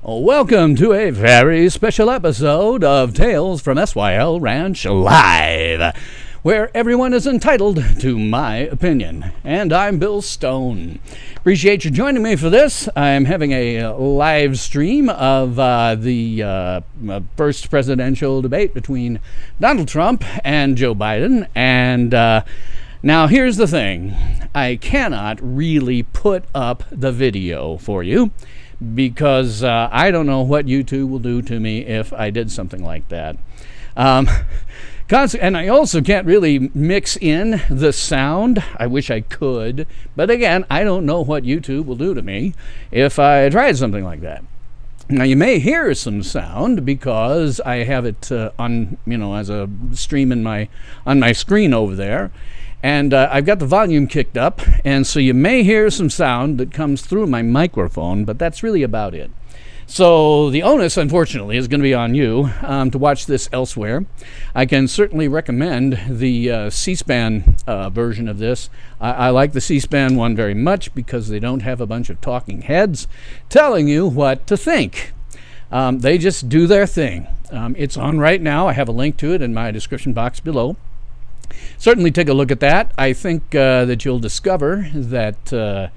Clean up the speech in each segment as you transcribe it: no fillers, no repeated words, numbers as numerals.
Welcome to a very special episode of Tales from SYL Ranch Live, where everyone is entitled to my opinion. And I'm Bill Stone. Appreciate you joining me for this. I'm having a live stream of the first presidential debate between Donald Trump and Joe Biden. And now here's the thing. I cannot really put up the video for you, because I don't know what YouTube will do to me if I did something like that. And I also can't really mix in the sound. I wish I could. But again, I don't know what YouTube will do to me if I tried something like that. Now, you may hear some sound because I have it on, as a stream on my screen over there. And I've got the volume kicked up, and so you may hear some sound that comes through my microphone, but that's really about it. So the onus, unfortunately, is going to be on you to watch this elsewhere. I can certainly recommend the C-SPAN version of this. I like the C-SPAN one very much because they don't have a bunch of talking heads telling you what to think. They just do their thing. It's on right now. I have a link to it in my description box below. Certainly take a look at that. I think that you'll discover that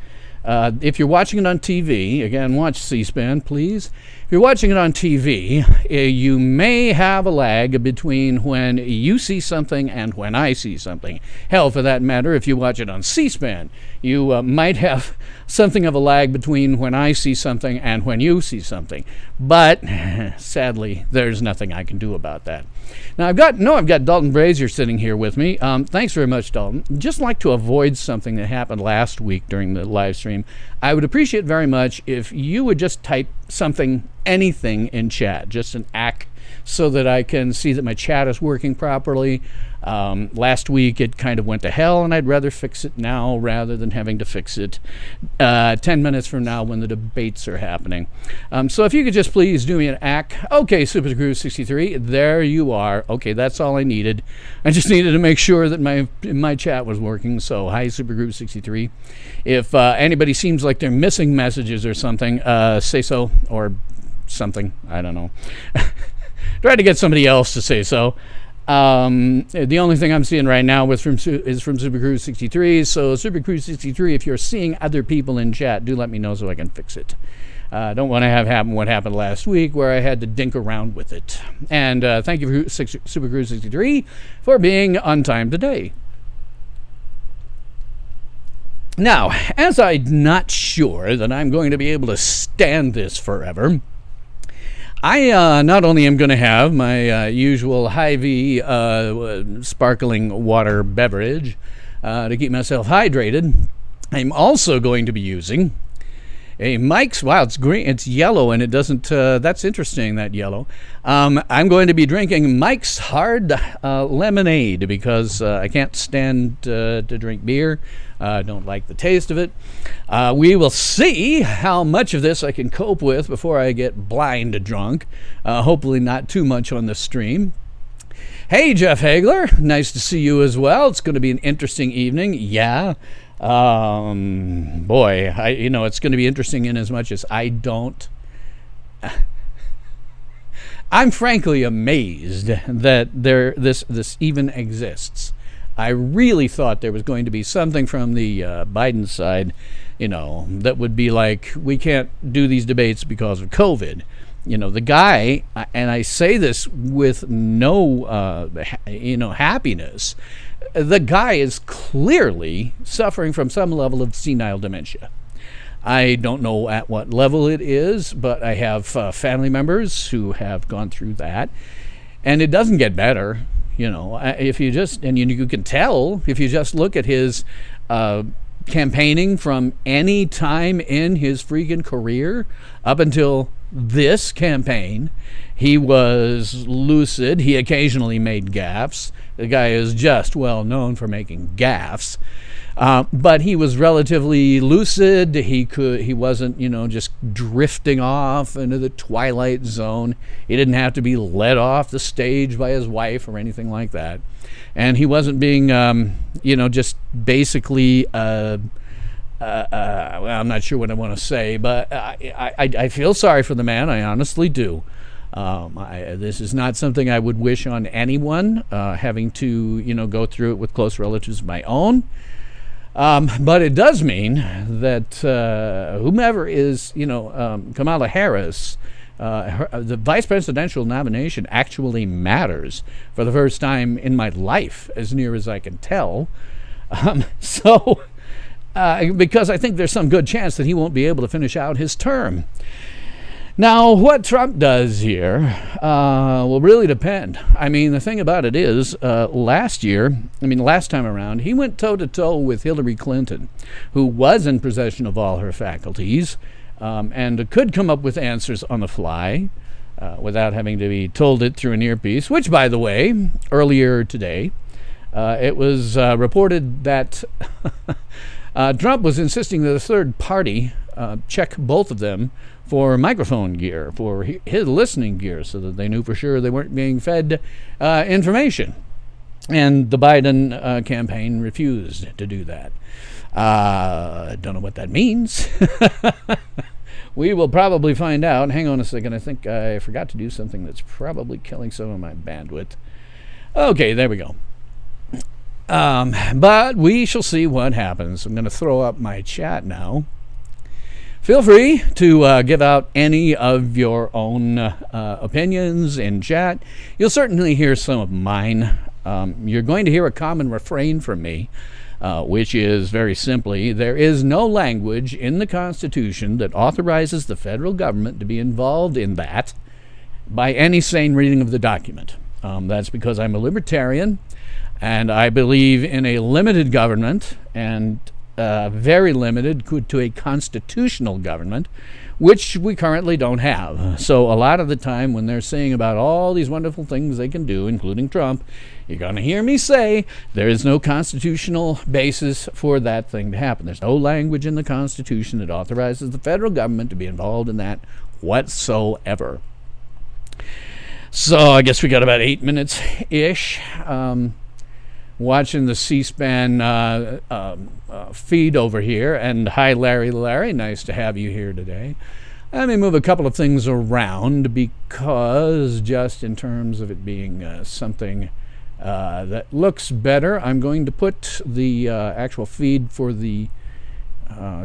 if you're watching it on TV, again, watch C-SPAN, please. If you're watching it on TV, you may have a lag between when you see something and when I see something. Hell, for that matter, if you watch it on C-SPAN, you might have something of a lag between when I see something and when you see something. But sadly, there's nothing I can do about that. Now, I've got Dalton Brazier sitting here with me. Thanks very much, Dalton. Just like to avoid something that happened last week during the live stream, I would appreciate very much if you would just type something, anything in chat, just an ACK, so that I can see that my chat is working properly. Last week it kind of went to hell, and I'd rather fix it now rather than having to fix it 10 minutes from now when the debates are happening. So if you could just please do me an ACK. Okay, SuperCruise63, there you are. Okay, that's all I needed. I just needed to make sure that my chat was working. So hi, SuperCruise63. If anybody seems like they're missing messages or something, say so, or something. I don't know. Try to get somebody else to say so. The only thing I'm seeing right now is from SuperCruise63. So SuperCruise63, if you're seeing other people in chat, do let me know so I can fix it. I don't want to have happen what happened last week where I had to dink around with it. And thank you, SuperCruise63, for being on time today. Now, as I'm not sure that I'm going to be able to stand this forever, I not only am going to have my usual Hy-Vee sparkling water beverage to keep myself hydrated, I'm also going to be using a Mike's. Wow, it's green, it's yellow, and it doesn't. That's interesting, that yellow. I'm going to be drinking Mike's Hard Lemonade because I can't stand to drink beer. I don't like the taste of it. We will see how much of this I can cope with before I get blind drunk. Hopefully not too much on the stream. Hey, Jeff Hagler. Nice to see you as well. It's going to be an interesting evening. Yeah. Boy, it's going to be interesting in as much as I'm frankly amazed that this even exists. I really thought there was going to be something from the Biden side, that would be like, we can't do these debates because of COVID. The guy, and I say this with no, happiness, the guy is clearly suffering from some level of senile dementia. I don't know at what level it is, but I have family members who have gone through that, and it doesn't get better. If you just, and you can tell if you just look at his campaigning from any time in his freaking career up until this campaign, he was lucid. He occasionally made gaffes. The guy is just well known for making gaffes. But he was relatively lucid. He wasn't, just drifting off into the twilight zone. He didn't have to be led off the stage by his wife or anything like that. And he wasn't being, just basically well, I'm not sure what I want to say, but I feel sorry for the man. I honestly do. This is not something I would wish on anyone, having to, go through it with close relatives of my own. But it does mean that whomever is, Kamala Harris, the vice presidential nomination actually matters for the first time in my life, as near as I can tell. Because I think there's some good chance that he won't be able to finish out his term. Now, what Trump does here will really depend. I mean, the thing about it is, last time around, he went toe-to-toe with Hillary Clinton, who was in possession of all her faculties, and could come up with answers on the fly without having to be told it through an earpiece, which, by the way, earlier today, it was reported that Trump was insisting that a third party check both of them for microphone gear, for his listening gear, so that they knew for sure they weren't being fed information. And the Biden campaign refused to do that. I don't know what that means. We will probably find out. Hang on a second. I think I forgot to do something that's probably killing some of my bandwidth. Okay, there we go. But we shall see what happens. I'm going to throw up my chat now. Feel free to give out any of your own opinions in chat. You'll certainly hear some of mine. You're going to hear a common refrain from me, which is very simply, there is no language in the Constitution that authorizes the federal government to be involved in that by any sane reading of the document. That's because I'm a libertarian, and I believe in a limited government, and very limited to a constitutional government, which we currently don't have. So a lot of the time when they're saying about all these wonderful things they can do, including Trump, you're going to hear me say there is no constitutional basis for that thing to happen. There's no language in the Constitution that authorizes the federal government to be involved in that whatsoever. So I guess we got about 8 minutes-ish. Watching the C-SPAN feed over here. And hi, Larry. Larry, nice to have you here today. Let me move a couple of things around because just in terms of it being something that looks better, I'm going to put the actual feed for the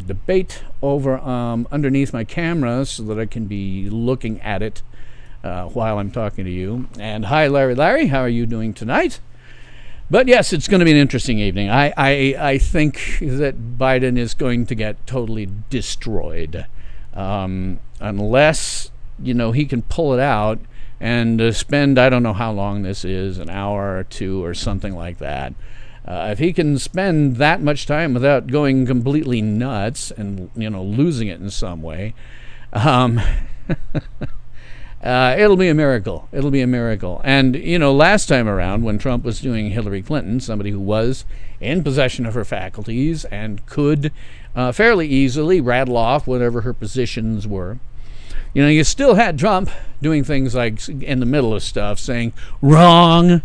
debate over underneath my camera so that I can be looking at it while I'm talking to you. And hi, Larry. Larry, how are you doing tonight? But yes, it's going to be an interesting evening. I think that Biden is going to get totally destroyed unless, he can pull it out and spend, I don't know how long this is, an hour or two or something like that. If he can spend that much time without going completely nuts and, losing it in some way, it'll be a miracle. It'll be a miracle. And, last time around when Trump was doing Hillary Clinton, somebody who was in possession of her faculties and could fairly easily rattle off whatever her positions were, you still had Trump doing things like in the middle of stuff saying, wrong.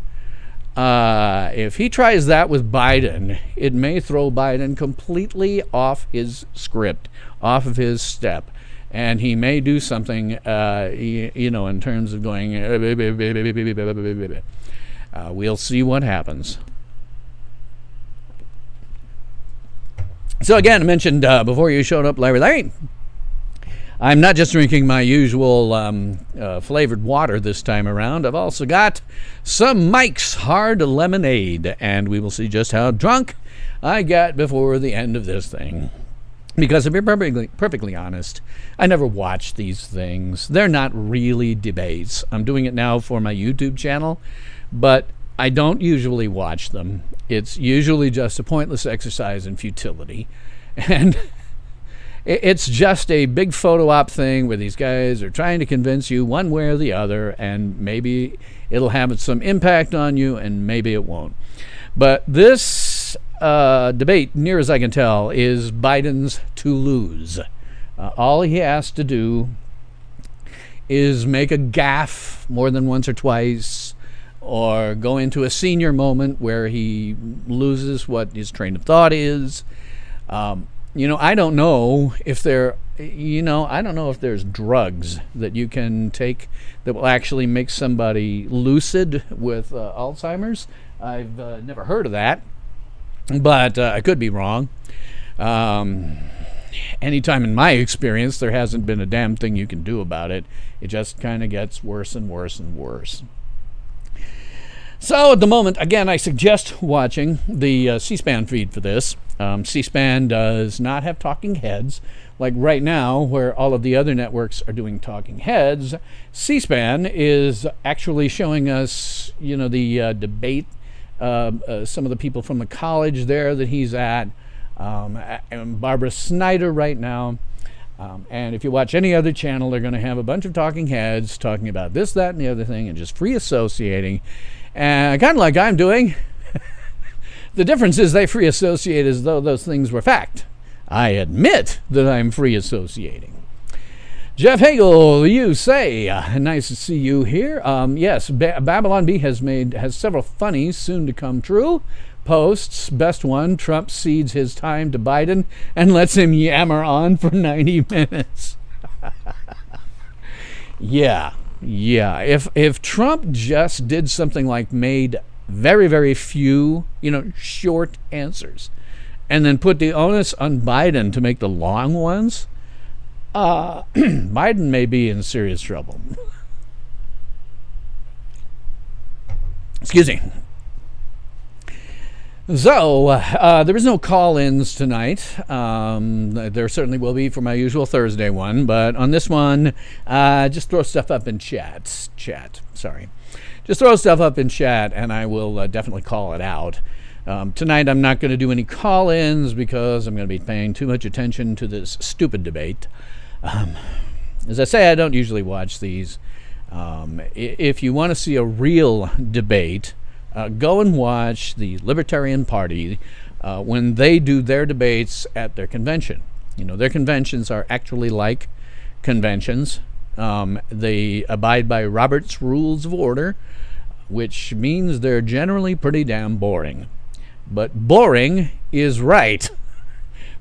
If he tries that with Biden, it may throw Biden completely off his script, off of his step. And he may do something, in terms of going, we'll see what happens. So again, I mentioned before you showed up, Larry, I'm not just drinking my usual flavored water this time around. I've also got some Mike's Hard Lemonade, and we will see just how drunk I get before the end of this thing. Because to be perfectly honest, I never watch these things. They're not really debates. I'm doing it now for my YouTube channel, but I don't usually watch them. It's usually just a pointless exercise in futility. And it's just a big photo op thing where these guys are trying to convince you one way or the other, and maybe it'll have some impact on you, and maybe it won't. But this debate, near as I can tell, is Biden's to lose. All he has to do is make a gaffe more than once or twice, or go into a senior moment where he loses what his train of thought is. I don't know if I don't know if there's drugs that you can take that will actually make somebody lucid with Alzheimer's. I've never heard of that, but I could be wrong. Anytime in my experience, there hasn't been a damn thing you can do about it. It just kind of gets worse and worse and worse. So at the moment, again, I suggest watching the C-SPAN feed for this. C-SPAN does not have talking heads. Like right now, where all of the other networks are doing talking heads, C-SPAN is actually showing us, the debate, some of the people from the college there that he's at, and Barbara Snyder right now. And if you watch any other channel, they're going to have a bunch of talking heads talking about this, that, and the other thing, and just free associating. And kind of like I'm doing. The difference is they free associate as though those things were fact. I admit that I'm free associating. Jeff Hagel, you say, nice to see you here. Yes, Babylon Bee has several funny, soon to come true posts. Best one, Trump cedes his time to Biden and lets him yammer on for 90 minutes. Yeah. If Trump just did something like made very, very few, short answers, and then put the onus on Biden to make the long ones, Biden may be in serious trouble. Excuse me. So, there was no call-ins tonight. There certainly will be for my usual Thursday one, but on this one, just throw stuff up in chat. Just throw stuff up in chat, and I will definitely call it out. Tonight, I'm not going to do any call-ins because I'm going to be paying too much attention to this stupid debate. As I say, I don't usually watch these. If you want to see a real debate, go and watch the Libertarian Party when they do their debates at their convention. Their conventions are actually like conventions. They abide by Robert's Rules of Order, which means they're generally pretty damn boring. But boring is right.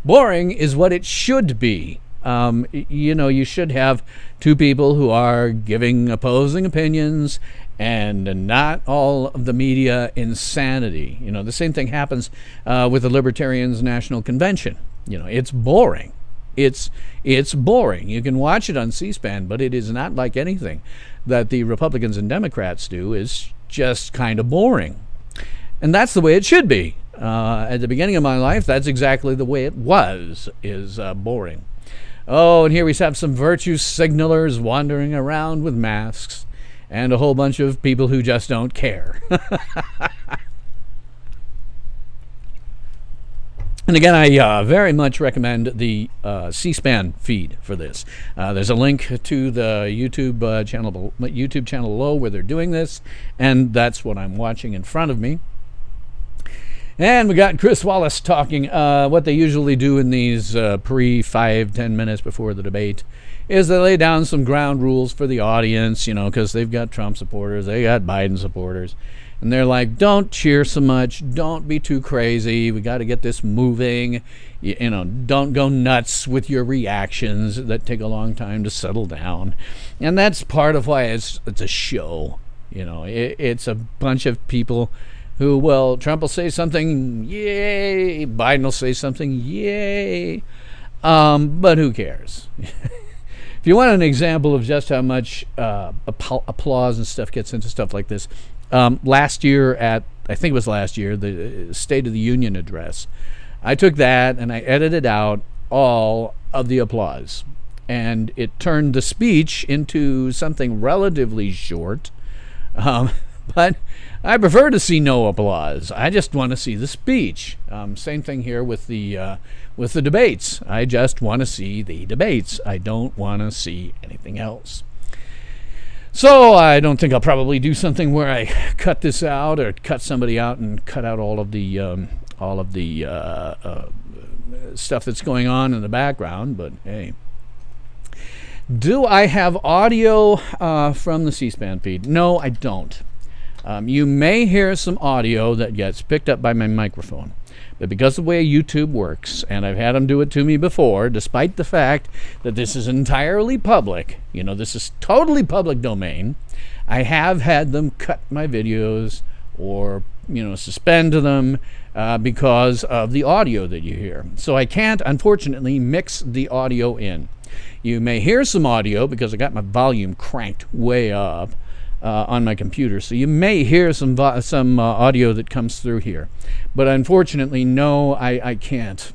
Boring is what it should be. You should have two people who are giving opposing opinions and not all of the media insanity. The same thing happens with the Libertarians National Convention. It's boring. It's boring. You can watch it on C-SPAN, but it is not like anything that the Republicans and Democrats do. It's just kind of boring. And that's the way it should be. At the beginning of my life, that's exactly the way it was, is boring. Oh, and here we have some virtue signalers wandering around with masks and a whole bunch of people who just don't care. And again, I very much recommend the C-SPAN feed for this. There's a link to the YouTube channel below where they're doing this, and that's what I'm watching in front of me. And we got Chris Wallace talking. What they usually do in these 5-10 minutes before the debate is they lay down some ground rules for the audience, because they've got Trump supporters, they got Biden supporters. And they're like, don't cheer so much, don't be too crazy, we got to get this moving, don't go nuts with your reactions that take a long time to settle down. And that's part of why it's a show. It's a bunch of people who, Trump will say something, yay, Biden will say something, yay, but who cares? If you want an example of just how much applause and stuff gets into stuff like this, last year I think it was last year, the State of the Union address, I took that and I edited out all of the applause. And it turned the speech into something relatively short. But I prefer to see no applause. I just want to see the speech. Same thing here with the debates. I just want to see the debates. I don't want to see anything else. So I don't think I'll probably do something where I cut this out or cut somebody out and cut out all of the stuff that's going on in the background. But hey. Do I have audio from the C-SPAN feed? No, I don't. You may hear some audio that gets picked up by my microphone. But because of the way YouTube works, and I've had them do it to me before, despite the fact that this is entirely public, this is totally public domain, I have had them cut my videos or, suspend them because of the audio that you hear. So I can't, unfortunately, mix the audio in. You may hear some audio because I got my volume cranked way up on my computer, so you may hear some audio that comes through here. But unfortunately, no, I can't.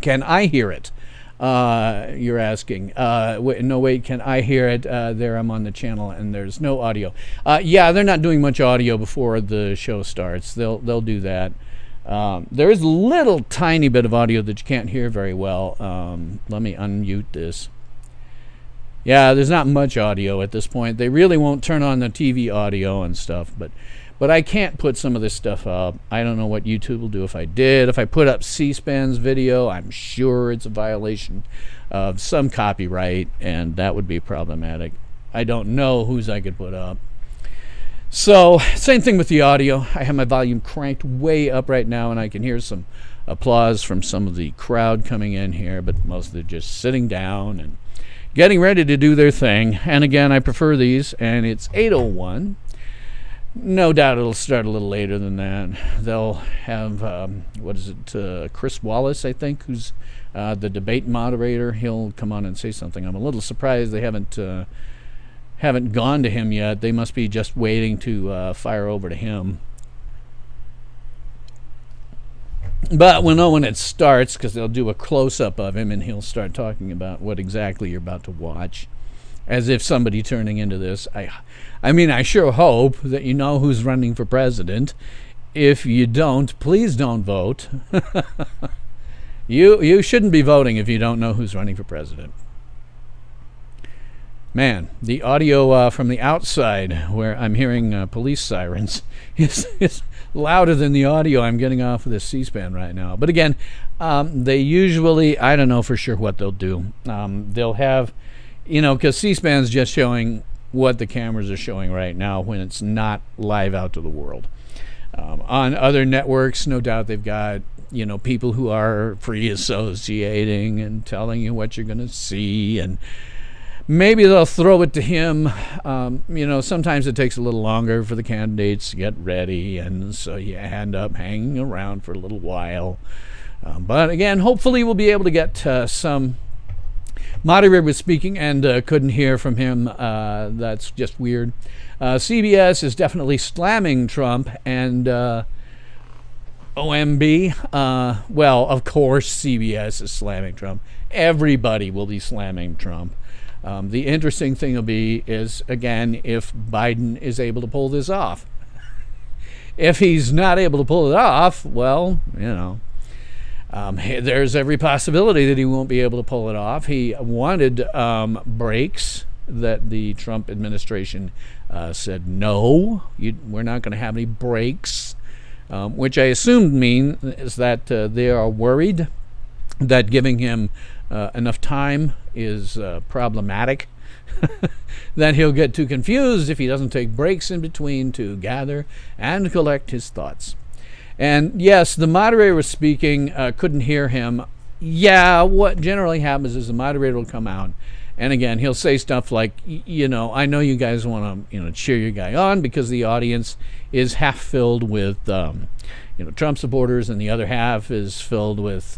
Can I hear it? You're asking. No, wait, can I hear it? There, I'm on the channel, and there's no audio. Yeah, they're not doing much audio before the show starts. They'll do that. There is a little tiny bit of audio that you can't hear very well. Let me unmute this. Yeah, there's not much audio at this point. They really won't turn on the TV audio and stuff, but I can't put some of this stuff up. I don't know what YouTube will do if I did. If I put up C-SPAN's video, I'm sure it's a violation of some copyright, and that would be problematic. I don't know whose I could put up. So, same thing with the audio. I have my volume cranked way up right now, and I can hear some applause from some of the crowd coming in here, but most of them just sitting down and getting ready to do their thing. And again, I prefer these, and it's 8:01. No doubt it'll start a little later than that. They'll have, Chris Wallace, I think, who's the debate moderator. He'll come on and say something. I'm a little surprised they haven't gone to him yet. They must be just waiting to fire over to him. But we'll know when it starts, because they'll do a close-up of him, and he'll start talking about what exactly you're about to watch, as if somebody turning into this. I mean, I sure hope that you know who's running for president. If you don't, please don't vote. You shouldn't be voting if you don't know who's running for president. Man, the audio from the outside, where I'm hearing police sirens, is louder than the audio I'm getting off of this C-SPAN right now. But again, they usually, I don't know for sure what they'll do. They'll have, because C-SPAN's just showing what the cameras are showing right now when it's not live out to the world. On other networks, no doubt they've got, people who are free associating and telling you what you're going to see, and maybe they'll throw it to him. Sometimes it takes a little longer for the candidates to get ready, and so you end up hanging around for a little while. But again, hopefully we'll be able to get some. Moderator was speaking and couldn't hear from him. That's just weird. CBS is definitely slamming Trump, and OMB. Well, of course CBS is slamming Trump. Everybody will be slamming Trump. The interesting thing will be is, again, if Biden is able to pull this off. If he's not able to pull it off, well, there's every possibility that he won't be able to pull it off. He wanted breaks that the Trump administration said, no, we're not going to have any breaks, which I assumed is that they are worried that giving him enough time is problematic, that he'll get too confused if he doesn't take breaks in between to gather and collect his thoughts. And yes, the moderator was speaking, couldn't hear him. Yeah, what generally happens is the moderator will come out, and again, he'll say stuff like, I know you guys want to, cheer your guy on, because the audience is half filled with, Trump supporters, and the other half is filled with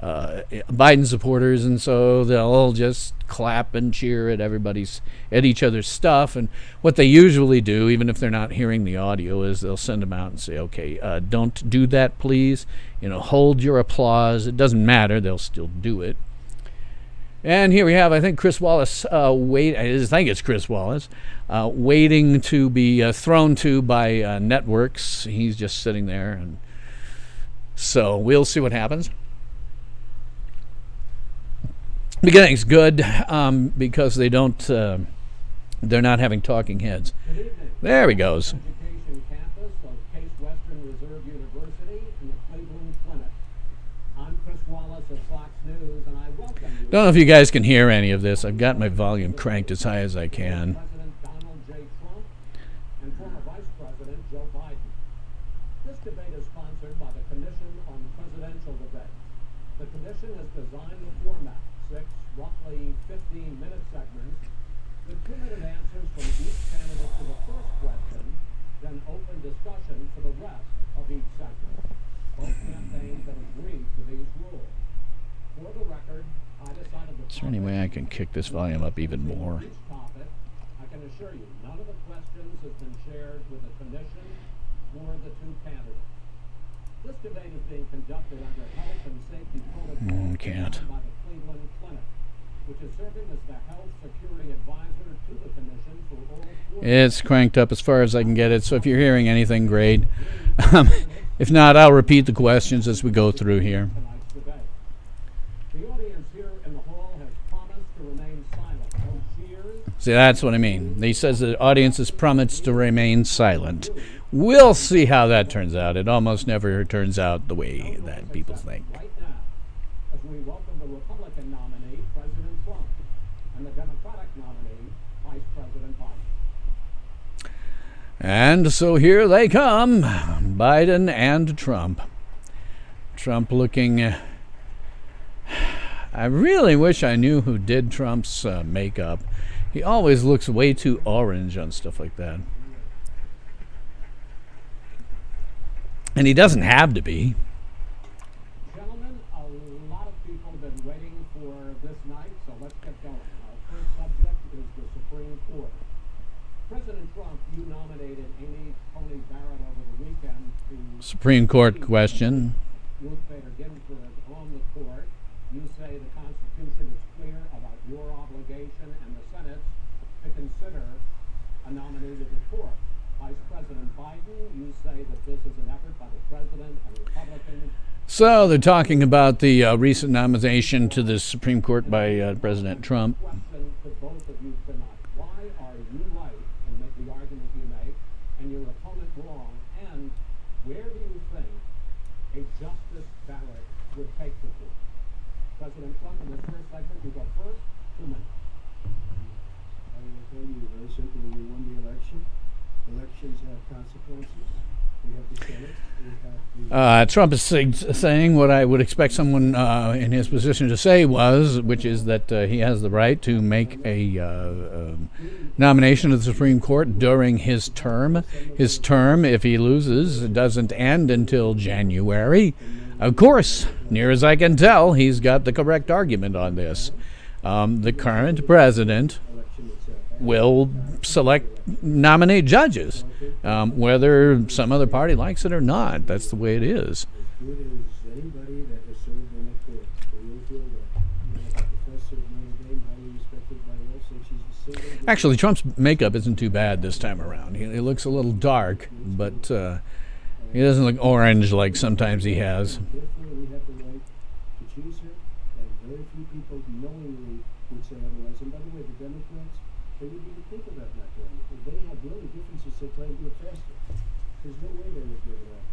Biden supporters, and so they'll all just clap and cheer at each other's stuff. And what they usually do, even if they're not hearing the audio, is they'll send them out and say, okay, don't do that, please. Hold your applause. It doesn't matter. They'll still do it. And here we have, I think, Chris Wallace. I think it's Chris Wallace waiting to be thrown to by networks. He's just sitting there, and so we'll see what happens. Beginning's good because they're not having talking heads. There he goes. Education campus of Case Western Reserve University in the Cleveland Clinic. I'm Chris Wallace of Fox News, and I welcome you. Don't know if you guys can hear any of this. I've got my volume cranked as high as I can. President Donald J. Trump and former Vice President Joe Biden. This debate is sponsored by the Commission election is designed to format 6 roughly 15-minute segments with 2-minute answers from each candidate to the first question, then open discussion for the rest of each segment. Both campaigns have agreed to these rules. For the record, I decided Is there any way I can kick this volume up even more? each topic. I can assure you, none of the questions has been shared with the commission or the 2 candidates. This debate is being conducted under health and safety protocols Can't. by the Cleveland Clinic, which is serving as the health security advisor to the commission for all 4. It's cranked up as far as I can get it, so if you're hearing anything, great. If not, I'll repeat the questions as we go through here. tonight's debate. The audience here in the hall has promised to remain silent. No cheers. See, that's what I mean. He says the audience has promised to remain silent. We'll see how that turns out. It almost never turns out the way that people think. Right now, as we welcome the Republican nominee, President Trump, and the Democratic nominee, Vice President Biden. And so here they come, Biden and Trump. Trump looking... I really wish I knew who did Trump's makeup. He always looks way too orange on stuff like that. And he doesn't have to be. Gentlemen, a lot of people have been waiting for this night, so let's get going. Our first subject is the Supreme Court. President Trump, you nominated Amy Coney Barrett over the weekend to Supreme Court question. Ruth Bader Ginsburg on the court. You say the Constitution is clear about your obligation and the Senate's to consider a nominee to the court. Vice President Biden, you say that this is an effort by the President and Republicans. So they're talking about the recent nomination to the Supreme Court by President Trump. Question to both of you tonight. Why are you right in the argument you make and your opponent wrong? And where do you think a Justice Barrett would take the court? President Trump, in this first segment, you go first. 2 minutes. I will tell you very simply, we won the election. Elections have consequences. We have the Senate. We have the... Trump is saying what I would expect someone in his position to say which is that he has the right to make a nomination to the Supreme Court during his term. His term, if he loses, doesn't end until January. Of course, near as I can tell, he's got the correct argument on this. The current president will nominate judges, whether some other party likes it or not. That's the way it is. As good as anybody that has served in the court. So you'll feel that. You know, the professor of Notre Dame, highly respected by all, said she's the single... Actually, Trump's makeup isn't too bad this time around. He looks a little dark, but he doesn't look orange like sometimes he has. Therefore, we have the right to choose her, and very few people knowingly would say otherwise. And by the way, the Democrats, they wouldn't even think about not doing it. If they had the only difference is they try to do it faster. There's no way they would give it up.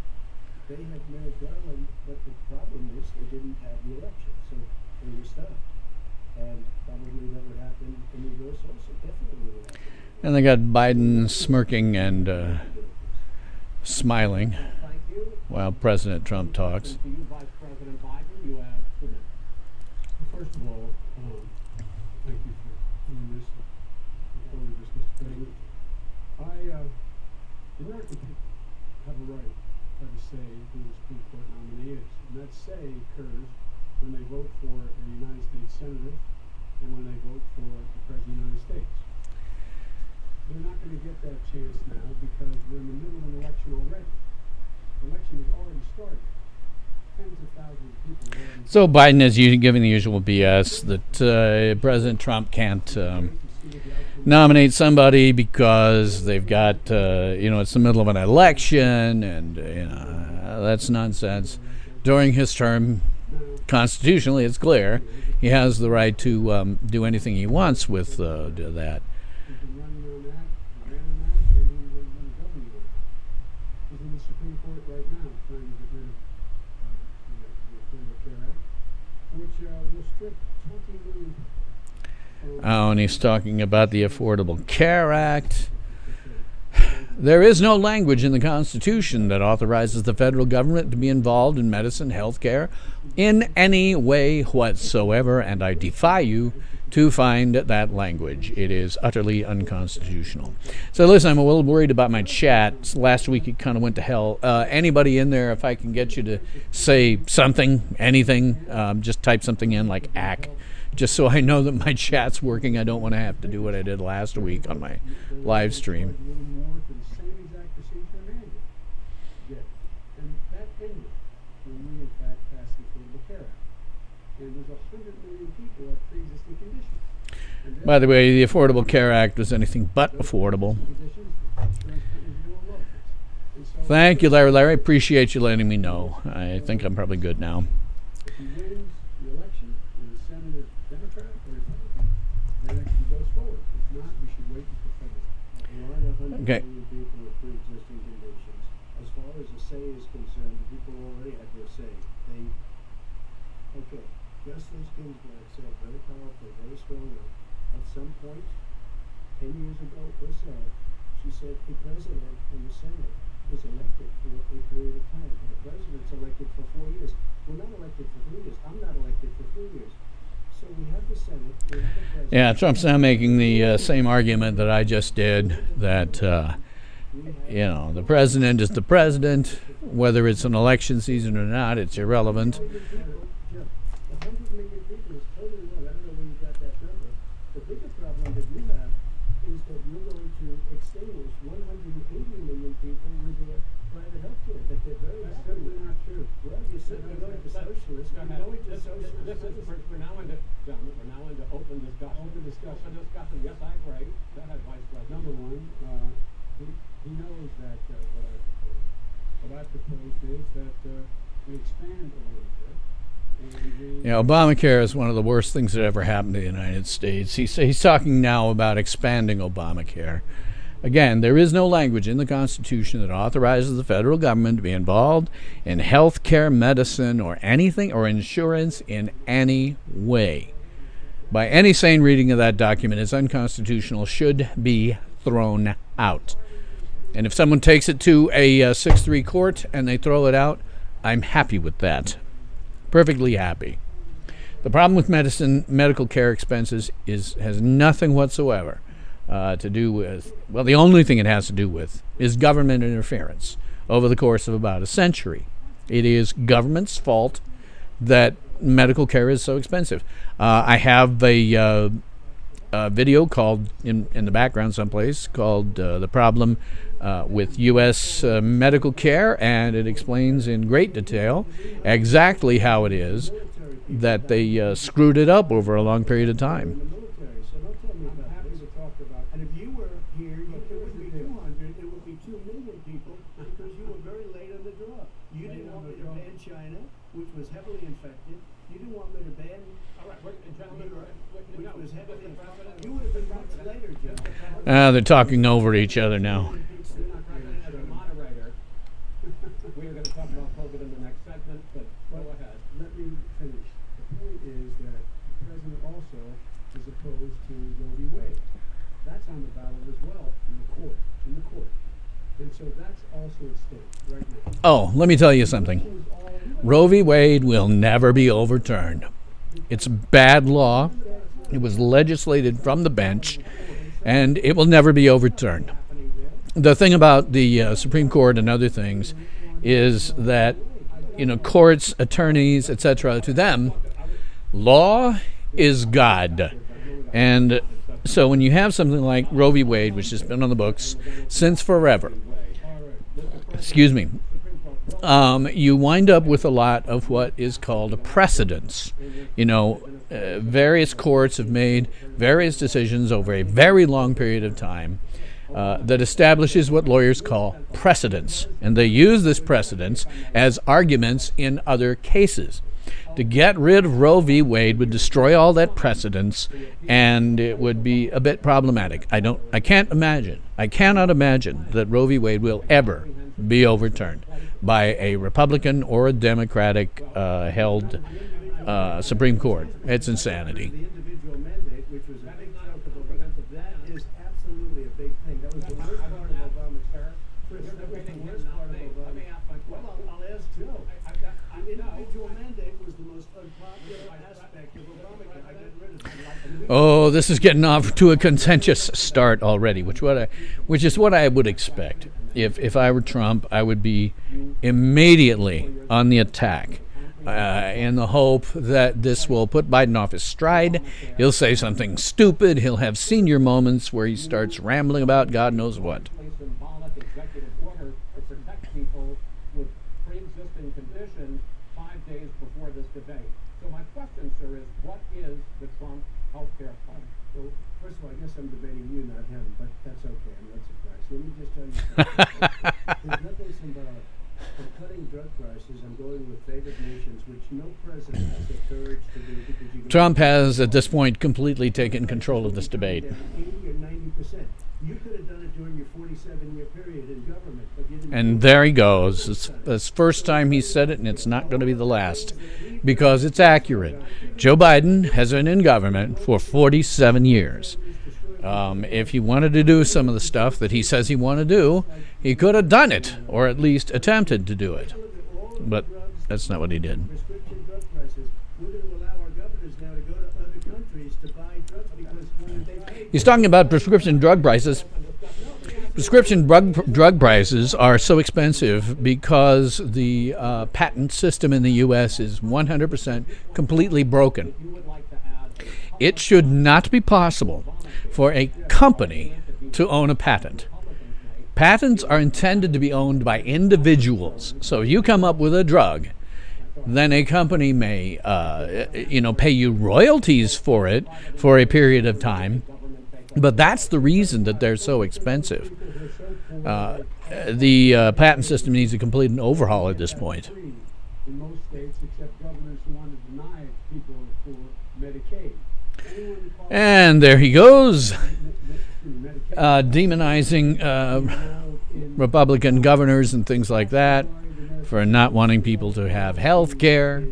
They had Merrick Garland, but the problem is they didn't have the election, so they were stopped. And probably that would happen in reverse also. Definitely would happen. And they got Biden smirking and smiling Thank you. while President Trump talks. To you, Vice President Biden, you have 2 minutes. First of all, thank you for doing this. Forward this, Mr. President. Americans have a right to have a say who the Supreme Court nominee is. And that say occurs when they vote for a United States Senator and when they vote for the President of the United States. They're not going to get that chance now because we're in the middle of an election already. The election has already started. Tens of thousands of people have already... So Biden is giving the usual BS that President Trump can't nominate somebody because they've got, it's the middle of an election, and that's nonsense. During his term, constitutionally, it's clear he has the right to do anything he wants with that. He's been running on that, he ran on that, and he was going to govern on that. He's in the Supreme Court right now trying to get rid of the Affordable Care Act, which will strip 20 million Oh, and he's talking about the Affordable Care Act. There is no language in the Constitution that authorizes the federal government to be involved in medicine, health care, in any way whatsoever, and I defy you to find that language. It is utterly unconstitutional. So listen, I'm a little worried about my chat. Last week it kind of went to hell. Anybody in there, if I can get you to say something, anything, just type something in like ACK, just so I know that my chat's working. I don't want to have to do what I did last week on my live stream. A little more to the same exact procedure manual. Yeah. And that ended when we, in fact, passed the Affordable Care Act. And there's 100 million people with pre-existing conditions. By the way, the Affordable Care Act was anything but affordable. Thank you, Larry. Appreciate you letting me know. I think I'm probably good now. If he wins the election and the Senate is Democrat or Republican, then it goes forward. If not, we should wait until February. There aren't 100 Okay. million people with pre-existing conditions. As far as the say is concerned, the people already had their say. Okay, Justice Ginsburg said very powerful, very strongly, at some point, 10 years ago or so, she said a president and the Senate is elected for a period of time. And the president's elected for 4 years. We're not elected for 3 years. I'm not elected for 3 years. So we have the Senate, we have the president. Yeah, Trump's now making the same argument that I just did, that, the president is the president. Whether it's an election season or not, it's irrelevant. Jeff, 100 million people is totally wrong. I don't know where you got that number. The bigger problem that you have is that you're going to extinguish 180 million people with their private health care, that they're very That's happy simply with. not true. Well, you're certainly going to socialists. You're going to socialists. We're now into, gentlemen, we're now into open discussion. Open discussion. Open discussion, yes, I agree. Go ahead, Vice President. Number one, he knows that what I propose. What I propose is that we expand a little bit. And we Obamacare is one of the worst things that ever happened to the United States. He's talking now about expanding Obamacare. Again, there is no language in the Constitution that authorizes the federal government to be involved in health care, medicine, or anything, or insurance in any way. By any sane reading of that document, it's unconstitutional, should be thrown out. And if someone takes it to a 6-3 court and they throw it out, I'm happy with that. Perfectly happy. The problem with medical care expenses has nothing whatsoever to do with, well, the only thing it has to do with is government interference over the course of about a century. It is government's fault that medical care is so expensive. I have a video called, in the background someplace, called The Problem with U.S. Medical Care, and it explains in great detail exactly how it is that they screwed it up over a long period of time. Military, so don't tell me about happy to talk about. And if you were here, it would be 200, it would be 2 million people, because you were very late on the draw. You didn't want me to ban China, which was heavily infected. You didn't want me to ban All right, gentlemen, which no, was heavily Mr. President. infected. You would have been months later, Joe. They're talking over each other now. As a moderator, we are going to talk about COVID in the next segment, but go ahead. let me finish. The point is that the president also is opposed to Roe v. Wade. That's on the ballot as well in the court. And so that's also at stake right now. Oh, let me tell you something. Roe v. Wade will never be overturned. It's bad law. It was legislated from the bench, and it will never be overturned. The thing about the Supreme Court and other things is that, courts, attorneys, etc., to them, law is God. And so when you have something like Roe v. Wade, which has been on the books since forever, you wind up with a lot of what is called a precedence. Various courts have made various decisions over a very long period of time that establishes what lawyers call precedents. And they use this precedence as arguments in other cases. To get rid of Roe v. Wade would destroy all that precedence, and it would be a bit problematic. I cannot imagine that Roe v. Wade will ever be overturned by a Republican or a Democratic held Supreme Court. It's insanity. The individual mandate, which was a big chunk of Obama, that is absolutely a big thing. That was the worst part of Obamacare. individual mandate was the most unpopular aspect of Obamacare. I got rid of it. Oh, this is getting off to a contentious start already, which is what I would expect. If I were Trump, I would be immediately on the attack, in the hope that this will put Biden off his stride. He'll say something stupid. He'll have senior moments where he starts rambling about God knows what. A symbolic executive order to protect people with pre-existing conditions 5 days before this debate. So my question, sir, is what is the Trump health care plan? Well, first of all, I guess I'm debating you, not him, but that's okay. I'm not surprised. Let me just tell you something. There's nothing symbolic. For cutting drug prices, I'm going with favored nations, which no president has the courage to do because you Trump has, at this point, completely taken control of this debate. 80 or 90%. You could have done it during your 47-year period in government, but you didn't. And there he goes. It's the first time he said it, and it's not going to be the last, because it's accurate. Joe Biden has been in government for 47 years. If he wanted to do some of the stuff that he says he wanted to do, he could have done it, or at least attempted to do it. But that's not what he did. Prescription drug prices. We're going to allow our governors now to go to other countries to buy drugs because when they pay. He's talking about prescription drug prices. Prescription drug prices are so expensive because the patent system in the U.S. is 100% completely broken. It should not be possible for a company to own a patent. Patents are intended to be owned by individuals. So if you come up with a drug, then a company may, pay you royalties for it for a period of time. But that's the reason that they're so expensive. The patent system needs a complete overhaul at this point. In most states, except governors who want to deny people for Medicaid. And there he goes, demonizing Republican governors and things like that for not wanting people to have health care.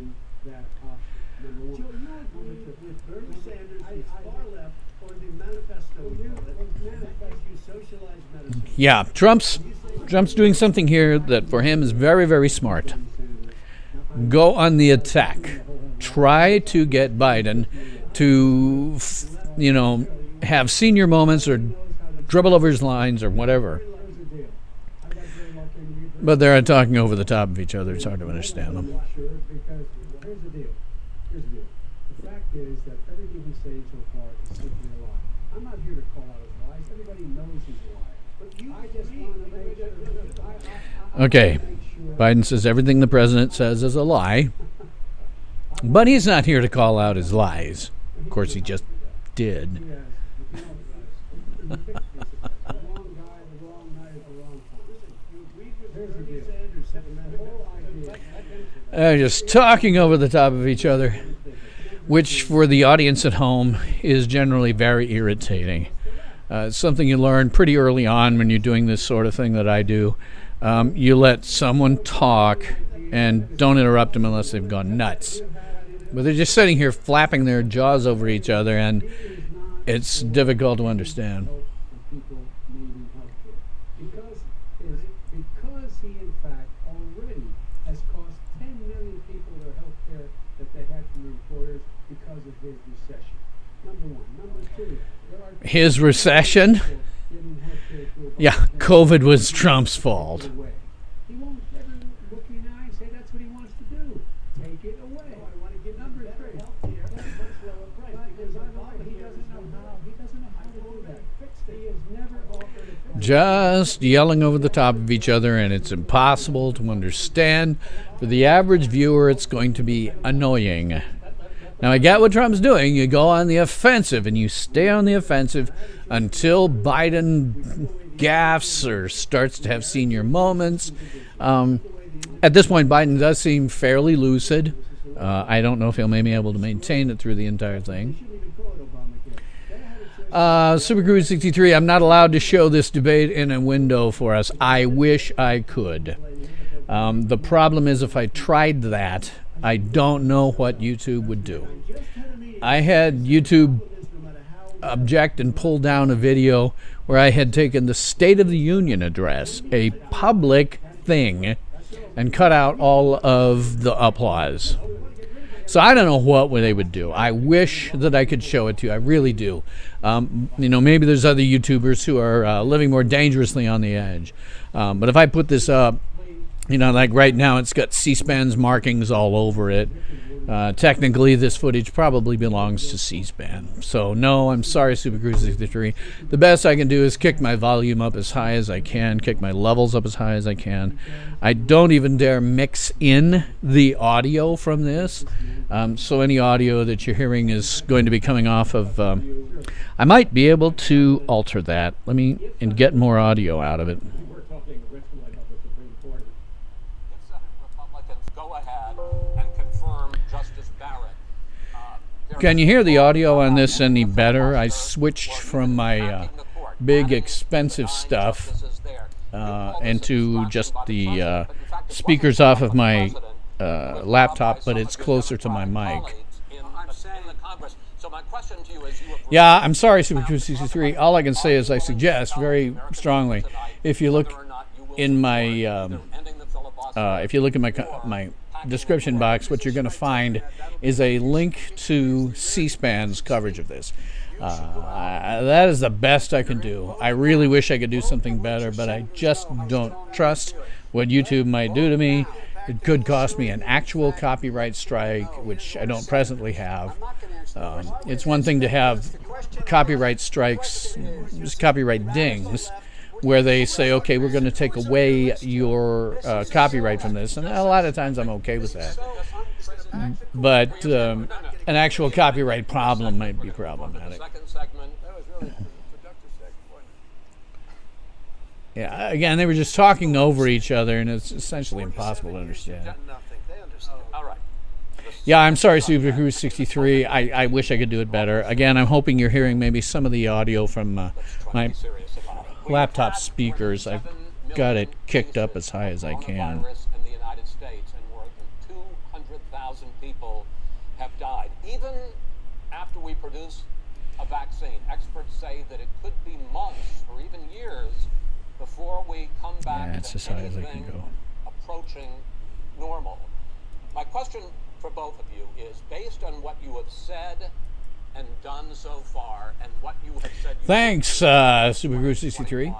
Yeah, Trump's doing something here that for him is very, very smart. Go on the attack. Try to get Biden to, have senior moments or dribble over his lines or whatever. But they're talking over the top of each other. It's hard to understand them. Sure, because here's the deal. The fact is that everything he's saying so far is simply a lie. I'm not here to call out his lies. Everybody knows he's a liar. But I just want to make sure. Okay. Biden says everything the president says is a lie. But he's not here to call out his lies. Of course, he just did. They're just talking over the top of each other, which for the audience at home is generally very irritating. It's something you learn pretty early on when you're doing this sort of thing that I do. You let someone talk and don't interrupt them unless they've gone nuts. But they're just sitting here flapping their jaws over each other, and it's difficult to understand. Because he, in fact, already has cost 10 million people their health care that they had from their employers because of his recession. Number one. Number two, there are His recession? Yeah, COVID was Trump's fault. He won't ever look you in the eye and say that's what he wants to do. Take it away. I want to give number three. He doesn't know how to do that. He has never offered a Just yelling over the top of each other, and it's impossible to understand. For the average viewer, it's going to be annoying. Now, I get what Trump's doing. You go on the offensive, and you stay on the offensive until Biden gaffes or starts to have senior moments. At this point, Biden does seem fairly lucid. I don't know if he'll maybe be able to maintain it through the entire thing. Super Cruise 63, I'm not allowed to show this debate in a window for us. I wish I could. The problem is if I tried that, I don't know what YouTube would do. I had YouTube object and pull down a video where I had taken the State of the Union address, a public thing, and cut out all of the applause. So I don't know what they would do. I wish that I could show it to you. I really do. Maybe there's other YouTubers who are living more dangerously on the edge. But if I put this up, like right now, it's got C-SPAN's markings all over it. Technically, this footage probably belongs to C-SPAN. So, no, I'm sorry, Super Cruise 63. The best I can do is kick my volume up as high as I can, kick my levels up as high as I can. I don't even dare mix in the audio from this. So any audio that you're hearing is going to be coming off of... I might be able to alter that. And get more audio out of it. We're talking originally about the Supreme Court. If Senate Republicans go ahead and confirm Justice Barrett. Can you hear the audio on this any better? I switched from my big expensive stuff into just the speakers off of my laptop, but it's closer to my mic. Yeah, I'm sorry, Super 263. All I can say is I suggest very strongly, if you look in my my description box, what you're going to find is a link to C-SPAN's coverage of this. That is the best I can do. I really wish I could do something better, but I just don't trust what YouTube might do to me. It could cost me an actual copyright strike, which I don't presently have. It's one thing to have copyright strikes, copyright dings, where they say, okay, we're going to take away your copyright from this. And a lot of times I'm okay with that. But an actual copyright problem might be problematic. Yeah, again, they were just talking over each other, and it's essentially impossible to understand. Yeah, I'm sorry, Super Cruise 63. I wish I could do it better. Again, I'm hoping you're hearing maybe some of the audio from my laptop speakers. I've got it kicked up as high as I can. In the United States, and more than 200,000 people have died. Even after we produce a vaccine, experts say that it could be months or even years before we come back That's to as high as I can anything go. approaching normal. My question for both of you is, based on what you have said and done so far, and what you have said you Thanks, Super Cruise 63.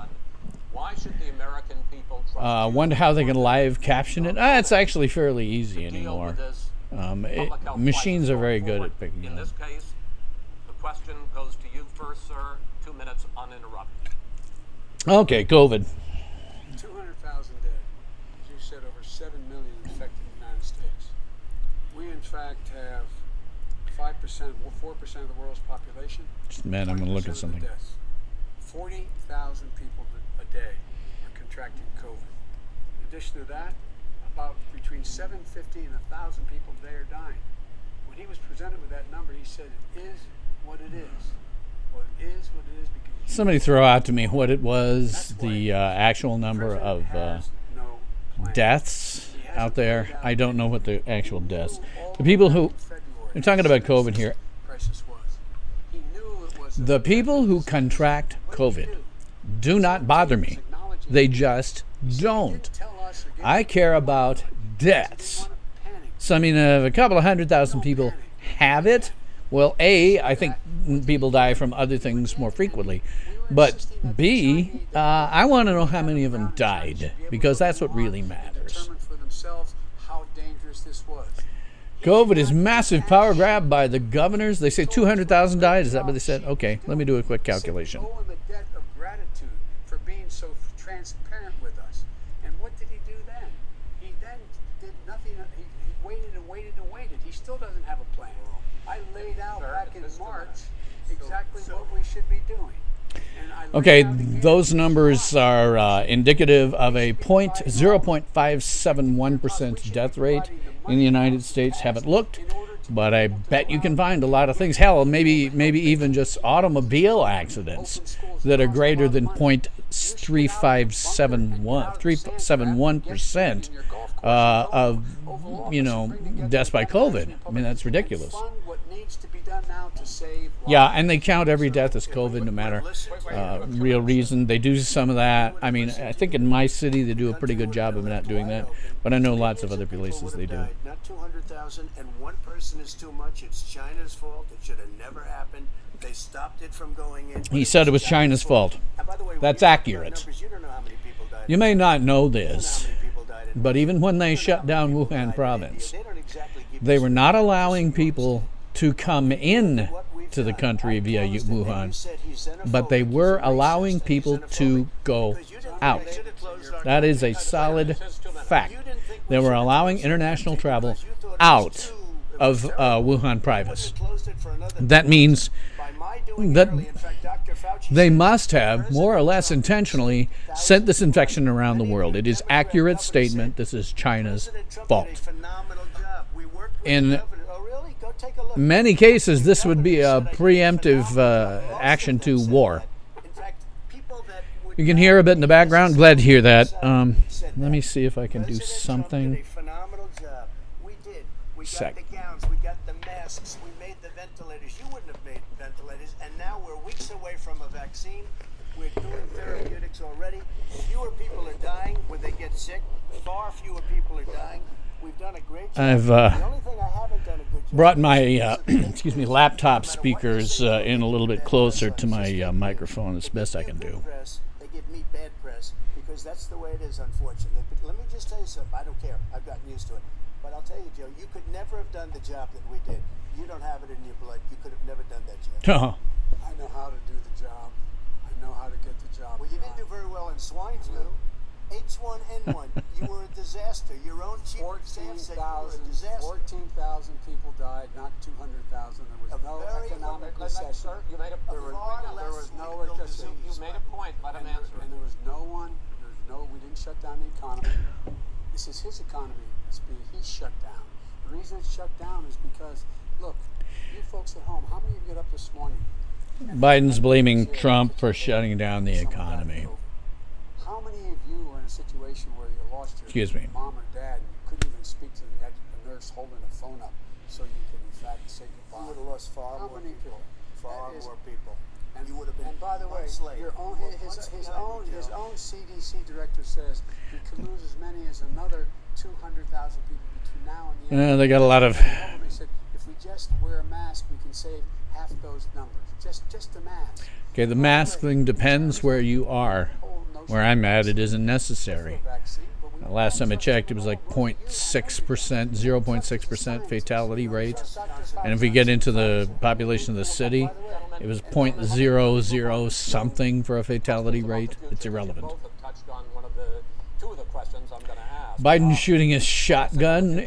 why should the American people trust Wonder how they can live caption it. It's actually fairly easy you to deal anymore. with this public health Machines crisis are very going good forward? at picking In it up. this case, the question goes to you first, sir. 2 minutes uninterrupted. Okay, COVID. 200,000 dead. As you said, over 7 million infected in the United States. We, in fact, have 5%, 4% of the world's population. Just a minute, I'm going to look 20% at of the something. deaths. 40,000 people a day are contracting COVID. In addition to that, about between 750 and 1,000 people a day are dying. When he was presented with that number, he said, it is what it is. Well, it is what it is because Somebody throw out to me what it was, the actual number of deaths out there. I don't know what the actual deaths. The people who, they're talking about COVID here. The people who contract COVID do not bother me. They just don't. I care about deaths. So, I mean, if a couple of 100,000 people have it, well, A, I think people die from other things more frequently. But B, I want to know how many of them died, because that's what really matters. COVID is massive power grab by the governors. They say 200,000 died. Is that what they said? Okay, let me do a quick calculation. Owe him a debt of gratitude for being so transparent with us. And what did he do then? He then did nothing. He waited and waited and waited. He still doesn't have a plan. I laid out back in March exactly what we should be doing. Okay, those numbers are indicative of a 0.571% death rate in the United States. Haven't looked, but I bet you can find a lot of things. Hell, maybe even just automobile accidents that are greater than 0.3571% of deaths by COVID. I mean, that's ridiculous. What needs to be done now to save Yeah, lives. and they count every death as COVID, no matter real reason. They do some of that. I mean, I think in my city they do a pretty good job of not doing that, but I know lots of other places they do. Not 200,000, and one person is too much. It's China's fault. It should have never happened. They stopped it from going in. He said it was China's fault. And by the way, That's when you accurate. numbers, you don't know how many people died. You may not know You don't know how this, many people died in but even when they You don't know shut how many down people Wuhan died in province, India. They don't exactly give they us were the not numbers allowing you people to come in to the country via Wuhan, but they were allowing people to go out. That is a solid fact. They were allowing international travel out of Wuhan province. That means that they must have, more or less intentionally, sent this infection around the world. It is accurate statement. This is China's fault. In many cases, this would be a preemptive action to war. You can hear a bit in the background. Glad to hear that. Let me see if I can do something. We Sec. got the gowns, we got the masks, we made the ventilators. You wouldn't have made ventilators, and now we're weeks away from a vaccine. We're doing therapeutics already. Fewer people are dying when they get sick. Far fewer people are dying. We've done a great job. I've the only thing I haven't done a good job brought my excuse me, laptop speakers in a little bit closer to my microphone as best I can do. Press, they give me bad press because that's the way it is, unfortunately. But let me just tell you something. I don't care. I've gotten used to it. But I'll tell you, Joe, you could never have done the job that we did. You don't have it in your blood. You could have never done that job. I know how to do the job. I know how to get the job Well, you didn't do done. very well in swine flu. H1N1, you were a disaster. Your own chief of staff said you were a disaster. 14,000 people died, not 200,000. There was A no very- economic Let- let- recession. sir, you made a There was, far there less was no lethal recession. disease. You made a point. Let him answer. And there was no one, we didn't shut down the economy. This is his economy he's shut down. The reason it's shut down is because, look, you folks at home, how many of you get up this morning? Biden's blaming Trump for shutting down the economy. How many of you are in a situation where you lost your Excuse me. mom or dad and you couldn't even speak to them? You had a nurse holding a phone up so you could, in fact, say You goodbye. would have lost far How more many people. Far That is- more people. And You would have been And by the way, months late. your own, Months his behind, own Joe. CDC director says we could lose as many as another 200,000 people between now and the end. Yeah, they got a lot of. He said if we just wear a mask, we can save half those numbers. Just a mask. Okay, the mask thing depends where you are. Where I'm at, it isn't necessary. Last time I checked, it was like 0.6%, 0.6% fatality rate. And if we get into the population of the city, it was 0.00 something for a fatality rate. It's irrelevant. Both have touched on two of the questions I'm going to ask. Biden shooting his shotgun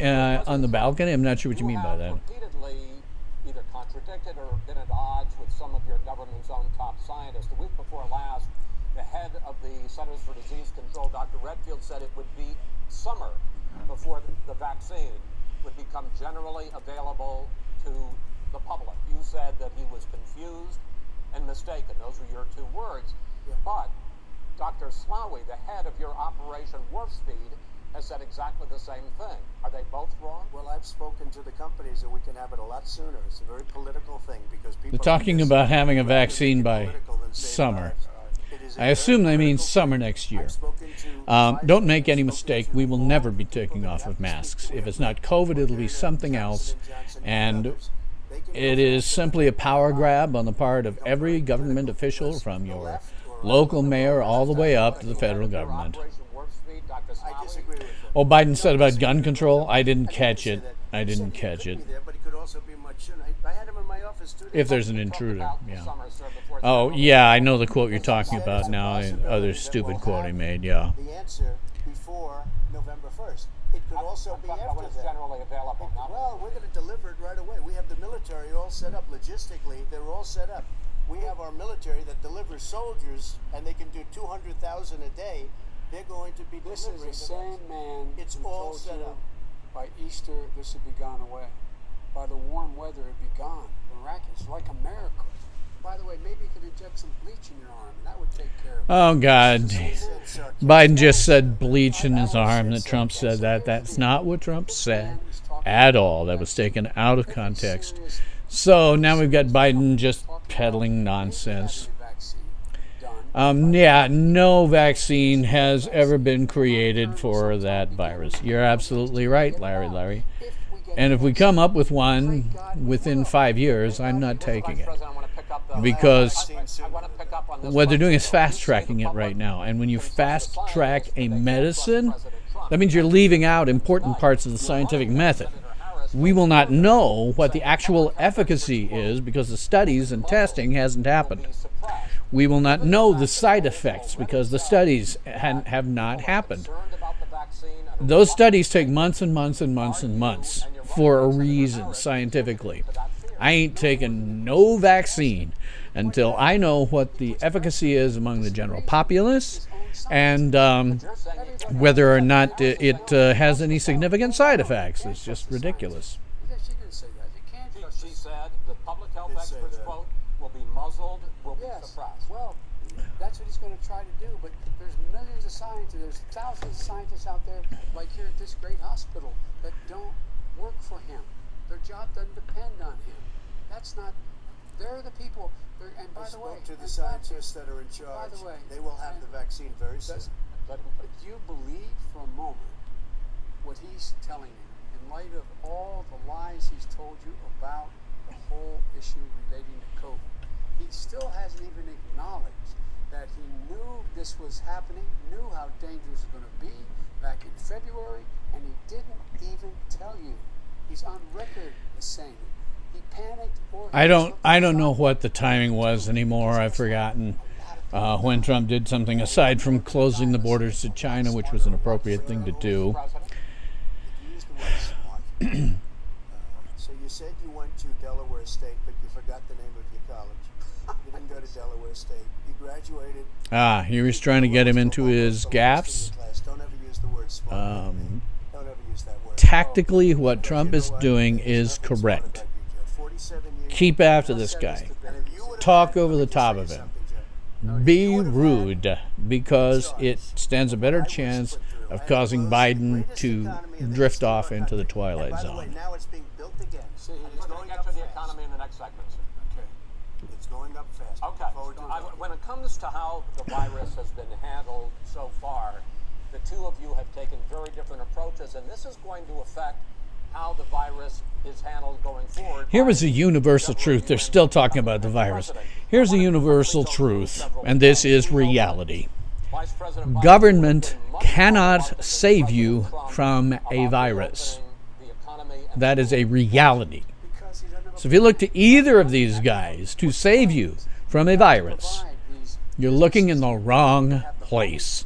on the balcony. I'm not sure what you mean by that. Repeatedly either contradicted or been at odds with some of your government's own top scientists. The week before last, the head of the Centers for Disease Control, Dr. Redfield, said it would be summer before the vaccine would become generally available to the public. You said that he was confused and mistaken. Those were your two words. But Dr. Slawi, the head of your Operation Warp Speed, has said exactly the same thing. Are they both wrong? Well, I've spoken to the companies and we can have it a lot sooner. It's a very political thing because people. They're talking about having a rather make vaccine it by political than save summer. lives. It is a I assume very they mean political summer thing. next year. I've spoken to Don't Pfizer, make any I've mistake. spoken We to will all never the be people taking that off have of to speak masks. to If it. it's not COVID, it'll be Moderna, something else. Johnson & Johnson, And others. They can go it is faster. simply a power grab on the part of every government official, from your local mayor all the way up to the federal government. Operation Warp Speed, Dr. I Slawi? disagree with that. Oh, Biden said about gun control. I didn't I catch say it. that. I He didn't said he catch could it. be there, but he could also be much sooner. I had him in my office 2 days. If there's an Talk intruder, about the yeah. summer, sir, before it's Oh, over. yeah, I know the quote you're talking about now. Other stupid quote he made, yeah. The answer before November 1st. It could also I'm be talking about when after it's that. generally available. not- Well, we're going to deliver it right away. We have the military all set up logistically. They're all set up. We have our military that delivers soldiers, and they can do 200,000 a day. They're going to be This is delivering the to same them. man It's who all told set you up. by Easter this would be gone away. By the warm weather it'd be gone. Miraculous, like a miracle. By the way, maybe you could inject some bleach in your arm and that would take care of it. Oh, God. He said sarcastic. Biden just said bleach in his arm that Trump said that. That's not what Trump said at all. That was taken out of context. So now we've got Biden just peddling nonsense. Yeah, no vaccine has ever been created for that virus. You're absolutely right, Larry. And if we come up with one within 5 years, I'm not taking it. Because what they're doing is fast-tracking it right now. And when you fast-track a medicine, that means you're leaving out important parts of the scientific method. We will not know what the actual efficacy is because the studies and testing hasn't happened. We will not know the side effects because the studies have not happened. Those studies take months and months and months and months for a reason, scientifically. I ain't taking no vaccine until I know what the efficacy is among the general populace and whether or not it has any significant side effects. It's just ridiculous. She said the public health experts, quote, will be muzzled, will be suppressed. Well, that's what he's going to try to do, but there's millions of scientists, there's thousands of scientists out there, like here at this great hospital, that don't work for him. Their job doesn't depend on him. That's not, they're the people, and by the way, to the scientists that are in charge, they will have the vaccine very soon. But do you believe for a moment what he's telling you in light of all the lies he's told you about the whole issue relating to COVID? He still hasn't even acknowledged that he knew this was happening, knew how dangerous it was going to be back in February, and he didn't even tell you. He's on record as saying it. He panicked. I don't know what the timing was anymore. I've forgotten when Trump did something aside from closing the borders to China, which was an appropriate thing to do. So you said you went to Delaware State, but you forgot the name of your college. You didn't go to Delaware State. You graduated. He was trying to get him into his gaffes. Don't ever use the word smart. Don't ever use that word. Tactically, what Trump is doing is correct. Keep after this guy. Talk over the top of him. Be rude, because it stands a better chance of causing Biden to drift off into the twilight zone. Now it's being built again. We're going to get to the economy in the next segment. Okay. It's going up fast. Okay. When it comes to how the virus has been handled so far, the two of you have taken very different approaches, and this is going to affect how the virus is handled going forward. Here is a universal truth. They're still talking about the virus. Here's a universal truth, and this is reality. Government cannot save you from a virus. That is a reality. So if you look to either of these guys to save you from a virus, you're looking in the wrong place.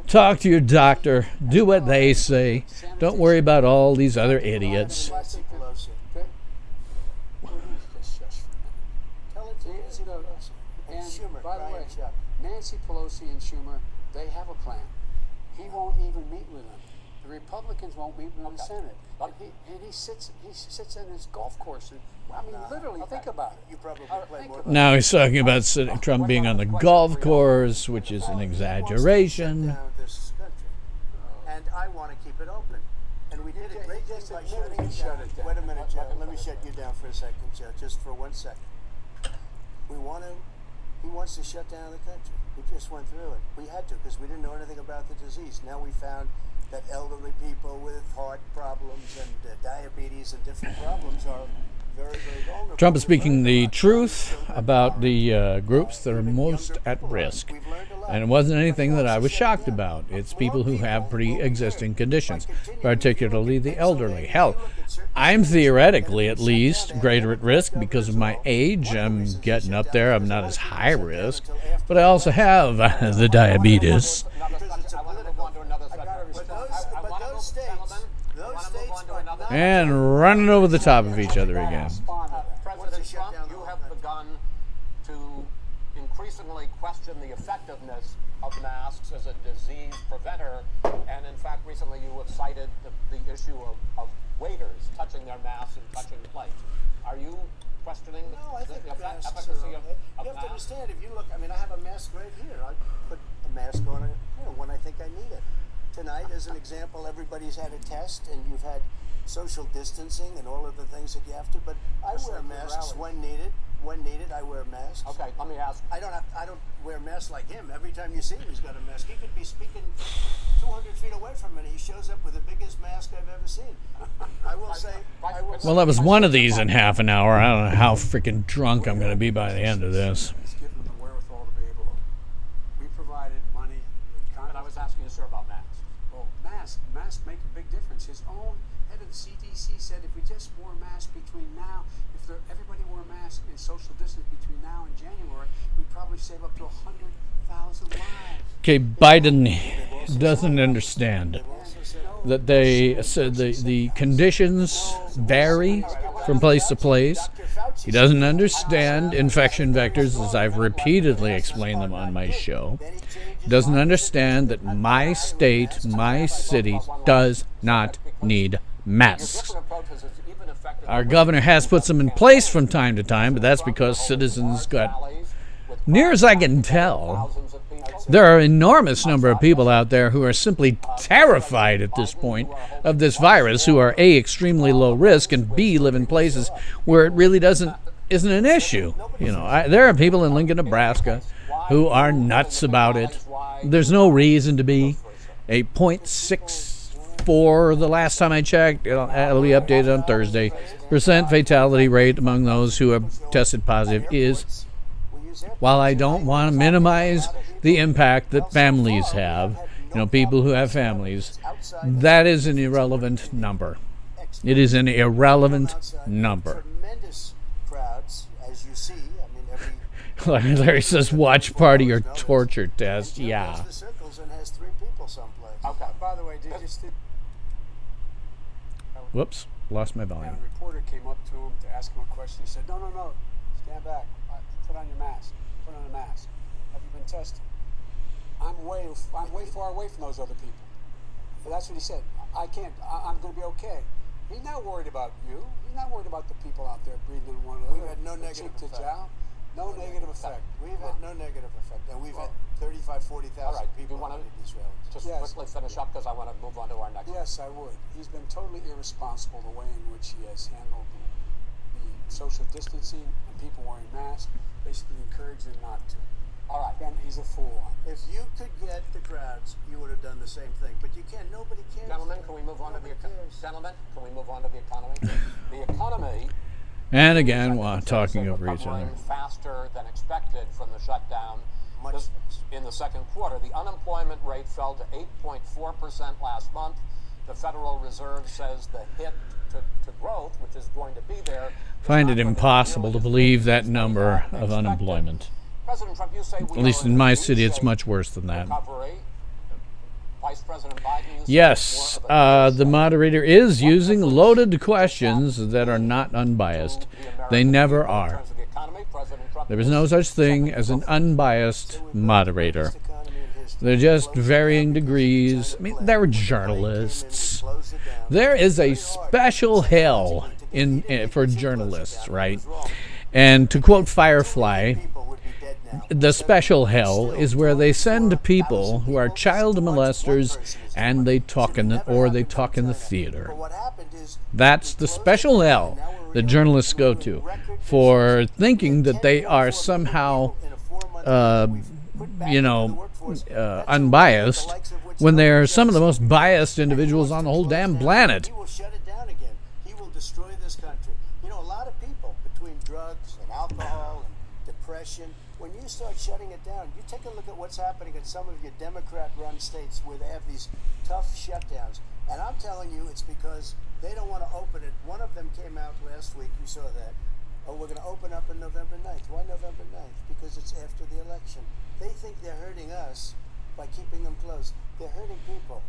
Talk to your doctor. Do what they say. Don't worry about all these other idiots. Nancy Pelosi. And Schumer, by the way, Brian Chuck. Nancy Pelosi and Schumer, they have a plan. He won't even meet with them. The Republicans won't meet with the Senate. And he sits in his golf course. And, I mean, literally, think about it. You probably play more. Now he's talking about Trump being on the golf course, which is an exaggeration. Down this country. And I want to keep it open. And we did a great thing by shutting it down. Wait a minute, Joe. Let me shut you down for a second, Joe. Just for 1 second. He wants to shut down the country. We just went through it. We had to because we didn't know anything about the disease. Now we found that elderly people with heart problems and diabetes and different problems are very, very vulnerable. Trump is speaking the truth about the groups that are most at risk. And it wasn't anything that I was shocked about. It's people who have pre-existing conditions, particularly the elderly. Hell, I'm theoretically, at least, greater at risk because of my age. I'm getting up there. I'm not as high risk. But I also have the diabetes. And running over the top of each other again. President Trump, you have begun to increasingly question the effectiveness of masks as a disease preventer, and in fact, recently you have cited the issue of waiters touching their masks and touching plates. Are you questioning the efficacy of you have to masks? understand, if you look, I mean, I have a mask right here. I put a mask on when I think I need it. Tonight, as an example, everybody's had a test, and you've had social distancing and all of the things that you have to, but I Just wear like the masks rallies. when needed. When needed, I wear masks. Okay, let me ask. I don't wear masks like him. Every time you see him, he's got a mask. He could be speaking 200 feet away from me, and he shows up with the biggest mask I've ever seen. I will say. Well, that was one of these in half an hour. I don't know how freaking drunk I'm going to be by the end of this. It's given them the wherewithal to be able to. We provided money. And I was asking you, sir, about masks. Well, masks make a big difference. His own head of the CDC said if we just wore masks between now, everybody wore masks and social distance between now and January, we'd probably save up to 100,000 lives. Okay, Biden doesn't understand that they said the conditions vary from place to place. He doesn't understand infection vectors, as I've repeatedly explained them on my show. He doesn't understand that my state, my city, does not need masks. Our governor has put some in place from time to time, but that's because citizens got, near as I can tell, there are an enormous number of people out there who are simply terrified at this point of this virus, who are A, extremely low risk, and B, live in places where it really isn't an issue. You know, there are people in Lincoln, Nebraska, who are nuts about it. There's no reason to be. A 0.64 the last time I checked. It'll be updated on Thursday. % fatality rate among those who have tested positive is, while I don't want to minimize the impact that families have, you know, people who have families, that is an irrelevant number. It is an irrelevant number. Tremendous crowds, as you see. I mean, Larry says, watch party or torture test. Yeah. The circles and has 3 people someplace. Okay. By the way, did you see? Whoops, lost my And volume. a reporter came up to him to ask him a question. He said, no, stand back. Put on your mask. Put on a mask. Have you been tested? I'm way far away from those other people. But that's what he said. I'm going to be okay. He's not worried about you. He's not worried about the people out there breathing in one another. We've had no negative cheek to effect. jowl. No negative effect. We've had no negative effect, and we've had 35, 40,000 All right, people you want at to these rallies. just Yes. quickly finish up because I want to move on to our next. Yes, I would. He's been totally irresponsible the way in which he has handled the social distancing and people wearing masks, basically encouraging not to. All right. And he's a fool. If you could get the crowds, you would have done the same thing. But you can't. Nobody cares. Gentlemen, can we move on to the Nobody cares. gentlemen? Can we move on to the economy? The economy. And again, I think talking is over each other. recovering faster than expected from the shutdown. Much This- faster. in the second quarter, the unemployment rate fell to 8.4% last month. The Federal Reserve says the hit to growth, which is going to be there, Find it impossible to believe that number of unemployment. President Trump, you say we At least are in my a city, it's V-shaped much worse than that. recovery. Vice President Biden, you say Yes, it's more of a the moderator is using loaded questions that are not unbiased. They never are. There is no such thing as an unbiased moderator. They're just varying degrees. I mean, they're journalists. There is a special hell for journalists, right? And to quote Firefly, the special hell is where they send people who are child molesters and they talk in the theater. That's the special hell that journalists go to for thinking that they are somehow, unbiased when they're some of the most biased individuals on the whole damn planet. He will shut it down again. He will destroy this country. You know, a lot of people, between drugs and alcohol and depression, when you start shutting it down, you take a look at what's happening in some of your Democrat-run states where they have these tough shutdowns. And I'm telling you, it's because they don't want to open it. One of them came out last week. You saw that. Oh, we're going to open up on November 9th. Why November 9th? Because it's after the election. They think they're hurting us by keeping them closed. They're hurting people.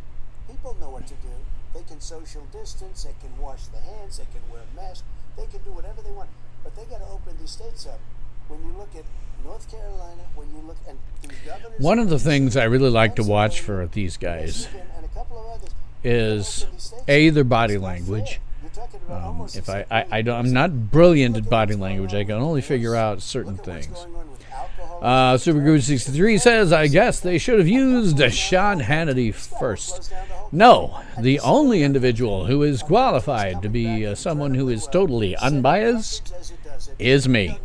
People know what to do. They can social distance. They can wash their hands. They can wear masks. They can do whatever they want. But they got to open these states up. When you look at North Carolina, when you look at these governors... One of the things I really like to watch for these guys Michigan, and a couple of others, is their body language. If I'm not brilliant at body language, I can only figure out certain things. Super Guru 63 says, I guess they should have used Sean Hannity first. No, the only individual who is qualified to be someone who is totally unbiased is me.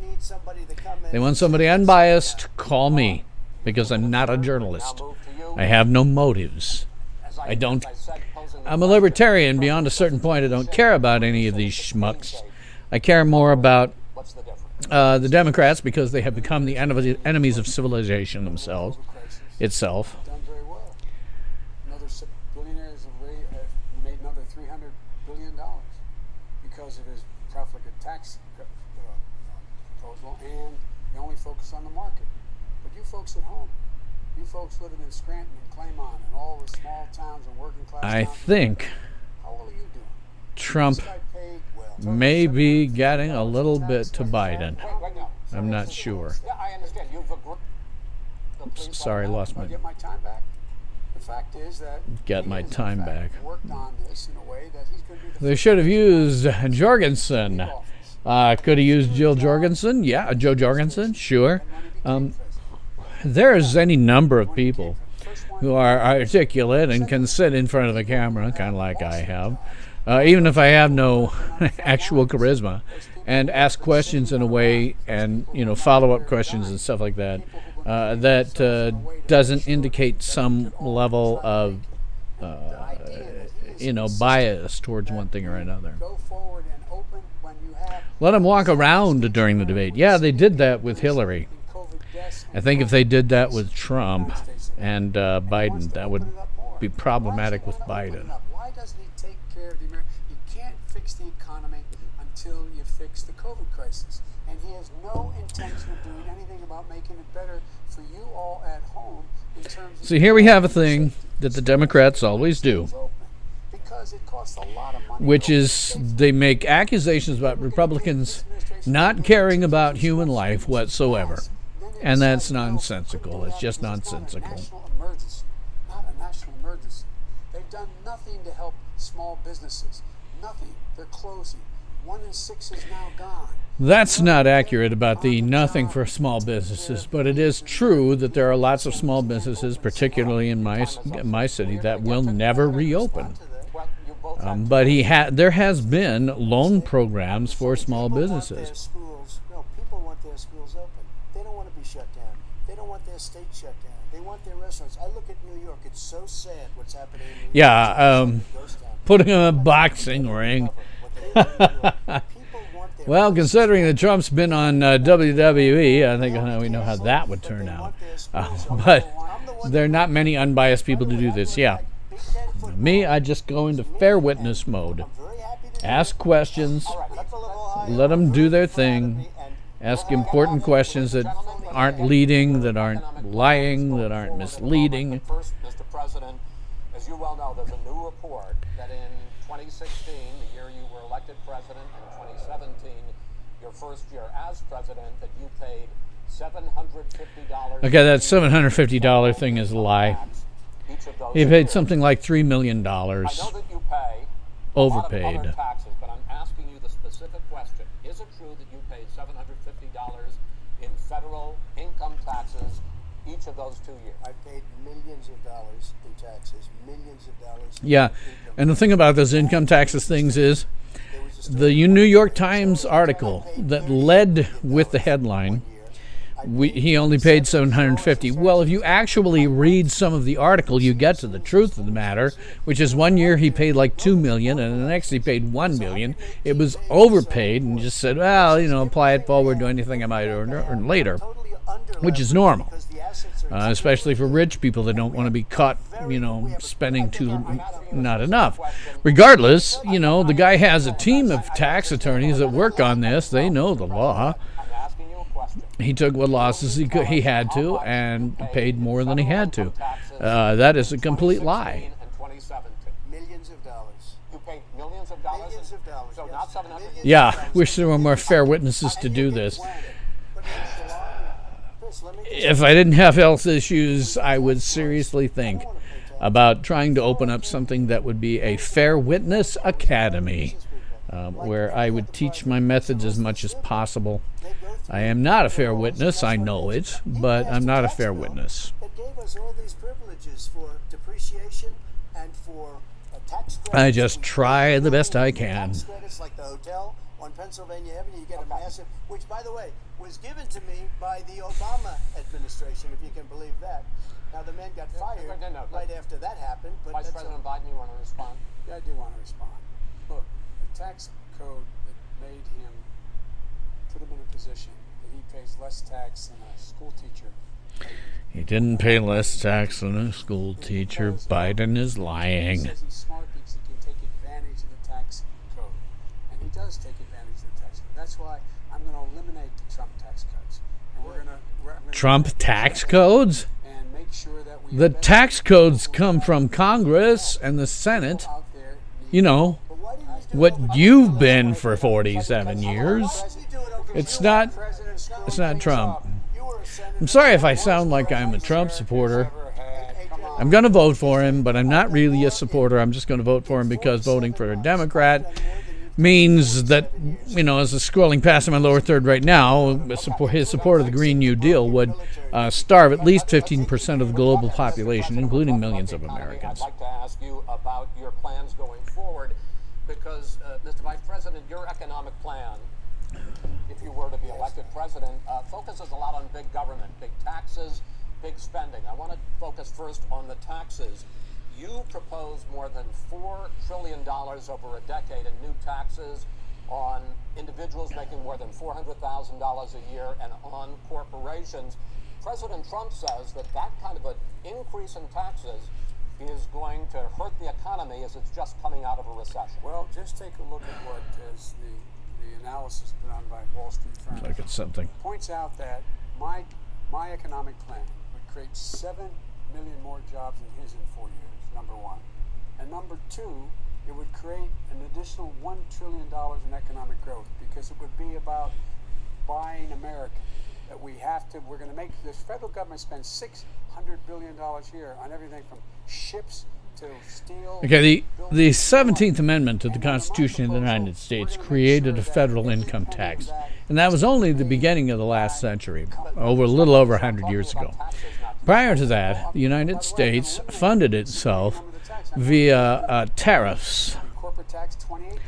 They want somebody unbiased, call me, because I'm not a journalist. I have no motives. I'm a libertarian beyond a certain point. I don't care about any of these schmucks. I care more about the Democrats because they have become the enemies of civilization themselves, itself. Done very well. Billionaires have made another $300 billion because of his profligate tax proposal, and they only focus on the market. But you folks at home, you folks living in Scranton and Claymont and all the small towns and working class I towns, think how well are you doing? Trump This guy paid well. may be getting a little bit to Biden. Right now. I'm not sure. Yeah, I understand. You've agreed. Sorry, lost Do I my... get my time back? The fact is that Get my millions, in time fact, back. worked on this in a way that he's going to be the They should have used Jorgensen. Could have used Jill Jorgensen? Yeah, Joe Jorgensen, sure. There's any number of people who are articulate and can sit in front of a camera, kind of like I have, even if I have no actual charisma, and ask questions in a way, and follow-up questions and stuff like that, that doesn't indicate some level of bias towards one thing or another. go forward and open when you have Let them walk around during the debate. Yeah, they did that with Hillary. COVID deaths. I think if they did that with Trump and Biden, that would be problematic with Biden. Why doesn't he take care of the American? You can't fix the economy until you fix the COVID crisis. And he has no intention of doing anything about making it better for you all at home in terms of... See, here we have a thing that the Democrats always do, Because it costs a lot of money. which is they make accusations about Republicans not caring about human life whatsoever. And that's nonsensical. It's just nonsensical. National emergency, not a national emergency. They've done nothing to help small businesses. Nothing. They're closing. 1 in 6 is now gone. That's not accurate about the nothing for small businesses, but it is true that there are lots of small businesses, particularly in my city, that will never reopen. Well, you both But there has been loan programs for small People want their businesses. schools. No, people want their schools open. They don't want to be shut down. They don't want their state shut down. They want their restaurants. I look at New York. It's so sad what's happening in New York. Yeah, It's a ghost town. putting in a boxing ring. What they do in New York. People want their Well, considering that Trump's been on WWE, I think we know how that would turn out. But there are not many unbiased people to do this. Yeah. Me, I just go into fair witness mode. Ask questions, let them do their thing, ask important questions that aren't leading, that aren't lying, that aren't misleading. First, Mr. President, as you well know, there's a new report that in 2016, the year you were elected president, and 2017, your first year as president, that you paid $750. Okay, that $750 thing is a lie. Each of those He paid years. something like $3 million. I know that you pay a lot of Overpaid. other taxes, but I'm asking you the specific question. Is it true that you paid $750 in federal income taxes each of those 2 years? I paid millions of dollars in taxes, millions of dollars. in Yeah, income and the thing about those income taxes things is There was a story the New York Times article that led with the headline, he only paid $750. Well, if you actually read some of the article, you get to the truth of the matter, which is 1 year he paid like $2 million, and the next he paid $1 million. It was overpaid, and just said, well, apply it forward to anything I might earn later, totally under which is normal. because the assets are Especially for rich people that don't want to be caught, spending not enough. Regardless, the guy has a team of tax attorneys that work on this. They know the law. I'm asking you a question. He took what losses he had to and paid more than he had to. That is a complete lie. And 2017. millions of dollars. You paid millions of dollars? Millions of dollars, So yes. not 700. Millions. Yeah, wish there were more fair witnesses to do this. But here's the law. Chris, let me just If I didn't have health issues, I would seriously think about trying to open up something that would be a fair witness academy, where I would teach my methods as much as possible. I am not a fair witness, I know it, but I'm not a fair witness. that gave us all these privileges for depreciation and for tax credits. I just try the best I can. Tax credits like the hotel on Pennsylvania Avenue, you get a massive, which by the way was given to me by the Obama administration, if you can believe that. Now the man got fired right after that happened. But Vice President Biden, you want to respond? Yeah, I do want to respond. Look, the tax code that made him, put him in a position that he pays less tax than a school teacher. He didn't pay less tax than a school teacher. Biden is He lying. says he's smart because he can take advantage of the tax code. And he does take advantage of the tax code. That's why I'm going to eliminate the Trump tax cuts. And we're going to Trump tax codes? and make sure that we The invest tax codes come from Congress and the Senate. out there need You know, But why didn't you do what you've been for 47 years. It's not Trump. You were a senator. I'm sorry if I sound like I'm a Trump supporter. I'm going to vote for him, but I'm not really a supporter. I'm just going to vote for him because voting for a Democrat means that, you know, as I'm scrolling past him in lower third right now, his support of the Green New Deal would starve at least 15% of the global population, including millions of Americans. I'd like to ask you about your plans going forward because, Mr. Vice President, your economic plan, if you were to be elected president, focuses a lot on big government, big taxes, big spending. I want to focus first on the taxes. You propose more than $4 trillion over a decade in new taxes on individuals making more than $400,000 a year and on corporations. President Trump says that that kind of an increase in taxes is going to hurt the economy as it's just coming out of a recession. Well, just take a look at what is the analysis done by Wall Street firms. Like it's something. Points out that my economic plan would create 7 million more jobs than his in 4 years, number one. And number two, it would create an additional $1 trillion in economic growth because it would be about buying American. That we're going to make this federal government spend $600 billion here on everything from ships to steel. Okay, the 17th Amendment to the Constitution of the United States created a federal income tax, and that was only the beginning of the last century, a little over 100 years ago. Prior to that, the United States funded itself via tariffs. Corporate tax 28%.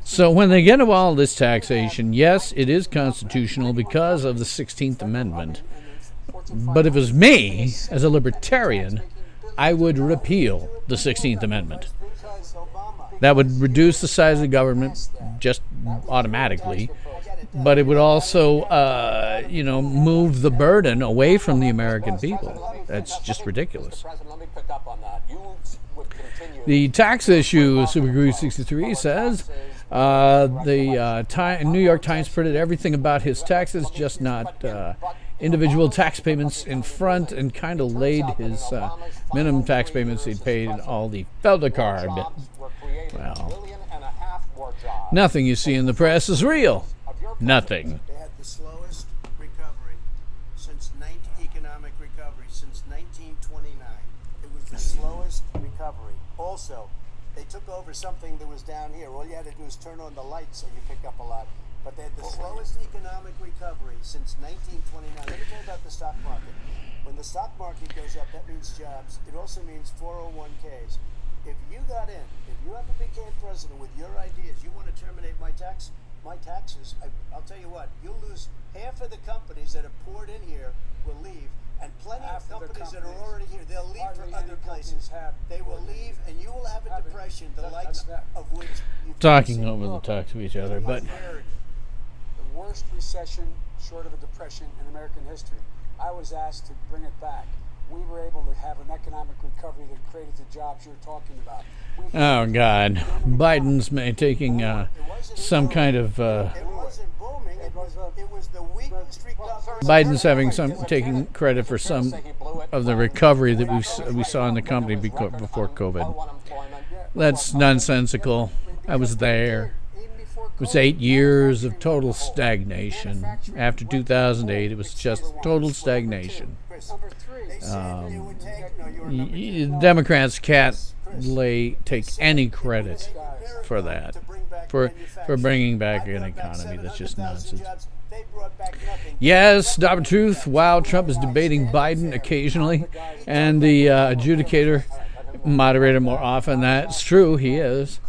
So when they get into all this taxation, yes, it is constitutional because of the 16th Amendment. But if it was me, as a libertarian, I would repeal the 16th Amendment. That would reduce the size of the government just automatically, but it would also, move the burden away from the American people. That's just ridiculous. President, let me pick up on that. You would continue. The tax issue, Super Guru 63 says, the New York Times printed everything about his taxes, just not individual tax payments in front, and kind of laid his minimum tax payments he'd paid in all the Feldercard. Well, nothing you see in the press is real. Nothing. They had the slowest recovery economic recovery since 1929. It was the slowest recovery. Also, they took over something that was down here. All you had to do is turn on the lights so you pick up a lot. But they had the slowest economic recovery since 1929. Let me tell you about the stock market. When the stock market goes up, that means jobs. It also means 401ks. If you got in, if you ever became president with your ideas, you want to terminate my taxes, I'll tell you what, you'll lose half of the companies that have poured in here will leave, and plenty of companies that are already here, they'll leave for other places. They will leave, and you will have a depression, the likes of which you've Talking over the top to each other, but The worst recession short of a depression in American history. I was asked to bring it back. We were able to have an economic recovery that created the jobs you're talking about. oh God, Biden's taking some kind of It wasn't booming. It was the weakest recovery. Biden's having taking credit for some of the recovery that we saw in the company before COVID. That's nonsensical. I was there. It was 8 years of total stagnation. After 2008, it was just total stagnation. Democrats can't take any credit for that, for bringing back an economy. That's just nonsense. Yes, Dr. Truth, while Trump is debating Biden occasionally, and the adjudicator moderator more often. That's true. He is.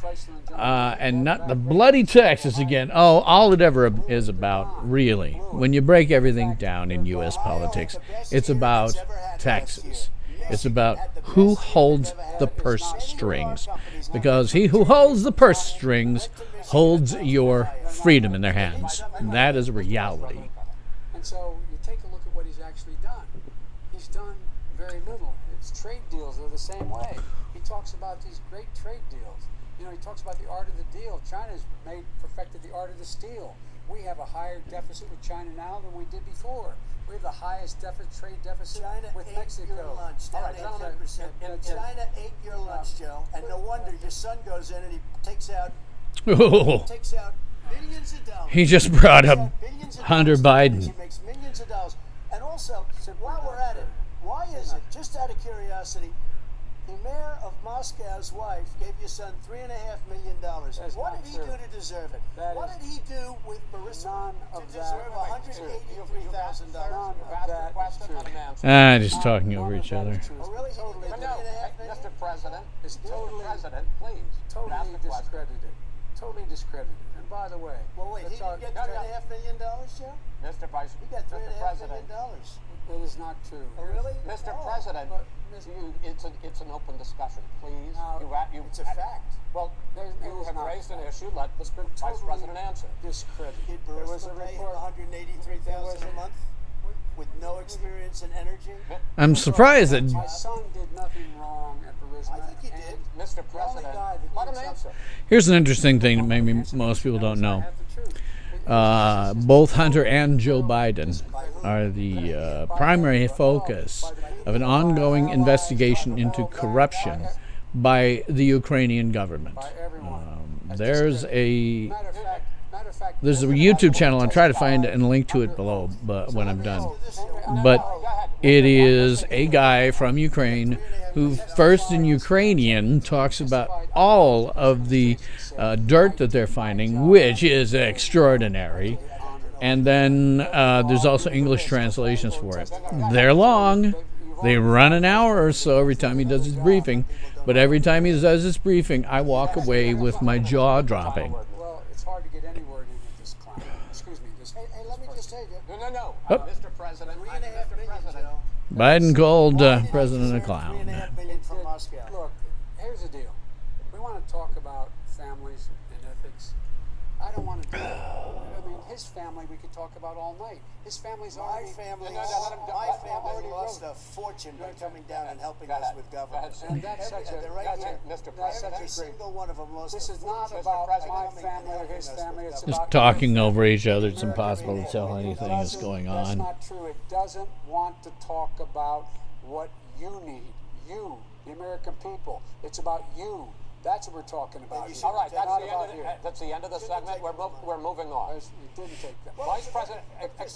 And not the bloody taxes again. Oh, all it ever is about, really, when you break everything down in U.S. politics, it's about taxes. It's about who holds the purse strings. Because he who holds the purse strings holds your freedom in their hands. And that is a reality. And so you take a look at what he's actually done. He's done very little. His trade deals are the same way. He talks about these great trade deals. You know, he talks about the art of the deal. China's perfected the art of the steal. We have a higher deficit with China now than we did before. We have the highest trade deficit China with ate Mexico. your lunch, down 18%. And China ate your lunch, Joe. And no wonder your son goes in and he takes out billions of dollars. He just brought up Billions of Hunter dollars. Biden. He makes millions of dollars. And also, while we're at it, why is it, just out of curiosity, the mayor of Moscow's wife gave your son $3.5 million. That's What not did he true. do to deserve it? That What is did he do with Marissa none to of deserve that. $183,000? None of that is true. Just talking over each other. Oh, really? He Totally, didn't get $3.5 million? Mr. President, It's totally, President, please. totally ask the question. discredited. Totally discredited. And by the way, Well, wait, he let's didn't talk- get $3.5 million, Joe? Mr. Vice, He got Mr. $3.5 President, million. That is not true. Oh, really? Mr. Oh. President, But, it's an open discussion, please. No, It's a fact. Well, you have raised an issue. Let the Vice President answer. Discredited. Did There was a Burisma pay him report. $183,000 a month with no experience in energy? I'm surprised that My son did nothing wrong at Burisma. I think he did. Mr. The only President, guy that let him did answer. something- here's an interesting thing that maybe most people don't know. Have the truth. Both Hunter and Joe Biden are the primary focus of an ongoing investigation into corruption by the Ukrainian government. By everyone. There's a Matter of fact, there's a YouTube channel. I'll try to find it and link to it below, but when I'm done. But it is a guy from Ukraine who first in Ukrainian talks about all of the dirt that they're finding, which is extraordinary. And then there's also English translations for it. They're long. They run an hour or so every time he does his briefing. But every time he does his briefing, I walk away with my jaw dropping. well, it's hard to get any word in with this clown. Excuse me. This, Hey, let me just tell you. No. Oh. Mr. President, $3.5 Mr. million, President. Joe. Biden called Why did he President a deserve clown. $3.5 million from Moscow. Look, here's the deal. We want to talk about families and ethics. I don't want to do that. I mean, his family we could talk about all night. His family's My already... family, No, let him go. my family already lost wrote. a fortune by coming Go down ahead. and helping Go us ahead. with Go government. ahead, And that's such a... they're right That's here. it, Mr. That's such President. Every a great... single one of them lost This a is not fortune. about President. my Coming family or and his helping us family. with It's government. about... Talking over each other, it's impossible to tell It anything that's doesn't- going That's on. not true. It doesn't want to talk about what you need. You, the American people. It's about you. That's what we're talking about. you here. should All right, Not that's the about end here. that's the end of the segment. We're moving on. It didn't take that. Vice President,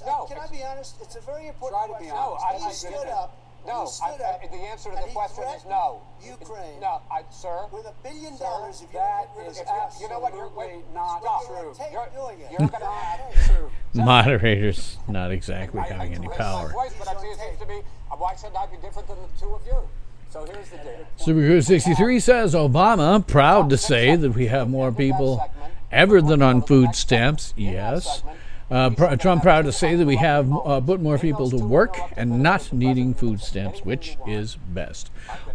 no. Can I be honest? It's a very important Try to be question. honest. No, He stood up. No, He stood up. the answer to and the he question is threatened no. Ukraine. No, sir. With $1 billion Sir, if you That don't get rid is of absolutely You know what? You're not stop. true. Take You're- doing it. You're going to add. True. Moderators not exactly having any raised power. My voice, but I see it seems to be, why should I be different than the two of you? So here's the deal. Supercruise63 says Obama proud to say that we have more people ever than on food stamps. Yes. Trump proud to say that we have put more people to work and not needing food stamps, which is best.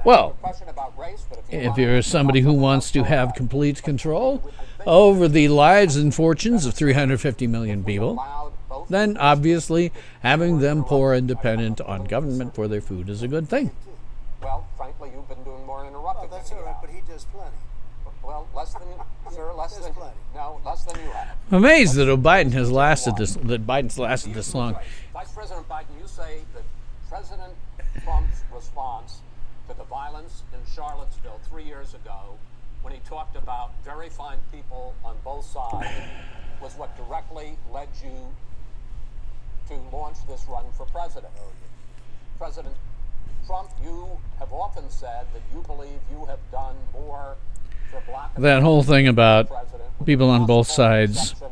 Well, Question about race, but if you if you're somebody who wants to have complete control over the lives and fortunes of 350 million people, allowed both, then obviously having them poor and dependent on government for their food is a good thing. well, frankly, you've been doing more Oh, interrupting that's than all you right, have. but he does plenty. Well, less than, sir, less There's than, plenty. no, less than you have. I'm amazed that Biden's lasted this long. Vice President Biden, you say that President Trump's response to the violence in Charlottesville 3 years ago, when he talked about very fine people on both sides, was what directly led you to launch this run for president. President Trump, you have often said that you believe you have done more for black That whole thing about president people on both possible sides section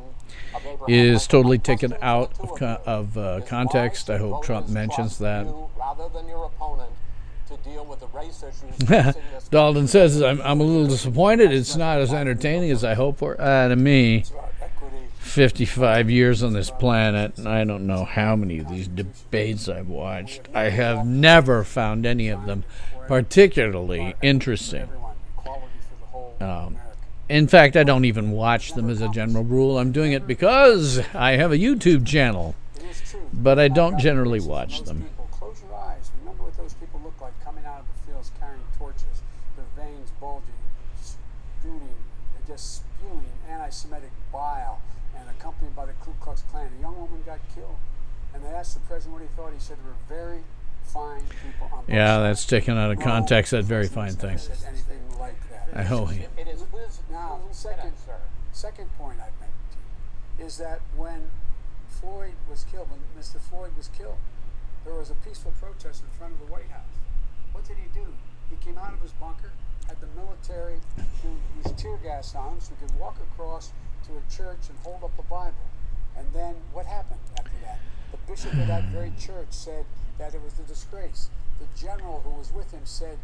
of Abraham is Lincoln. totally My taken question out to the two of you is context. why I should hope Trump voters mentions trust that. you rather than your opponent to deal with the race issues facing this Dalton country. says, I'm a little disappointed. It's not as entertaining as I hoped for. To me, It's about equity. 55 years on this planet, and I don't know how many of these debates I've watched. I have never found any of them particularly interesting. Everyone, equality for the whole America. In fact, I don't even watch them as a general rule. I'm doing it because I have a YouTube channel, It is true. but I don't generally watch Those them. people, close your eyes. Remember what those people look like coming out of the fields carrying torches, their veins bulging, spewing, just spewing anti-Semitic bile, and accompanied by the Ku Klux Klan. A young woman got killed, and they asked the president what he thought. He said there were very fine people on both Yeah, sides. that's taken out of context, that very fine thing. Never said anything like that. I hope he... It is who's Now, who's second, minute, sir. second point I'd make to you is that when Floyd was killed, when Mr. Floyd was killed, there was a peaceful protest in front of the White House. What did he do? He came out of his bunker, had the military who used tear gas on him so he could walk across to a church and hold up a Bible. And then what happened after that? The bishop of that very church said that it was a disgrace. The general who was with him said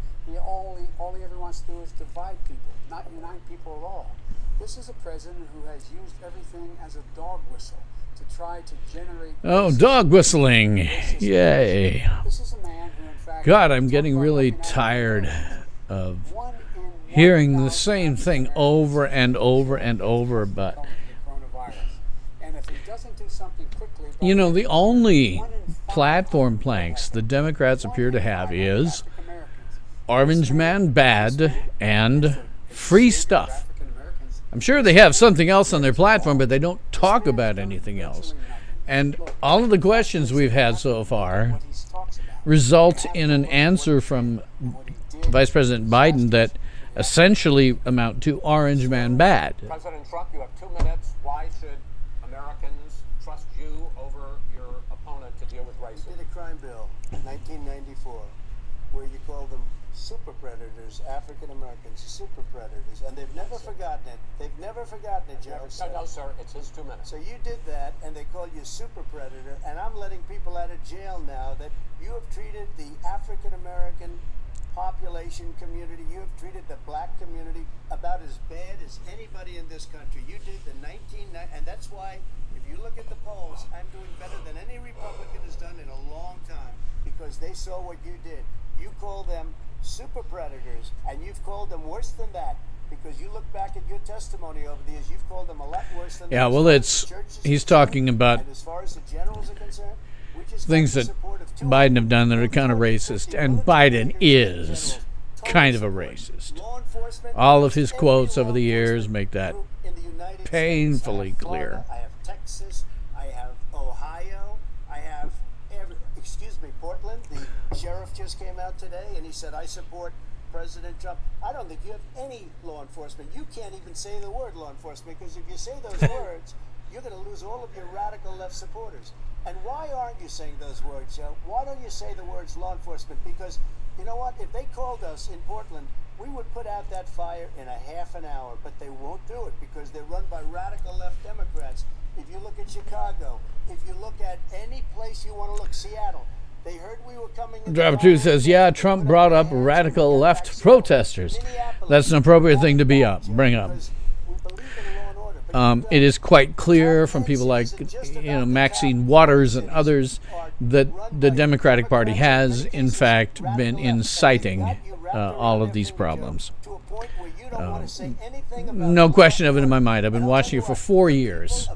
all he ever wants to do is divide people, not unite people at all. This is a president who has used everything as a dog whistle to try to generate... Oh, dog whistling. Yay. This is a man who, in fact... God, I'm getting really tired of hearing the same thing over and over and over, but... And if he doesn't do something quickly... You know, the only platform planks the Democrats appear to have is Orange Man bad and free stuff. I'm sure they have something else on their platform, but they don't talk about anything else. And all of the questions we've had so far result in an answer from Vice President Biden that essentially amount to Orange Man bad. President Trump, you have 2 minutes. Why should Americans trust you over your opponent to deal with You racism? did a crime bill, 1994, where you called them super predators, African Americans, super predators, and they've never forgotten it. They've never forgotten it, Jefferson. No, sir, it's his 2 minutes. So you did that, and they called you super predator, and I'm letting people out of jail now that you have treated the African American population community, you have treated the black community about as bad as anybody in this country. You did the 1990, and that's why, if you look at the polls, I'm doing better than any Republican has done in a long time, because they saw what you did. You called them super predators, and you've called them worse than that, because you look back at your testimony over the years, you've called them a lot worse than that. Yeah, well, he's talking about and as far as the generals are concerned, we just things got the that support of Biden have done that are kind of racist, and Biden is kind of a racist. law enforcement. All of his Every quotes law over the years enforcement make that group in the United painfully States. I have clear. Florida, I have Texas, I have Ohio, I have Portland. The sheriff just came out today and he said, I support President Trump. I don't think you have any law enforcement. You can't even say the word law enforcement, because if you say those words, you're going to lose all of your radical left supporters. And why aren't you saying those words, Joe? Why don't you say the words law enforcement? Because, you know what, if they called us in Portland, we would put out that fire in a half an hour, but they won't do it because they're run by radical left Democrats. If you look at Chicago, if you look at any place you want to look, Seattle, they heard we were coming in. Driver 2 says, yeah, Trump brought up radical left protesters. That's an appropriate thing to bring up. It is quite clear from people like, Maxine Waters and others that the Democratic Party has, in fact, been inciting all of these problems. No question of it in my mind. I've been watching it for 4 years.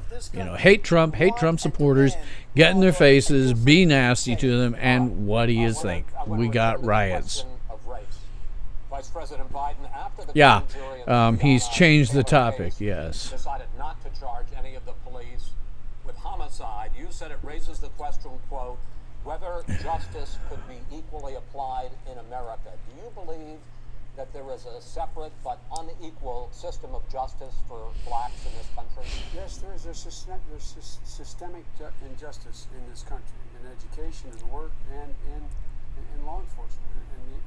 Hate Trump supporters, get in their faces, be nasty to them, and what do you think? We got riots. Vice President Biden, after the Yeah, grand jury in the he's changed the Florida topic, case, yes. decided not to charge any of the police with homicide. You said it raises the question, quote, whether justice could be equally applied in America. Do you believe that there is a separate but unequal system of justice for blacks in this country? Yes, there is. There's systemic injustice in this country, in education, in work, and in law enforcement,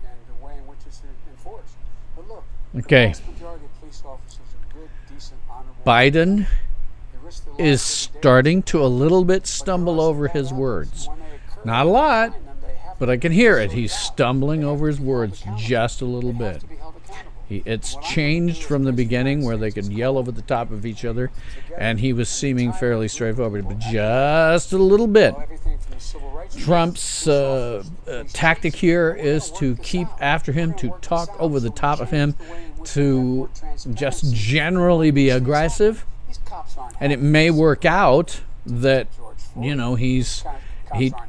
and the way in which it's enforced. But look, Okay. the vast majority of police officers are good, decent, honorable. Biden They risk their is lives every day. starting to a little bit But stumble there are over some his bad words. apples, and when they occur, Not a they lot, find them, they have But I can hear it. He's stumbling over his words just a little They have bit. to be held accountable. It's changed from the beginning where they could yell over the top of each other, and he was seeming fairly straightforward, but just a little bit. Everything from the civil rights Trump's tactic here is to keep after him, to talk over the top of him, to just generally be aggressive, These cops aren't and it may work out that, you know, he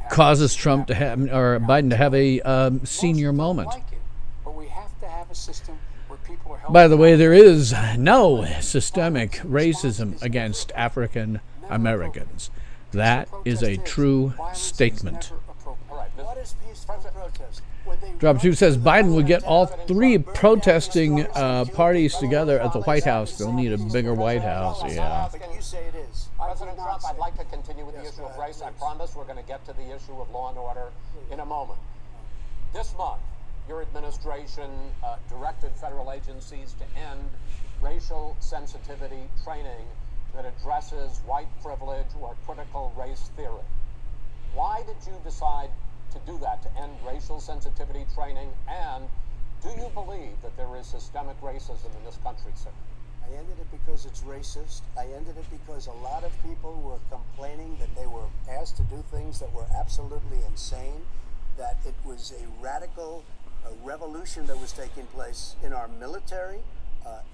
causes Trump to have, or Biden to have a senior moment. like it, but we have to have a system where people are held By the way, there is no systemic racism against African Americans. That is a true statement. What is peaceful protest? When they Drop 2 says Biden would get all three burn down protesting the parties together at the White House. They'll need a bigger White House. Yeah. You say it is. President Trump, I'd like to continue with the issue of race. I promise we're going to get to the issue of law and order in a moment. This month, your administration directed federal agencies to end racial sensitivity training that addresses white privilege or critical race theory. Why did you decide to do that, to end racial sensitivity training? And do you believe that there is systemic racism in this country, sir? I ended it because it's racist. I ended it because a lot of people were complaining that they were asked to do things that were absolutely insane, that it was a radical revolution that was taking place in our military,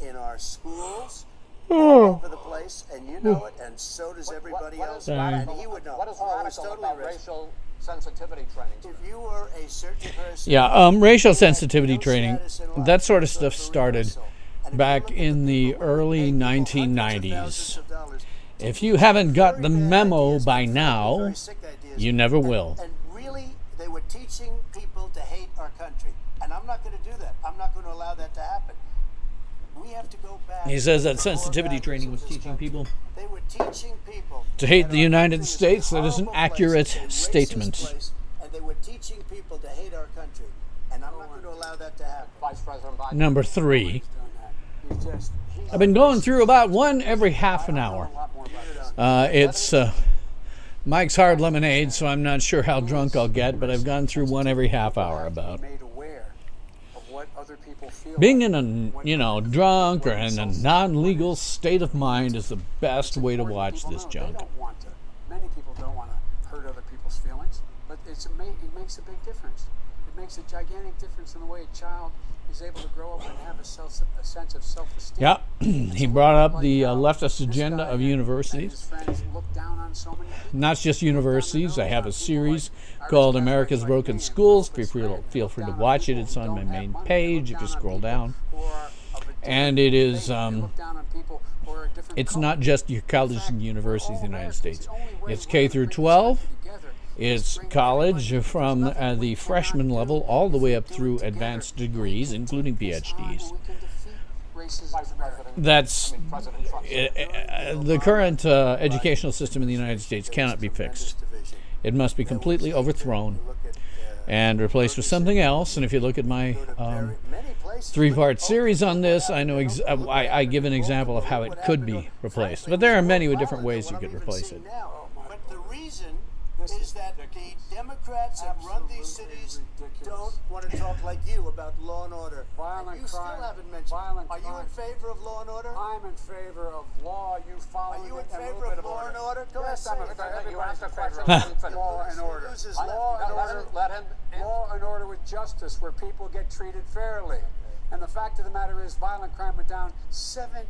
in our schools, all over the place, and you know it, and so does everybody else, and he would know. What is Oh, it's radical totally about racist. racial sensitivity training, sir? If you were a certain person, Yeah, racial sensitivity no training, status in life, that sort of so stuff for started reversal. And if you back look at in the the people who early make hundreds of 1990s. thousands of dollars to If do you haven't got very the bad memo ideas, by very, now, very sick ideas, you never and- will. And really, they were teaching people to hate our country. And I'm not going to do that. I'm not going to allow that to happen. We have to go back. He says that to the core sensitivity values training of was this teaching country. people They were teaching people to hate that the our United country is a States. That is an horrible accurate place, a racist statement. place, and they were teaching people to hate our country. And I'm not going to allow that to happen. Vice President Biden? Number 3. doing that. He's just, he's I've been going through about one every half an hour. a lot more about this. It's Mike's Hard Lemonade, so I'm not sure how drunk I'll get, but I've gone through one every half hour about. Made aware of what other people feel. Being like. in a, drunk or in a non-legal state of mind is the best way to watch this They junk. don't want to. Many people don't want to hurt other people's feelings, but it makes a big difference. It makes a gigantic difference in the way a child is able to grow up and have a sense of self-esteem. Yeah, he brought up the leftist This agenda guy of and universities. his friends look down on so many people. Not just universities. I have a series called America's Broken Schools. Feel free to watch it. It's on my main page if you scroll down. And it is, it's not just your colleges and universities in the United States. It's K through 12. It's college from the freshman level all the way up through advanced degrees, including PhDs. That's the current educational system in the United States cannot be fixed. It must be completely overthrown and replaced with something else. And if you look at my 3-part series on this, I know I give an example of how it could be replaced. But there are many different ways you could replace it. But the reason is that the Democrats that run these cities don't want to talk like you about law and order. Violent And you still crime, haven't mentioned. violent Are you crime. in favor of law and order? I'm in favor of law. You follow Are you in it, and a favor little bit of law and order? Go ahead, Yes, say I'm it. in favor. You asked a Everybody's in question. favor of law and order. Loses Law left. and order. Let him Law and order with justice, where people get treated fairly. And the fact of the matter is, violent crime went down 17%,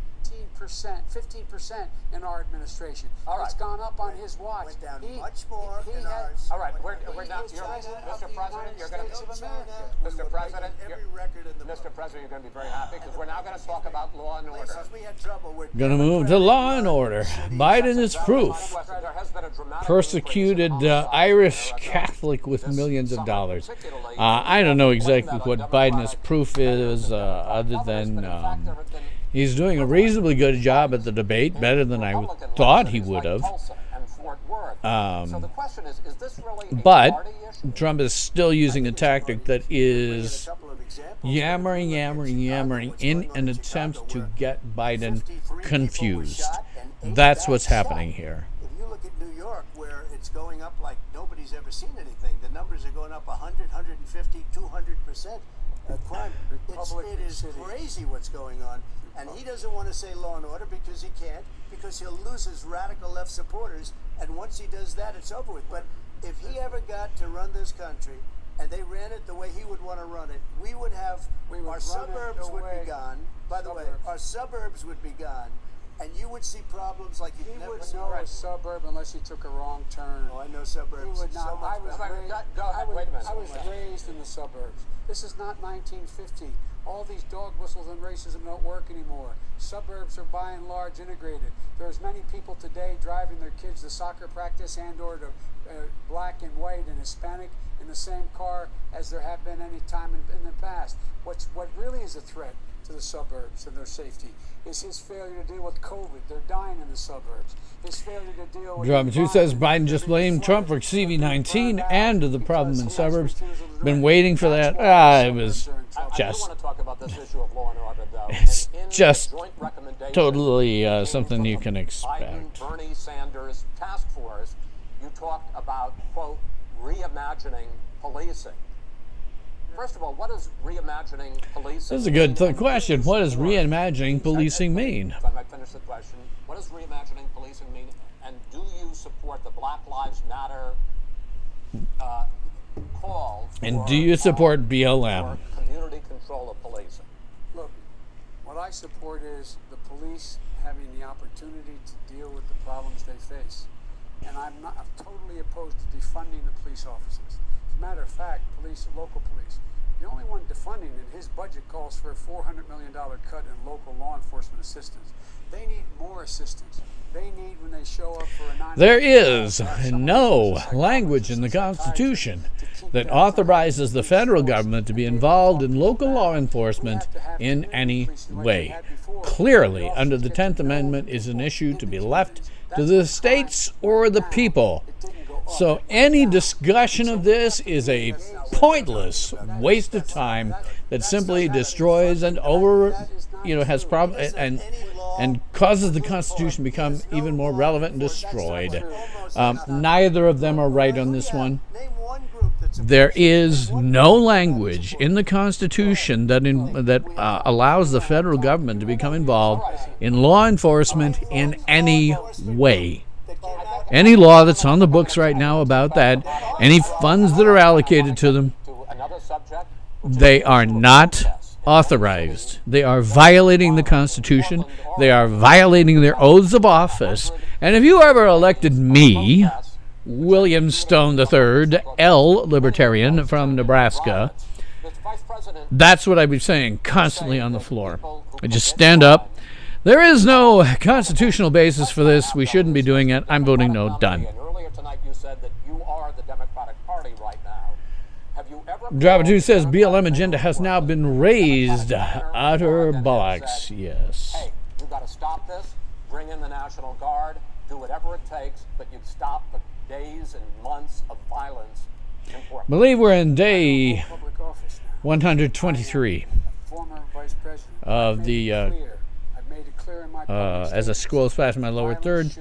15% in our administration. All right. It's gone up on his watch. Went down much more he in had- ours. All right, we're He now, is Mr. president of President, the you're going United to, States of America. Mr. President, Every record in the Mr. President, you're going to be very happy because we're now going to talk about law and order. places we had trouble with. Going to move to law and order. Biden is proof. There has been a dramatic Persecuted increase in homicide Irish in America. Catholic with This millions of summer, dollars. particularly, I don't know exactly blame that what on Biden's Democratic proof is, candidates other and others, than but in fact, there have been he's doing a reasonably good job at the debate, better than I Republican thought he cities would like have. Tulsa and Fort Worth. So the question is this really a But party issue? Trump is still using a tactic that A is couple of examples. yammering in an attempt to get Biden confused. That's what's happening here. If you look at New York, where it's going up like nobody's ever seen anything. The numbers are going up 100, 150, 200% crime. It is crazy what's going on. And he doesn't want to say law and order because he can't, because he'll lose his radical left supporters. And once he does that, it's over with. But if he ever got to run this country and they ran it the way he would want to run it, we would our suburbs would be gone. By the way, our suburbs would be gone. And you would see problems like you've never seen. He wouldn't know a suburb unless he took a wrong turn. Oh, I know suburbs. He would not. So much better. I was raised in the suburbs. This is not 1950. All these dog whistles and racism don't work anymore. Suburbs are by and large integrated. There's many people today driving their kids to soccer practice and or to black and white and Hispanic in the same car as there have been any time in the past. What really is a threat to the suburbs and their safety is his failure to deal with COVID. They're dying in the suburbs. His failure to deal with... Drama 2 says Biden just blamed Trump for CV-19 and the problem in suburbs. Been waiting for that. It was just... I do want to talk about this issue of law and order, though. It's And in just the joint recommendation totally that came something from you the can expect. Biden, Bernie Sanders task force, you talked about, quote, reimagining policing. First of all, what is reimagining policing? This is a good mean? question. What does reimagining policing mean? If I might finish the question, what does reimagining policing mean? And do you support the Black Lives Matter call? And do you support BLM? For community control of policing? Look, what I support is the police having the opportunity to deal with the problems they face. And I'm totally opposed to defunding the police officers. As a matter of fact, local police, the only one defunding in his budget calls for a $400 million cut in local law enforcement assistance. They need more assistance. They need, when they show up for a 9... There is no language in the Constitution that authorizes the federal government to be involved in local law enforcement in any way. Clearly, under the 10th Amendment, is an issue to be left to the states or the people. So any discussion of this is a pointless waste of time that simply destroys and has problems and causes the Constitution to become even more relevant and destroyed. Neither of them are right on this one. There is no language in the Constitution that allows the federal government to become involved in law enforcement in any way. Any law that's on the books right now about that, any funds that are allocated to them, they are not authorized. They are violating the Constitution. They are violating their oaths of office. And if you ever elected me, William Stone III, L. Libertarian from Nebraska, that's what I'd be saying constantly on the floor. I just stand up. There is no constitutional basis for this. We shouldn't be doing it. I'm voting no. Done. Earlier tonight you said that you are the Democratic Party right now. Have you ever... Driver 2 says BLM agenda has now been raised. Utter bollocks. Yes. Hey, you got to stop this. Bring in the National Guard. Do whatever it takes, but you'd stop the days and months of violence in Portland. I believe we're in day 123 of the, as I scroll past my lower third,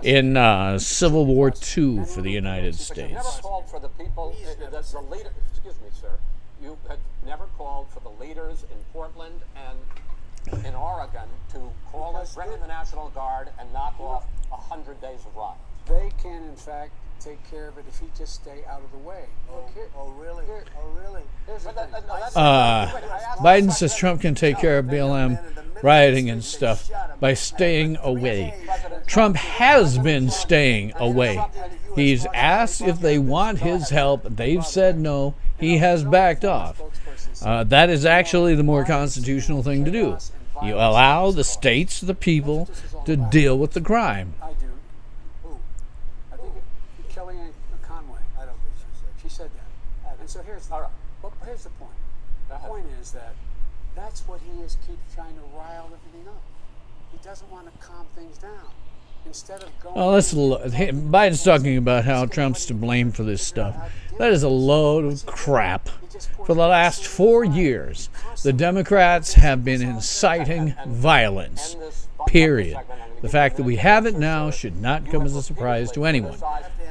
in Civil War II for the United But you never States. called for the people, the leader, excuse me, sir. You had never called for the leaders in Portland and in Oregon to call us, bring in the National Guard, and knock off 100 days of riots. They can, in fact, take care of it if he just stay out of the way. Really? Here's the thing. Biden says Trump can take care of BLM rioting and stuff by staying away. Trump has been staying away. He's asked if they want his help. They've said no. He has backed off. That is actually the more constitutional thing to do. You allow the states, the people, to deal with the crime. I do. Who? I think Kellyanne Conway. I don't think she said. She said that. And so here's the point. The point is that that's what he is, keeps trying to rile everything up. He doesn't want to calm things down. Instead of going... Well, Biden's talking about how Trump's to blame for this stuff. That is a load of crap. For the last 4 years, the Democrats have been inciting violence. Period. The fact that we have it now should not come as a surprise to anyone.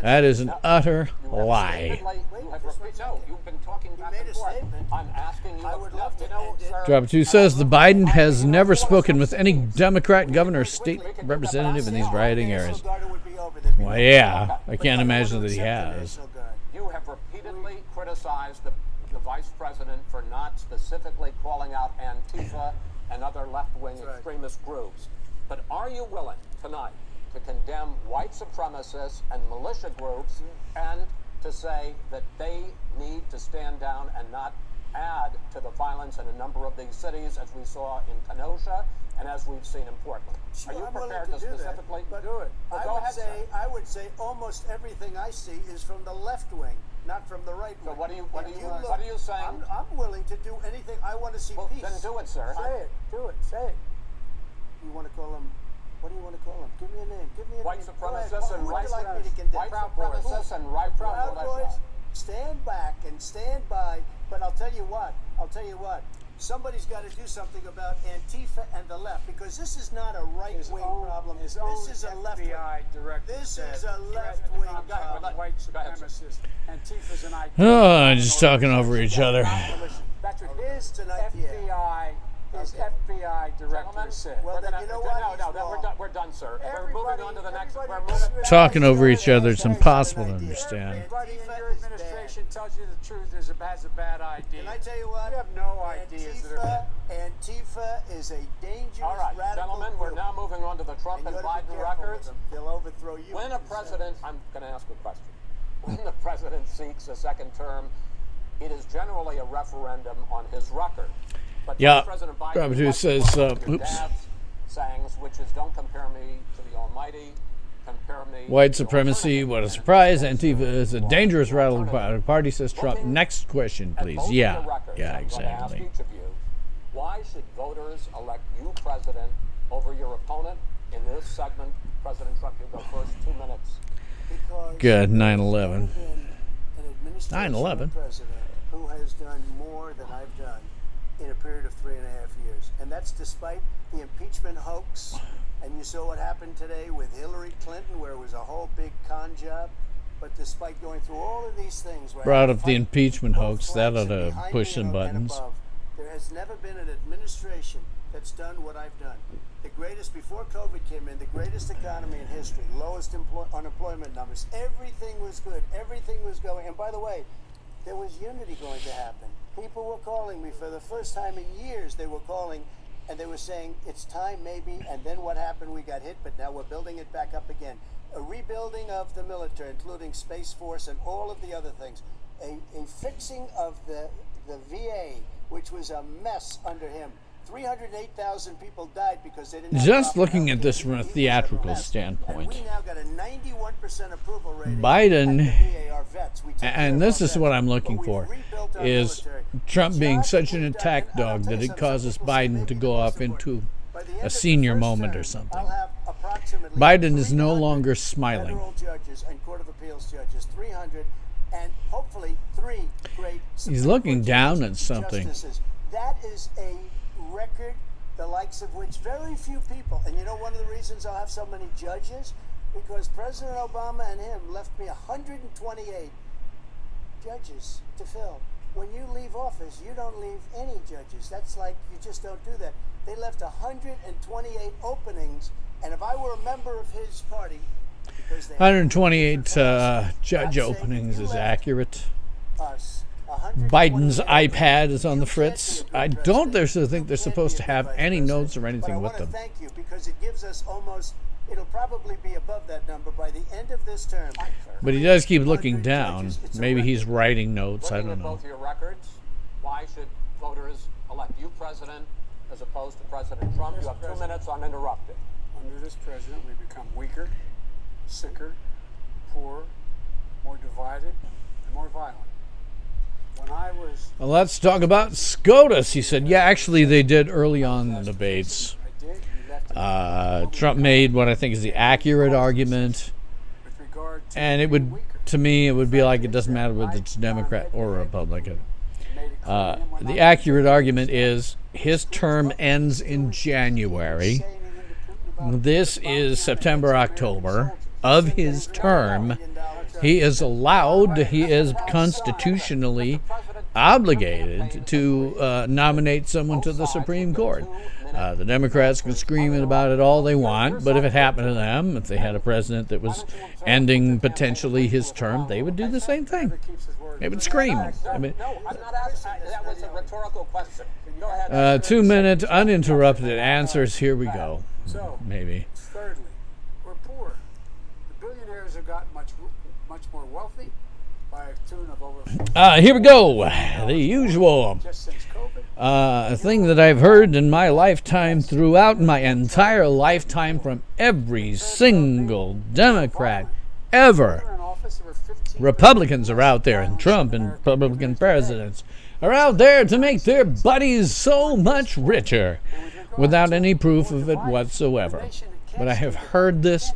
That is an utter lie. No, you've been talking back made and a forth. statement. I'm asking you. I would love to end it. sir. Drop 2 says the Biden has never spoken with any Democrat governor or state representative in these rioting areas. Well, yeah, I can't imagine that he has. You have repeatedly criticized the vice president for not specifically calling out Antifa and other left-wing extremist groups. But are you willing tonight to condemn white supremacists and militia groups and to say that they need to stand down and not add to the violence in a number of these cities, as we saw in Kenosha and as we've seen in Portland? Sure, Are you I'm willing prepared to to do that, specifically but do it? Well, I go would ahead, say sir. I would say almost everything I see is from the left wing, not from the right So wing. what are you If saying? I'm willing to do anything. I want to see Well, peace. then do it, sir. Say it. Do it. Say it. You want to call them? What do you want to call them? Give me a name. Give me a White name. Go ahead. supremacists Who and would right you like me to condemn? supremacists and right Proud militia. Boys, stand back and stand by. But I'll tell you what. Somebody's got to do something about Antifa and the left, because this is not a right-wing problem. His This own is a left-wing. FBI director This said is a left-wing problem. white Go ahead, sir. supremacists. Antifa's an idea. Oh, just talking over each other. That's what his Tonight, yeah. FBI director Gentlemen, said. Well, then you know what? We're done, sir. We're Everybody- moving on to the next. everybody We're moving. disrespects Talking over each everybody. other, it's impossible to understand. Everybody in Antifa your is administration tells you the truth has a bad idea. Can I tell you what? You have no ideas that are Antifa is a dangerous All right, radical gentlemen, group. we're now moving on to the Trump And and you ought to be Biden careful with records. them. They'll overthrow you. When a president, I'm going to ask a question. When the president seeks a second term, it is generally a referendum on his record. But Yeah, President Biden Robert Hughes says, oops. sayings, which is don't compare me to the Almighty, compare me. White to the supremacy, alternative. what a surprise. Antifa is a dangerous radical party, says Trump. Looking Next question, at please. both of Yeah, your records, yeah, I'm going to ask exactly. each of you, why should voters elect you president over your opponent? In this segment, President Trump, you go first, 2 minutes. Because Good, there's 9/11. never been an administration 9/11. president who has done more than I've done in a period of 3.5 years. And that's despite the impeachment hoax. And you saw what happened today with Hillary Clinton, where it was a whole big con job. But despite going through all of these things, where Brought I up the fight impeachment both hoax. That flanks ought and to behind push me some and buttons. above, there has never been an administration that's done what I've done. The greatest, before COVID came in, the greatest economy in history, lowest unemployment numbers. Everything was good. Everything was going. And by the way, there was unity going to happen. People were calling me for the first time in years. They were calling and they were saying, it's time maybe. And then what happened? We got hit, but now we're building it back up again. A rebuilding of the military, including Space Force and all of the other things. A fixing of the VA, which was a mess under him. 308,000 people died because they didn't have Just proper looking at healthcare. this from a It was theatrical mess. standpoint, And we now got a 91% approval rating Biden, at the VA, our vets. We take care and of this our is what vets, I'm but looking we've for, rebuilt our is military. Trump being Job such that an we've done, attack and I'll dog tell that you it something, causes some people say Biden maybe to the go most off into important. By the end a of the senior first moment term, or something. I'll have approximately Biden is no 300 longer smiling. Federal judges and Court of Appeals judges, 300, and hopefully 3 great Supreme He's looking Court down judges, at something. justices. That is a record, the likes of which very few people, and you know one of the reasons I'll have so many judges? Because President Obama and him left me 128 judges to fill. When you leave office, you don't leave any judges. That's like, you just don't do that. They left 128 openings, and if I were a member of his party, because they 128 judge I'd say openings you is left accurate. us 128 Biden's iPad is on the You can't fritz. be a good I don't president. think they're You can't supposed be to a have good vice any president. notes or anything But with I them. want to thank you because it gives us almost, it'll probably be above that number by the end of this term. But he does keep looking 300 down. judges. It's a Maybe record. he's writing notes. I Looking don't at know. both your records, why should voters elect you president as opposed to President Trump? You have 2 minutes uninterrupted. Under this president, we become weaker, sicker, poorer, more divided, and more violent. When I was, Well, let's talk about SCOTUS. He said, yeah, actually, they did early on in the debates. I did, we left Trump made what I think is the accurate argument. with regard to And it being would, weaker. to me, it would be like it doesn't matter whether it's Democrat or Republican. Made it clear to him when The I- accurate argument is his term ends in January. saying anything to Putin this is September, October of his term. He is allowed, he is constitutionally obligated to nominate someone to the Supreme Court. The Democrats can scream about it all they want, but if it happened to them, if they had a president that was ending potentially his term, they would do the same thing. They would scream. I mean, No, I'm not asking. That was a rhetorical question. Go ahead. 2-minute uninterrupted answers. Here we go. So, Maybe. thirdly, we're poor. The billionaires have gotten much more wealthy by a tune of over Here we go. The usual just since COVID. thing that I've heard in my lifetime, throughout my entire lifetime, from every single Democrat ever. They were in office, there were 15 Republicans are out there, and Trump and Republican presidents are out there to make their buddies so much richer without any proof of it whatsoever. But I have heard this,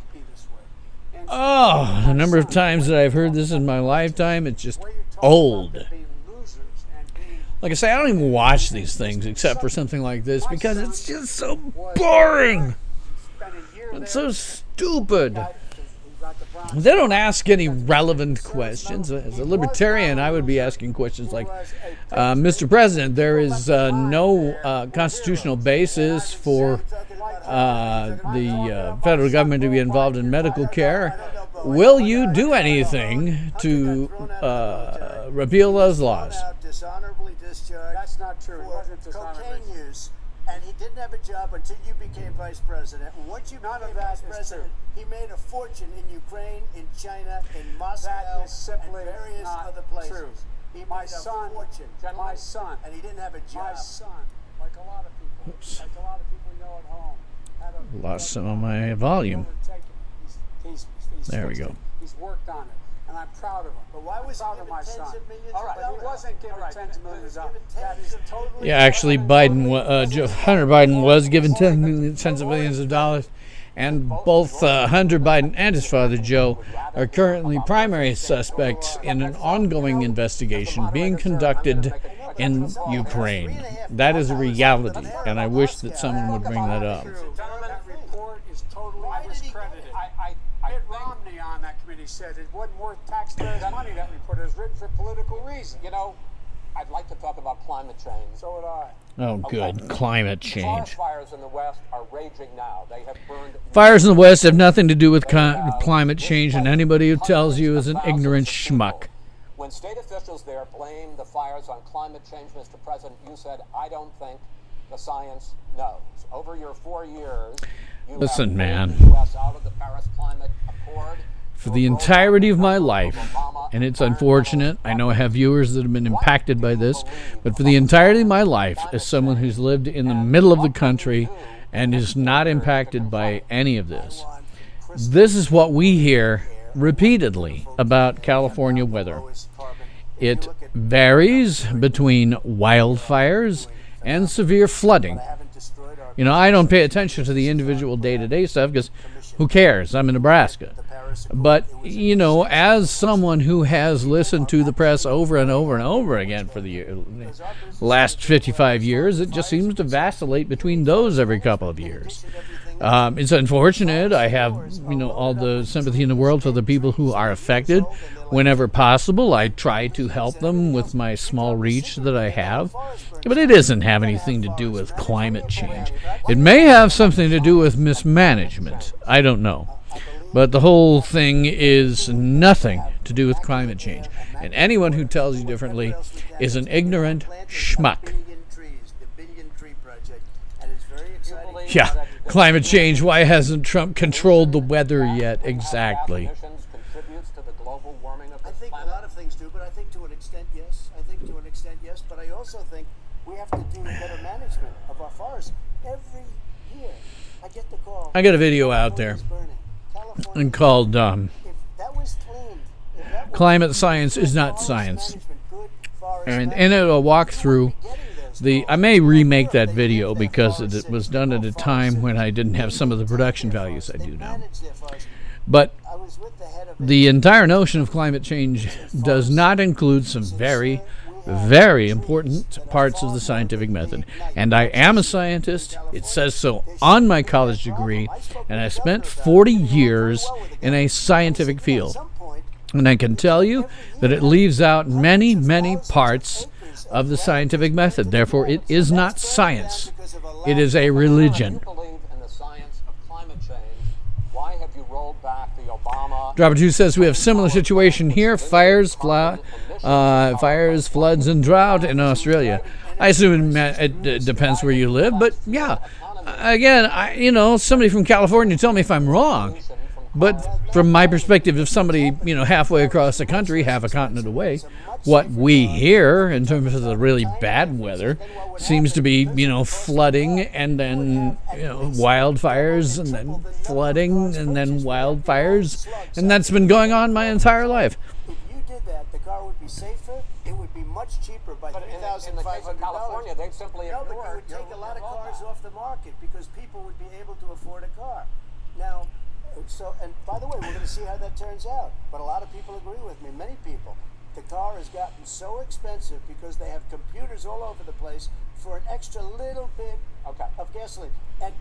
the number of times that I've heard this in my lifetime, it's just old. Like I say, I don't even watch these things except for something like this because it's just so boring. It's so stupid. They don't ask any relevant questions. As a libertarian, I would be asking questions like, Mr. President, there is no constitutional basis for the federal government to be involved in medical care. Will you do anything to repeal those laws? Dishonorably discharged. That's not true. It For wasn't dishonorably. cocaine use, and he didn't have a job until you became vice president. And once you None became of that vice is president, he made a fortune in Ukraine, in China, in Moscow, That is simply and various not other places. true. He My made son, a fortune, my son, and he didn't have a job. my son, like a lot of people, like a lot of people you know at home, had a Lost some of my volume. overtaken. He's There we fixed go. it. He's worked on it, and I'm proud of him. But why was he proud of given my tens son? of millions All right, of but he dollars? wasn't given All right, tens of but he millions was of given dollars. That tens is of totally. Yeah, actually, Hunter Biden was given tens of millions of dollars, and both Hunter Biden and his father Joe are currently primary suspects in an ongoing investigation being conducted in Ukraine. That is a reality, and I wish that someone would bring that up. That report is totally discredited. Mitt Romney on that committee said it wasn't worth taxpayers' money. That report is written for political reasons. You know, I'd like to talk about climate change. So would I. Oh, good. Climate Forest change. fires in the West are raging now. They have burned Fires in the West have nothing to do with climate change, and anybody who tells you is an ignorant schmuck. When state officials there blame the fires on climate change, Mr. President, you said, I don't think the science knows. Over your 4 years, you Listen, have man. pulled the U.S. out of the Paris Climate Accord. For the entirety of my life, and it's unfortunate, I know I have viewers that have been impacted by this, but for the entirety of my life, as someone who's lived in the middle of the country and is not impacted by any of this, this is what we hear repeatedly about California weather. It varies between wildfires and severe flooding. You know, I don't pay attention to the individual day-to-day stuff because who cares? I'm in Nebraska. But, you know, as someone who has listened to the press over and over and over again for the last 55 years, it just seems to vacillate between those every couple of years. It's unfortunate. I have, you know, all the sympathy in the world for the people who are affected. Whenever possible, I try to help them with my small reach that I have. But it doesn't have anything to do with climate change. It may have something to do with mismanagement. I don't know. But the whole thing is nothing to do with climate change. And anyone who tells you differently is an ignorant schmuck. Yeah, climate change. Why hasn't Trump controlled the weather yet? Exactly. Contributes to the global warming of the I think a lot of things do, but I think to an extent, yes. But I also think we have to do better management of our forests. Every year, I get the call. I got a video out there and called Climate Science is Not Science. And it'll walk through I may remake that video because it was done at a time when I didn't have some of the production values I do now. But the entire notion of climate change does not include some very, very important parts of the scientific method. And I am a scientist. It says so on my college degree. And I spent 40 years in a scientific field. And I can tell you that it leaves out many, many parts of the scientific method. Therefore, it is not science. It is a religion. You believe in the science of climate change. Why have you rolled back the Obama? Dropper 2 says we have similar situation here. Fires, floods, and drought in Australia. I assume it depends where you live, but yeah. Again, somebody from California tell me if I'm wrong. But from my perspective, if somebody, halfway across the country, half a continent away, what we hear in terms of the really bad weather seems to be, flooding and then, wildfires and then flooding and then wildfires. And that's been going on my entire life. If you did that, the car would be safer. It would be much cheaper by But in the case of California, $3,500. they've simply No, but ignored it would take your a lot of cars rollback. off the market because people would be able to afford a car. Now, and by the way, we're going to see how that turns out. But a lot of people agree with me. Many people. The car has gotten so expensive because they have computers all over the place for an extra little bit of gasoline. And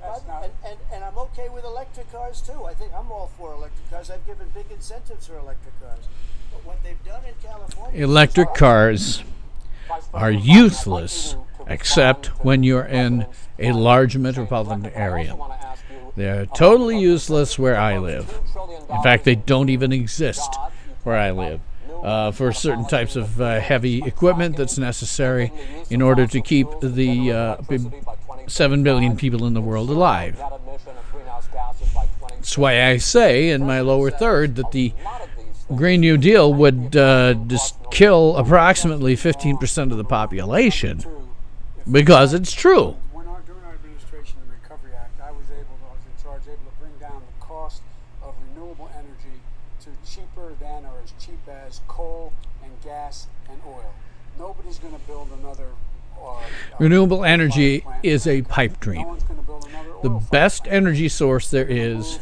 I'm okay with electric cars too. I think I'm all for electric cars. I've given big incentives for electric cars. But what they've done in California, Electric cars are useless except when you're in a large metropolitan area. They're totally useless where I live. In fact, they don't even exist where I live. For certain types of heavy equipment that's necessary in order to keep the 7 billion people in the world alive. That's why I say in my lower third that the Green New Deal would just kill approximately 15% of the population, because it's true. During our administration of the Recovery Act, I was in charge, able to bring down the cost of renewable energy to cheaper than or as cheap as coal and gas and oil. Nobody's going to build another Renewable energy is a pipe dream. No one's going to build another oil The field. best energy source there is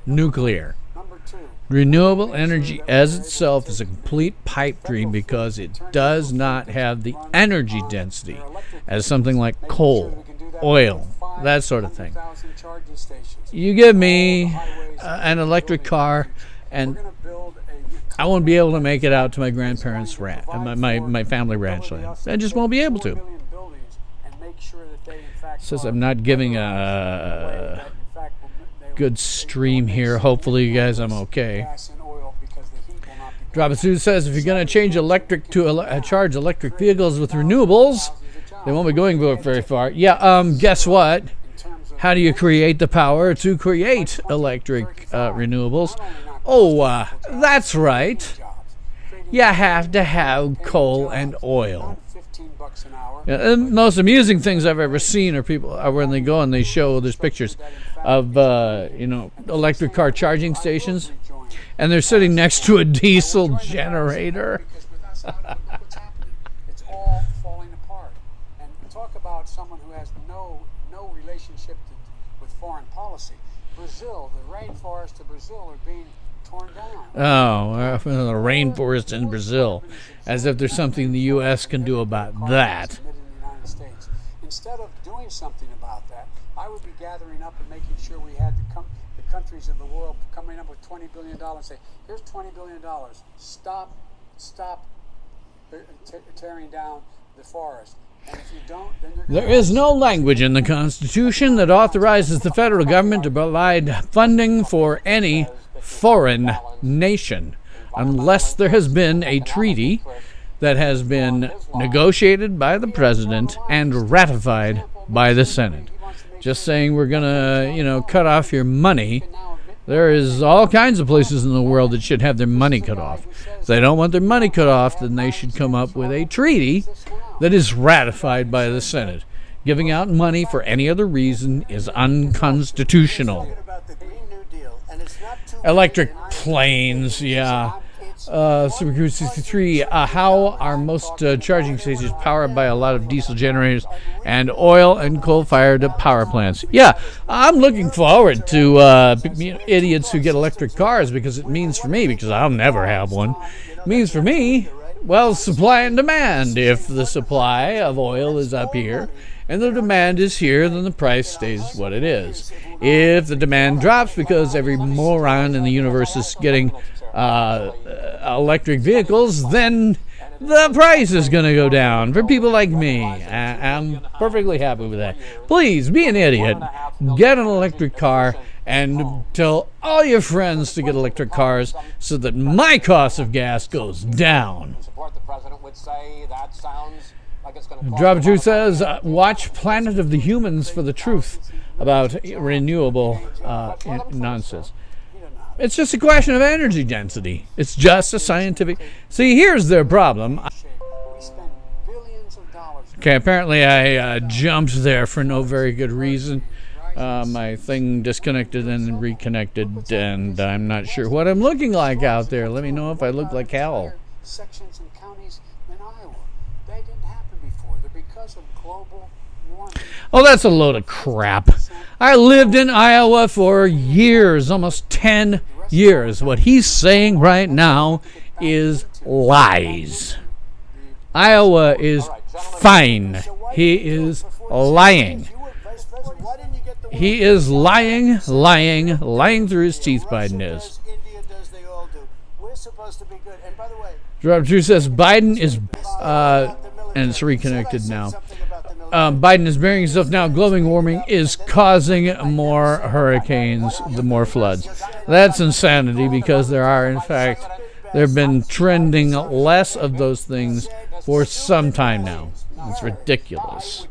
nuclear. Number two, Renewable energy as itself is a complete pipe dream because it does not have the energy density as something like coal, oil, that sort of thing. 500,000 charging stations. You give me an electric car, and We're going to build a I won't be able to make it out to my grandparents' my family ranch land. I just won't be able to. 4 million buildings and make sure that they, in fact, Says are I'm not giving that, a in fact, they will- good stream here. Hopefully, you guys, I'm okay. gas and oil because the heat will not be Drop It Sue says if you're going to change electric to charge electric vehicles with renewables, they won't be going very far. Yeah. Guess what? in terms of How do you create the power to create electric renewables? Oh, that's right. jobs. Creating You have to have coal and oil. $15 an hour. Yeah, the most amusing things I've ever seen are when they go and they show there's pictures of electric car charging stations, and they're sitting next to a diesel generator. Because with us out, look what's happening. It's all falling apart. And talk about someone who has no relationship with foreign policy. Brazil, the rainforests of Brazil are being torn down. Oh, the rainforest in Brazil, as if there's something the U.S. can do about that. Submitted in the United States. Instead of doing something about that, I would be gathering up and making sure we had the countries of the world coming up with $20 billion and say, here's $20 billion. Stop tearing down the forest. And if you don't, then you're There is no language in the Constitution that authorizes the federal government to provide funding for any foreign nation unless there has been a treaty that has been negotiated by the president and ratified by the Senate. Just saying we're going to, cut off your money. There is all kinds of places in the world that should have their money cut off. If they don't want their money cut off, then they should come up with a treaty that is ratified by the Senate. Giving out money for any other reason is unconstitutional. about the Green New Deal, and it's not too Electric planes, yeah. Super Cruise 63, how are most charging stations powered by a lot of diesel generators and oil and coal-fired power plants? Yeah, I'm looking forward to idiots who get electric cars, because it means for me, because I'll never have one, it means for me Well, supply and demand. If the supply of oil is up here and the demand is here, then the price stays what it is. If the demand drops because every moron in the universe is getting electric vehicles, then the price is going to go down for people like me. I'm perfectly happy with that. Please, be an idiot. Get an electric car and tell all your friends to get electric cars so that my cost of gas goes down. Support the president would say that sounds like it's going to Drop Truth says, watch Planet of the Humans for the truth about renewable nonsense. It's just a question of energy density. It's just a scientific... See, here's their problem. We spent billions of dollars. Okay, apparently I jumped there for no very good reason. My thing disconnected and reconnected, and I'm not sure what I'm looking like out there. Let me know if I look like hell. Sections and counties in Iowa. That didn't happen before. They're because of global warming. Oh, that's a load of crap. I lived in Iowa for years, almost 10 years. What he's saying right now is lies. Iowa is fine. He is lying. He is lying through his teeth, Biden is. India does, they all do. We're supposed to be good. And by the way, Drop Truth says Biden is, and it's reconnected now. Biden is burying himself now. Global warming is causing more hurricanes, the more floods. That's insanity because there have been trending less of those things for some time now. It's ridiculous.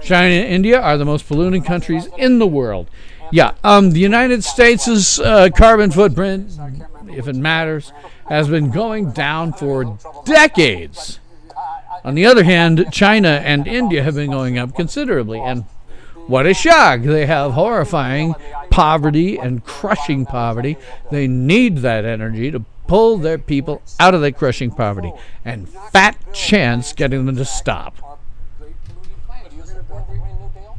China and India are the most polluting countries in the world. Yeah, the United States' carbon footprint, if it matters, has been going down for decades. On the other hand, China and India have been going up considerably, and what a shock. They have horrifying poverty and crushing poverty. They need that energy to pull their people out of that crushing poverty, and fat chance getting them to stop. Do you support the Green New Deal?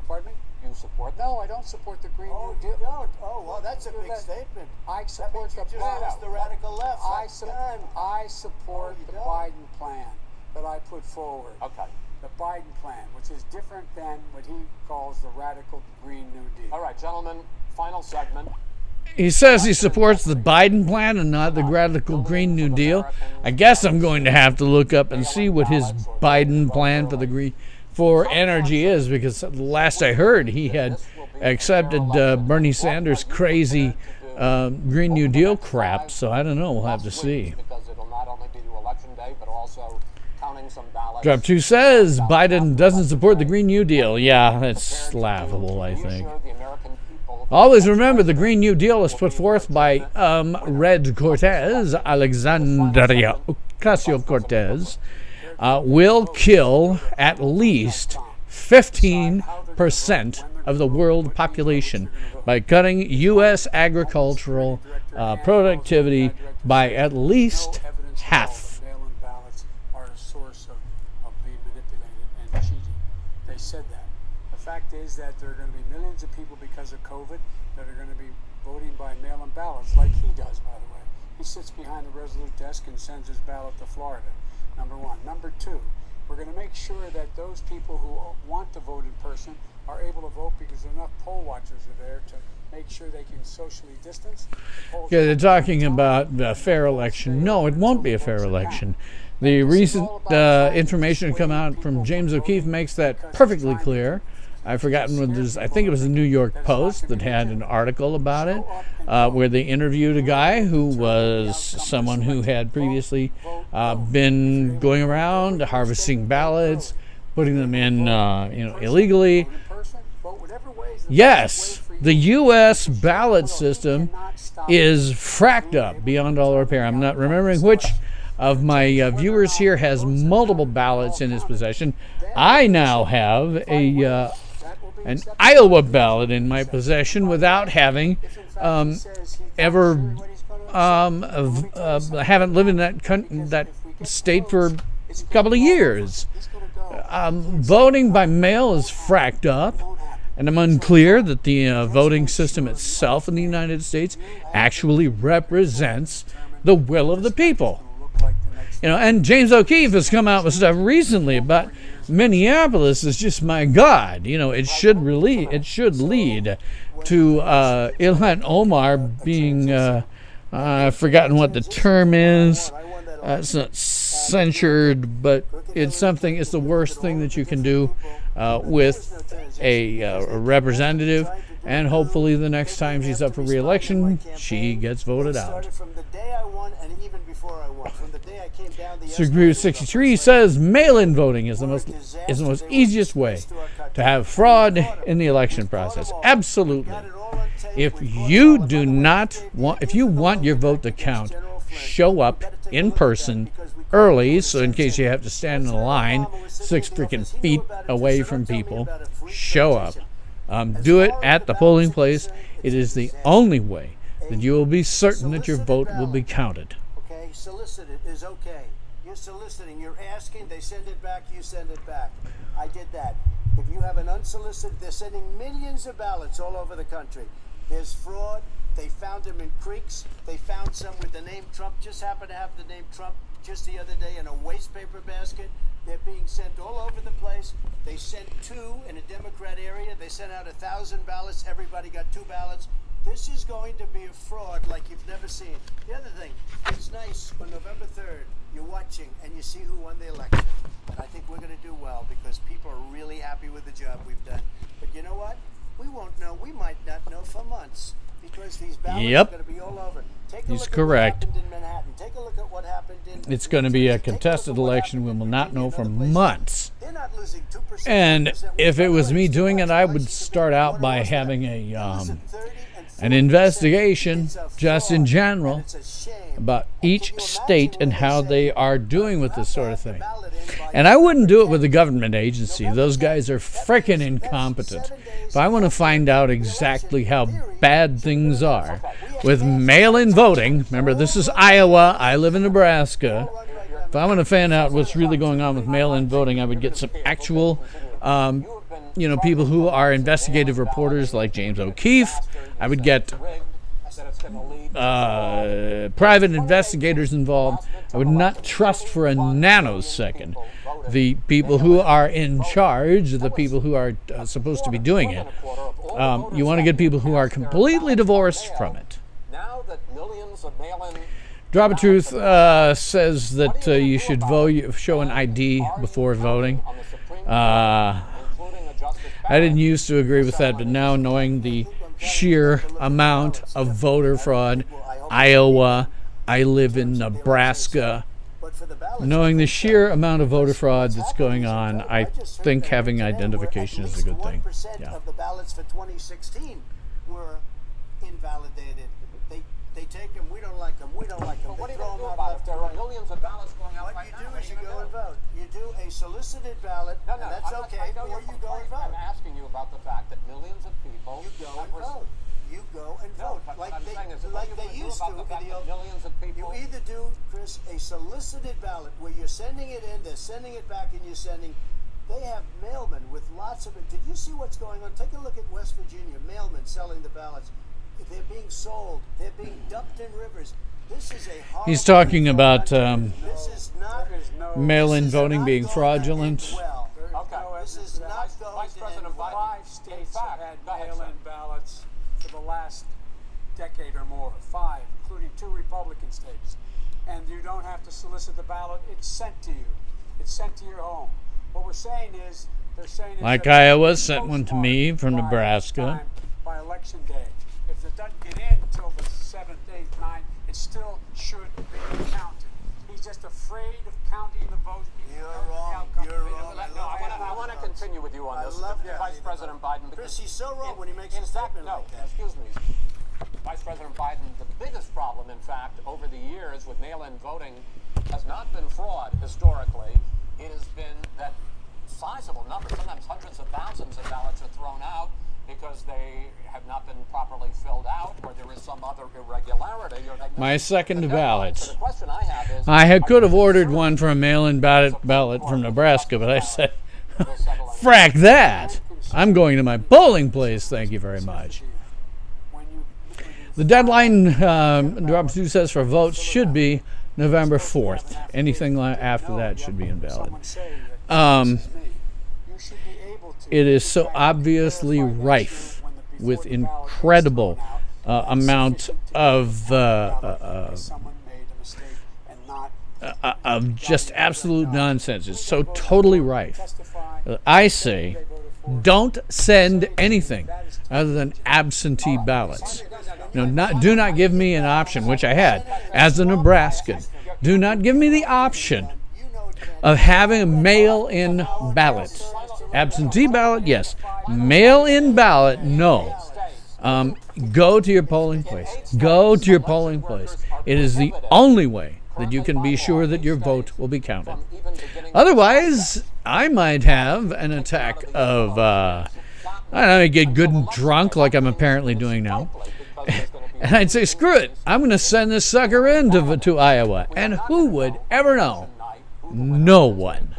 Pardon me? You support that? No, I don't support the Green oh, New you Deal. don't? Oh, well, that's a big statement. I That support means you the just plan. asked the radical left. I Done. support you the don't. Biden plan that I put forward. Okay. The Biden plan, which is different than what he calls the radical Green New Deal. All right, gentlemen, final segment. He says he supports the Biden plan and not the radical Green New Deal. I guess I'm going to have to look up and see what his Biden plan for energy is, because last I heard he had accepted Bernie Sanders' crazy Green New Deal crap. So I don't know. We'll have to see. Because it'll not only be to election day, but also counting some ballots. Drop 2 says Biden doesn't support the Green New Deal. Yeah, that's laughable, I think. The American people Always remember, the Green New Deal was put forth by Red Cortez, Alexandria Ocasio-Cortez, will kill at least 15% of the world population by cutting U.S. agricultural productivity by at least half. Mail-in ballots are a source of being manipulated and cheating. They said that. The fact is that there are going to be millions of people because of COVID that are going to be voting by mail-in ballots, like he does, by the way. He sits behind the Resolute desk and sends his ballot to Florida, number one. Number two, we're going to make sure that those people who want to vote in person are able to vote because enough poll watchers are there to make sure they can socially distance. Yeah, they're talking about a fair election. No, it won't be a fair election. The recent information come out from James O'Keefe makes that perfectly clear. I've forgotten what this. I think it was the New York Post that had an article about it, where they interviewed a guy who was someone who had previously been going around harvesting ballots, putting them in, illegally. Yes, the U.S. ballot system is fracked up beyond all repair. I'm not remembering which of my viewers here has multiple ballots in his possession. I now have an Iowa ballot in my possession without having ever haven't lived in that state for a couple of years. Voting by mail is fracked up, and I'm unclear that the voting system itself in the United States actually represents the will of the people. And James O'Keefe has come out with stuff recently about Minneapolis is just, my God, it should lead to Ilhan Omar being, I've forgotten what the term is. It's not censured, but it's the worst thing that you can do with a representative. And hopefully the next time she's up for re-election, she gets voted out. From the day I won and even before I won, from the day I came down the Subaru 63 says mail-in voting is the most easiest way to have fraud in the election process. Absolutely. If you want your vote to count, show up in person early, so in case you have to stand in a line 6 freaking feet away from people, show up. Do it at the polling place. It is the only way that you will be certain that your vote will be counted. Okay, solicited is okay. You're soliciting, you're asking, they send it back, you send it back. I did that. If you have an unsolicited, they're sending millions of ballots all over the country. There's fraud. They found them in creeks. They found some with the name Trump, just happened to have the name Trump just the other day in a waste paper basket. They're being sent all over the place. They sent 2 in a Democrat area. They sent out 1,000 ballots. Everybody got 2 ballots. This is going to be a fraud like you've never seen. The other thing, it's nice when November 3rd, you're watching and you see who won the election. And I think we're going to do well because people are really happy with the job we've done. But you know what? We won't know. We might not know for months because these ballots are going to be all over. Take a He's look correct. At what happened in Manhattan. Take a look at what happened in... It's going to be a contested election. We will not know for months. They're not losing 2%. And if it was me doing it, I would start out by having an investigation, just in general, about each state and how they are doing with this sort of thing. And I wouldn't do it with a government agency. Those guys are frickin' incompetent. If I want to find out exactly how bad things are with mail-in voting, remember this is Iowa, I live in Nebraska. If I want to find out what's really going on with mail-in voting, I would get some actual people who are investigative reporters like James O'Keefe. I would get private investigators involved. I would not trust for a nanosecond the people who are in charge, the people who are supposed to be doing it. You want to get people who are completely divorced from it. Drop of Truth says that you should show an ID before voting. I didn't used to agree with that, but now knowing the sheer amount of voter fraud, Iowa, I live in Nebraska, knowing the sheer amount of voter fraud that's going on, I think having identification is a good thing. Yeah. Of the ballots for 2016 were invalidated. They take them, we don't like them, we don't like them. What do you do about it? There are millions of ballots going out right now. What you do is you go and vote. You do a solicited ballot, and that's okay, or you go and vote. I'm asking you about the fact that millions of people... You go and vote. You go and vote. Like they used to in the old... Millions of people... You either do, Chris, a solicited ballot where you're sending it in, they're sending it back, and you're sending... They have mailmen with lots of it. Did you see what's going on? Take a look at West Virginia, mailmen selling the ballots. They're being sold. They're being dumped in rivers. This is a horrible... He's talking about mail-in this is voting not being going fraudulent. well. Okay. This is not going Vice to President end Biden, well. 5 states have had mail-in ballots for the last decade or more. 5, including 2 Republican states. And you don't have to solicit the ballot. It's sent to you. It's sent to your home. What we're saying is, they're saying... Like Iowa sent one to me from Nebraska. By election day. If it doesn't get in until the 7th, 8th, 9th, it still should be counted. He's just afraid of counting the votes. You're wrong. You're wrong. I want to continue with you on this, Vice President Biden. Chris, he's so wrong when he makes in a fact, statement like that. Excuse me. Vice President Biden, the biggest problem, in fact, over the years with mail-in voting has not been fraud historically. It has been that sizable numbers, sometimes hundreds of thousands of ballots are thrown out because they have not been properly filled out, or there is some other irregularity. Or My second ballot. So the question I have is, I could have ordered one for a mail-in ballot from Nebraska, but I said, frack that. I'm going to my polling place, thank you very much. The deadline, Robert Stu says, for votes should be November 4th. Anything after that should be invalid. It is so obviously rife with incredible amount of just absolute nonsense. It's so totally rife. I say, don't send anything other than absentee ballots. Do not give me an option, which I had as a Nebraskan. Do not give me the option of having a mail-in ballot. Absentee ballot, yes. Mail-in ballot, no. Go to your polling place. Go to your polling place. It is the only way that you can be sure that your vote will be counted. Otherwise, I might have an attack of, I don't know, get good and drunk like I'm apparently doing now. And I'd say, screw it, I'm going to send this sucker to Iowa. And who would ever know? No one.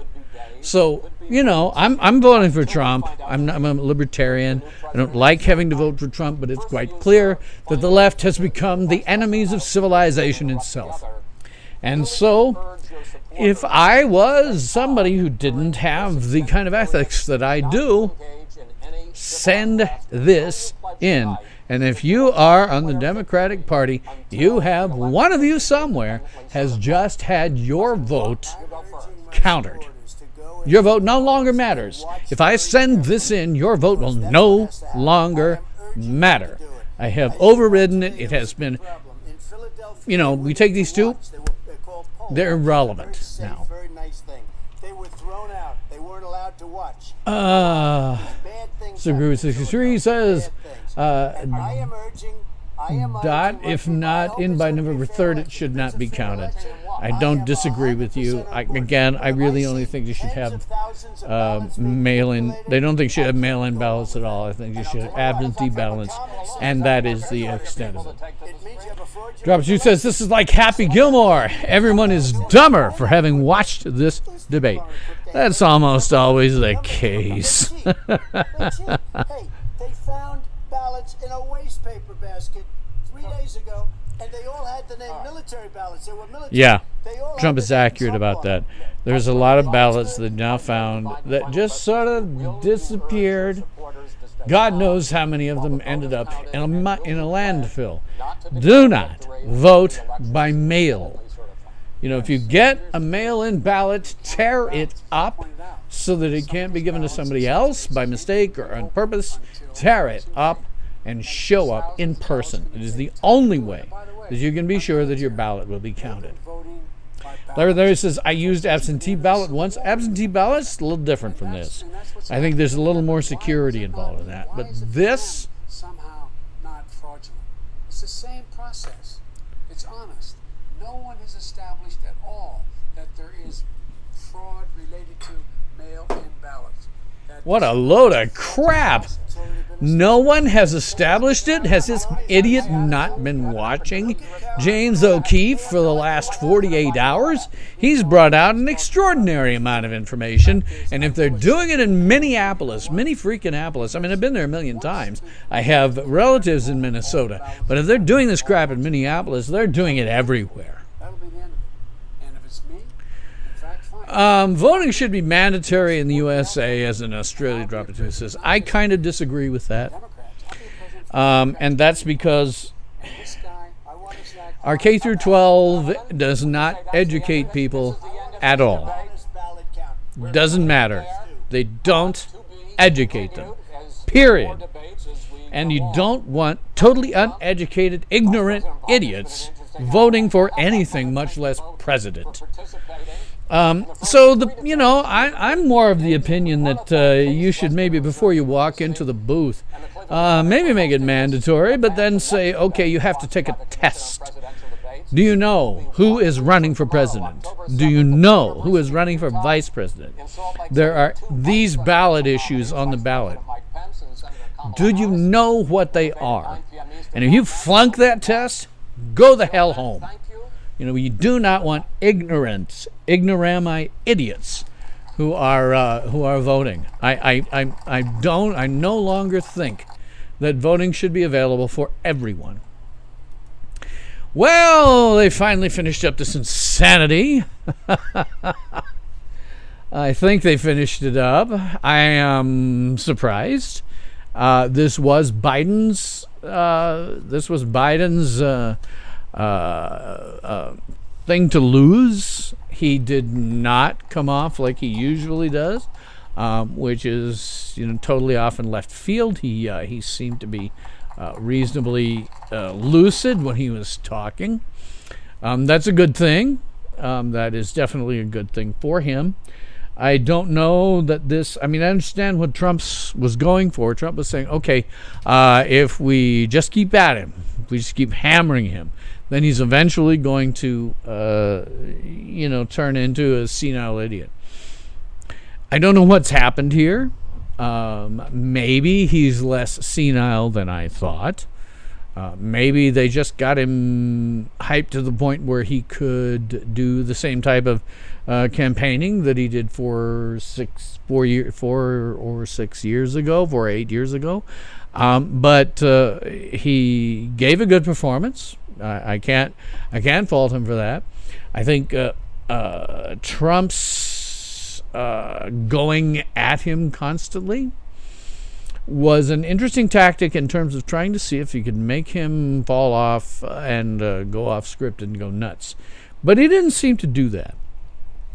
So, I'm voting for Trump. I'm a libertarian. I don't like having to vote for Trump, but it's quite clear that the left has become the enemies of civilization itself. And so, if I was somebody who didn't have the kind of ethics that I do, send this in. And if you are on the Democratic Party, you have one of you somewhere has just had your vote countered. Your vote no longer matters. If I send this in, your vote will no longer matter. I have overridden it. It has been, we take these two, they're irrelevant now. They were thrown out. They weren't allowed to watch. So Guru 63 says, if not in by November 3rd, it should not be counted. I don't disagree with you. I really only think you should have mail-in. They don't think you should have mail-in ballots at all. I think you should have absentee ballots, and that is the extent of it. Drop Shoe says, this is like Happy Gilmore. Everyone is dumber for having watched this debate. That's almost always the case. Hey, they found ballots in a waste paper basket 3 days ago, and they all had the name military ballots. They were military. Yeah, Trump is accurate about that. There's a lot of ballots that now found that just sort of disappeared. God knows how many of them ended up in a landfill. Do not vote by mail. If you get a mail-in ballot, tear it up so that it can't be given to somebody else by mistake or on purpose. Tear it up and show up in person. It is the only way that you can be sure that your ballot will be counted. Larry says, I used absentee ballot once. Absentee ballot's a little different from this. I think there's a little more security involved in that. But this... somehow not fraudulent. It's the same process. It's honest. No one has established at all that there is fraud related to mail-in ballots. What a load of crap! No one has established it? Has this idiot not been watching James O'Keefe for the last 48 hours? He's brought out an extraordinary amount of information, and if they're doing it in Minneapolis, I've been there a million times. I have relatives in Minnesota, but if they're doing this crap in Minneapolis, they're doing it everywhere. That'll be the end of it. And if it's me, in fact, fine. Voting should be mandatory in the USA, as in Australia, Drop It 2 says. I kind of disagree with that. And that's because our K through 12 does not educate people at all. Doesn't matter. They don't educate them. Period. And you don't want totally uneducated, ignorant idiots voting for anything, much less president. I'm more of the opinion that you should maybe, before you walk into the booth, maybe make it mandatory, but then say, okay, you have to take a test. Do you know who is running for president? Do you know who is running for vice president? There are these ballot issues on the ballot. Do you know what they are? And if you flunk that test, go the hell home. You do not want ignorami idiots who are voting. I no longer think that voting should be available for everyone. Well, they finally finished up this insanity. I think they finished it up. I am surprised. This was Biden's. Thing to lose. He did not come off like he usually does, which is totally off in left field. He seemed to be reasonably lucid when he was talking. That's a good thing. That is definitely a good thing for him. I don't know that this. I mean, I understand what Trump was going for. Trump was saying, okay, if we just keep at him, if we just keep hammering him, then he's eventually going to, turn into a senile idiot. I don't know what's happened here. Maybe he's less senile than I thought. Maybe they just got him hyped to the point where he could do the same type of campaigning that he did 4 or 8 years ago. But he gave a good performance. I can't fault him for that. I think Trump's going at him constantly was an interesting tactic in terms of trying to see if he could make him fall off and go off script and go nuts. But he didn't seem to do that.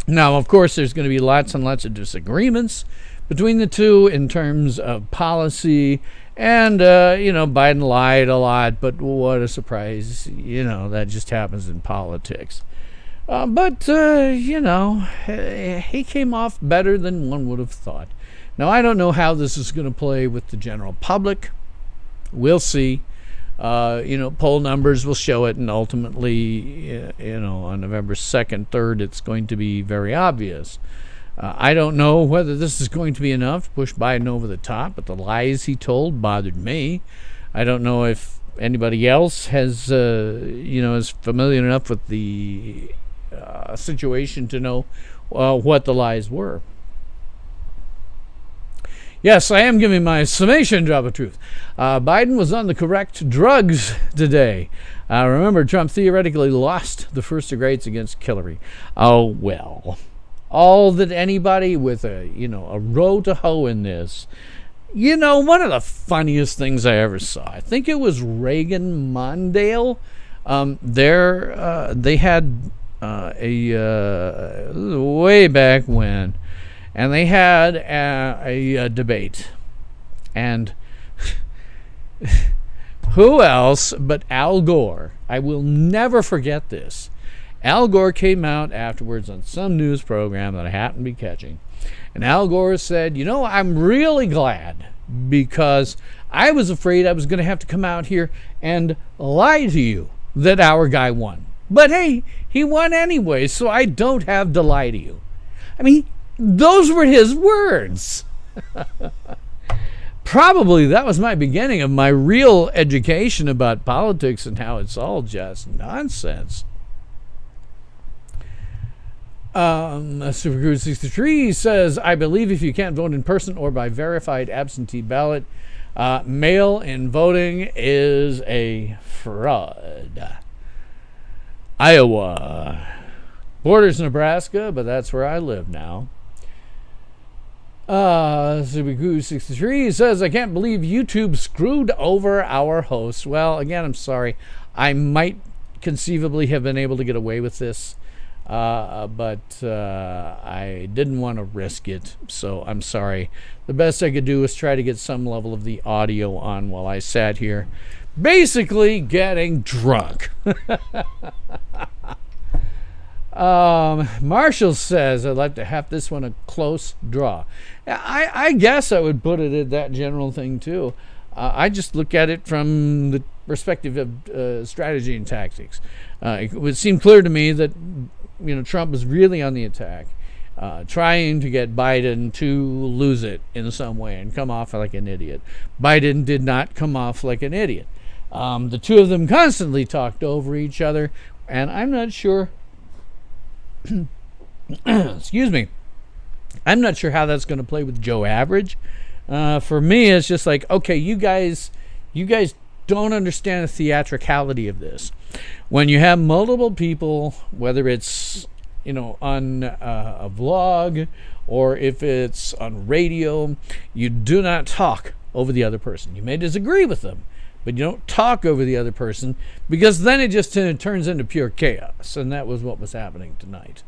Now, of course, there's going to be lots and lots of disagreements between the two in terms of policy. And, Biden lied a lot, but what a surprise. That just happens in politics. But he came off better than one would have thought. Now, I don't know how this is going to play with the general public. We'll see. Poll numbers will show it, and ultimately, on November 2nd, 3rd, it's going to be very obvious. I don't know whether this is going to be enough to push Biden over the top, but the lies he told bothered me. I don't know if anybody else has, is familiar enough with the situation to know what the lies were. Yes, I am giving my summation drop of truth. Biden was on the correct drugs today. Remember, Trump theoretically lost the first debates against Hillary. Oh, well. All that anybody with a row to hoe in this. One of the funniest things I ever saw, I think it was Reagan Mondale. They had way back when, and they had a debate. And who else but Al Gore? I will never forget this. Al Gore came out afterwards on some news program that I happened to be catching. And Al Gore said, I'm really glad, because I was afraid I was going to have to come out here and lie to you that our guy won. But hey, he won anyway, so I don't have to lie to you. I mean, those were his words. Probably that was my beginning of my real education about politics and how it's all just nonsense. Supercruise 63 says, I believe if you can't vote in person or by verified absentee ballot, mail-in voting is a fraud. Iowa. Borders Nebraska, but that's where I live now. Supercruise 63 says, I can't believe YouTube screwed over our hosts. Well, again, I'm sorry. I might conceivably have been able to get away with this. But I didn't want to risk it, so I'm sorry. The best I could do was try to get some level of the audio on while I sat here, basically getting drunk. Marshall says, I'd like to have this one a close draw. I guess I would put it at that general thing, too. I just look at it from the perspective of strategy and tactics. It would seem clear to me that Trump was really on the attack, trying to get Biden to lose it in some way and come off like an idiot. Biden did not come off like an idiot. The two of them constantly talked over each other, and I'm not sure excuse me, I'm not sure how that's going to play with Joe Average. For me, it's just like, okay, you guys don't understand the theatricality of this. When you have multiple people, whether it's on a vlog or if it's on radio, you do not talk over the other person. You may disagree with them, but you don't talk over the other person, because then it just turns into pure chaos, and that was what was happening tonight.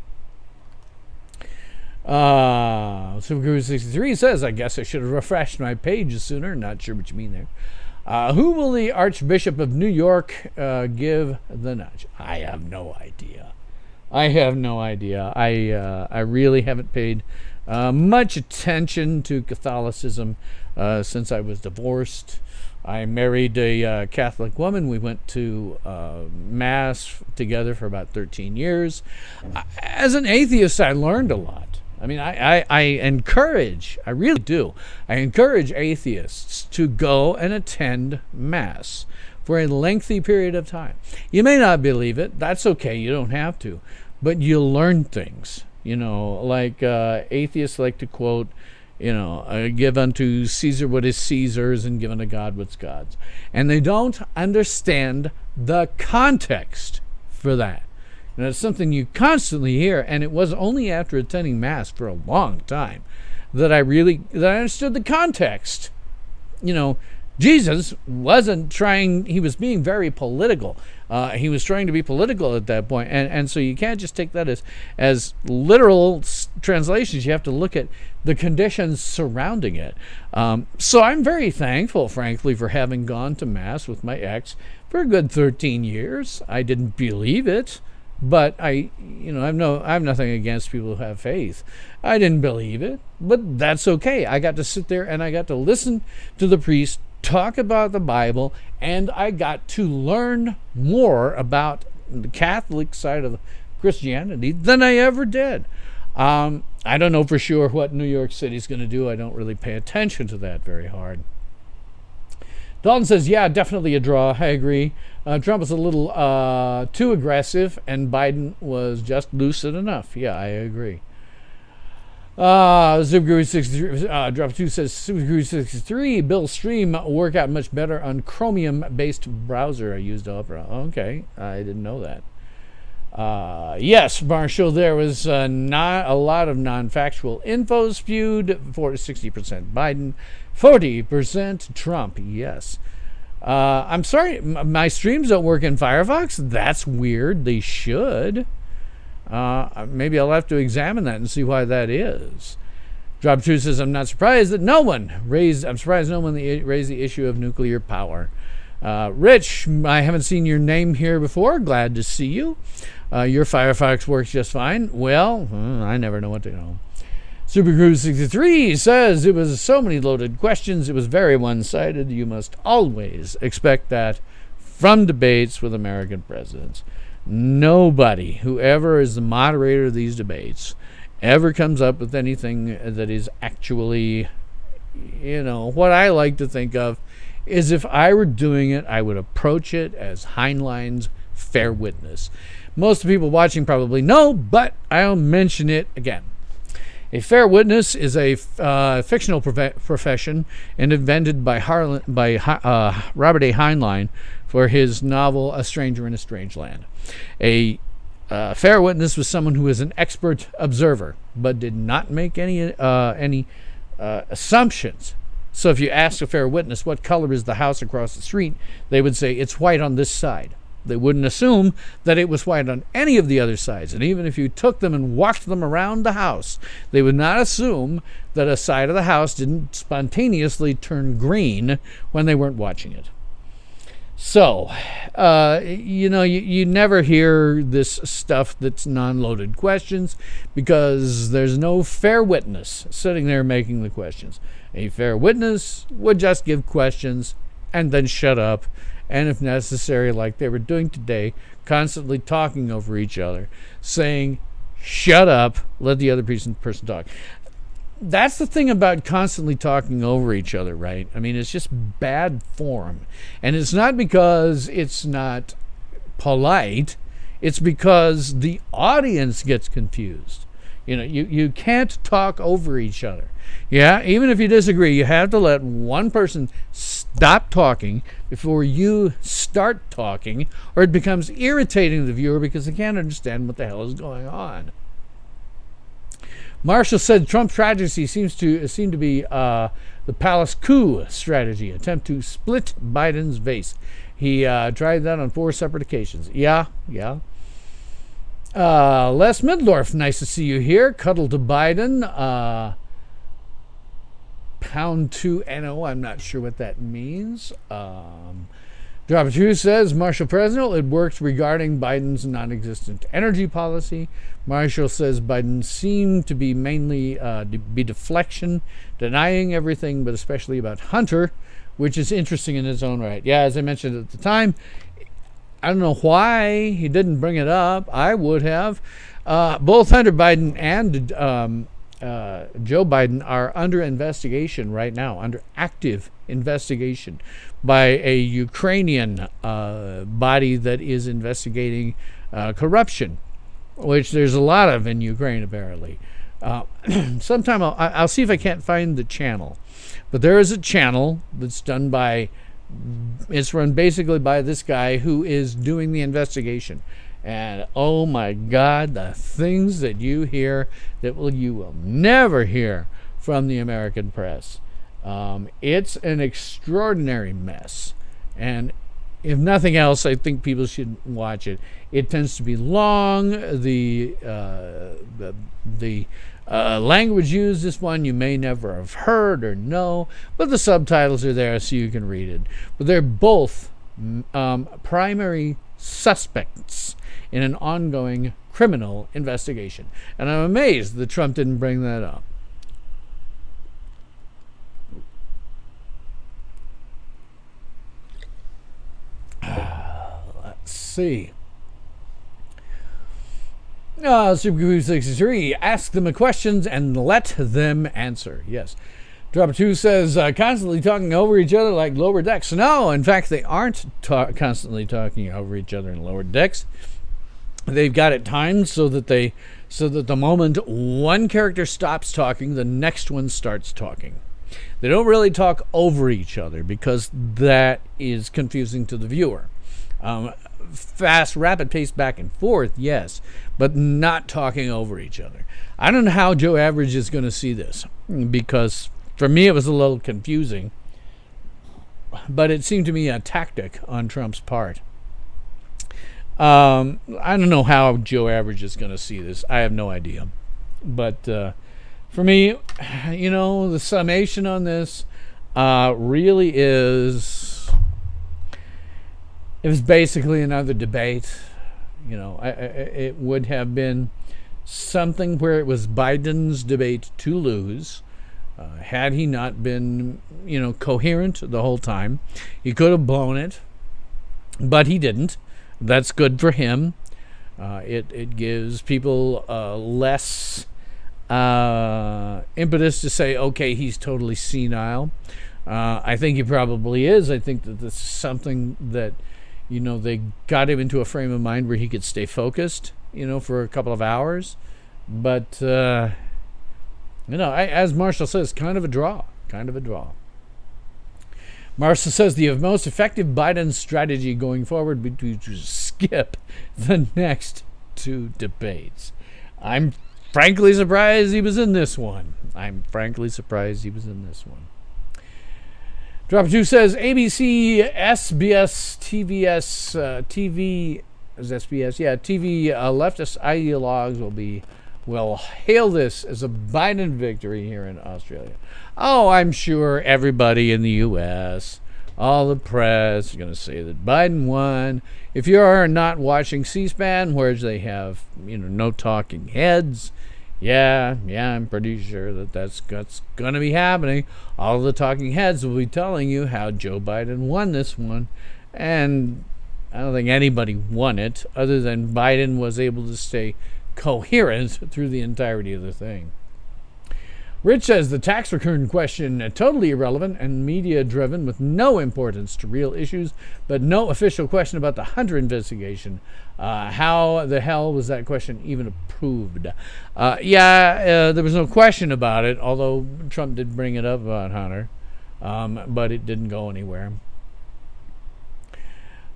Superguru 63 says, I guess I should have refreshed my pages sooner. Not sure what you mean there. Who will the Archbishop of New York give the nudge? I have no idea. I really haven't paid much attention to Catholicism since I was divorced. I married a Catholic woman. We went to Mass together for about 13 years. As an atheist, I learned a lot. I mean, I encourage, I really do, I encourage atheists to go and attend Mass for a lengthy period of time. You may not believe it. That's okay. You don't have to. But you'll learn things. Like atheists like to quote, give unto Caesar what is Caesar's and give unto God what's God's. And they don't understand the context for that. And it's something you constantly hear, and it was only after attending Mass for a long time that I understood the context. Jesus wasn't trying, he was being very political. He was trying to be political at that point. And so you can't just take that as literal translations. You have to look at the conditions surrounding it. So I'm very thankful, frankly, for having gone to Mass with my ex for a good 13 years. I didn't believe it, but I have nothing against people who have faith. I didn't believe it, but that's okay. I got to sit there and I got to listen to the priest talk about the Bible, and I got to learn more about the Catholic side of Christianity than I ever did. I don't know for sure what New York City's going to do. I don't really pay attention to that very hard. Dalton says, yeah, definitely a draw. I agree. Trump was a little too aggressive, and Biden was just lucid enough. Yeah, I agree. Superguru 63 drop 2 says, Superguru 63 Bill Stream work out much better on Chromium-based browser. I used Opera. Okay, I didn't know that. Yes, Marshall, there was not a lot of non-factual info spewed. 60% Biden, 40% Trump. Yes. I'm sorry, my streams don't work in Firefox. That's weird. They should. Maybe I'll have to examine that and see why that is. Drop 2 says, I'm surprised no one raised the issue of nuclear power. Rich, I haven't seen your name here before. Glad to see you. Your Firefox works just fine. Well, I never know what to know. Superguru 63 says, it was so many loaded questions. It was very one-sided. You must always expect that from debates with American presidents. Nobody, whoever is the moderator of these debates, ever comes up with anything that is actually, what I like to think of is if I were doing it, I would approach it as Heinlein's fair witness. Most people watching probably know, but I'll mention it again. A fair witness is a fictional profession and invented by Robert A. Heinlein for his novel A Stranger in a Strange Land. A fair witness was someone who was an expert observer but did not make any assumptions. So if you ask a fair witness what color is the house across the street, they would say it's white on this side. They wouldn't assume that it was white on any of the other sides. And even if you took them and walked them around the house, they would not assume that a side of the house didn't spontaneously turn green when they weren't watching it. So, you never hear this stuff that's non-loaded questions because there's no fair witness sitting there making the questions. A fair witness would just give questions and then shut up, and if necessary, like they were doing today, constantly talking over each other, saying, shut up, let the other person talk. That's the thing about constantly talking over each other, right? I mean, it's just bad form. And it's not because it's not polite. It's because the audience gets confused. You can't talk over each other. Yeah, even if you disagree, you have to let one person stop talking before you start talking, or it becomes irritating to the viewer because they can't understand what the hell is going on. Marshall said Trump's strategy seemed to be the palace coup strategy, attempt to split Biden's vase. He tried that on 4 separate occasions. Yeah. Les Midlorf, nice to see you here. Cuddle to Biden. Pound 2 NO, I'm not sure what that means. Drop 2 says, Marshall President, it works regarding Biden's non-existent energy policy. Marshall says Biden seemed to be mainly be deflection, denying everything, but especially about Hunter, which is interesting in its own right. Yeah, as I mentioned at the time, I don't know why he didn't bring it up. I would have. Both Hunter Biden and Joe Biden are under investigation right now, under active investigation by a Ukrainian body that is investigating corruption, which there's a lot of in Ukraine apparently. Sometime I'll see if I can't find the channel, but there is a channel that's done by, it's run basically by this guy who is doing the investigation. And oh my God, the things that you hear that you will never hear from the American press. It's an extraordinary mess. And if nothing else, I think people should watch it. It tends to be long. The language used, this one you may never have heard or know, but the subtitles are there so you can read it. But they're both primary suspects in an ongoing criminal investigation. And I'm amazed that Trump didn't bring that up. Let's see. Super63, ask them questions and let them answer. Yes. Drop 2 says, constantly talking over each other like lower decks. No, in fact, they aren't constantly talking over each other in lower decks. They've got it timed so that the moment one character stops talking, the next one starts talking. They don't really talk over each other because that is confusing to the viewer. Fast, rapid pace back and forth, yes, but not talking over each other. I don't know how Joe Average is going to see this, because for me it was a little confusing, but it seemed to me a tactic on Trump's part. I don't know how Joe Average is going to see this. I have no idea. But for me, the summation on this really is, it was basically another debate. It would have been something where it was Biden's debate to lose. Had he not been, coherent the whole time. He could have blown it, but he didn't. That's good for him. It gives people less impetus to say, okay, he's totally senile. I think he probably is. I think that this is something that, they got him into a frame of mind where he could stay focused, for a couple of hours. But, as Marshall says, kind of a draw. Marshall says the most effective Biden strategy going forward would be to skip the next 2 debates. I'm frankly surprised he was in this one. Drop 2 says ABC, SBS, TVS, TV, is SBS? Yeah, TV leftist ideologues will hail this as a Biden victory here in Australia. Oh, I'm sure everybody in the U.S., all the press, are going to say that Biden won. If you are not watching C-SPAN, where they have, no talking heads, yeah, I'm pretty sure that's going to be happening. All the talking heads will be telling you how Joe Biden won this one. And I don't think anybody won it other than Biden was able to stay coherent through the entirety of the thing. Rich says the tax return question totally irrelevant and media driven with no importance to real issues, but no official question about the Hunter investigation. How the hell was that question even approved? There was no question about it, although Trump did bring it up about Hunter. but it didn't go anywhere.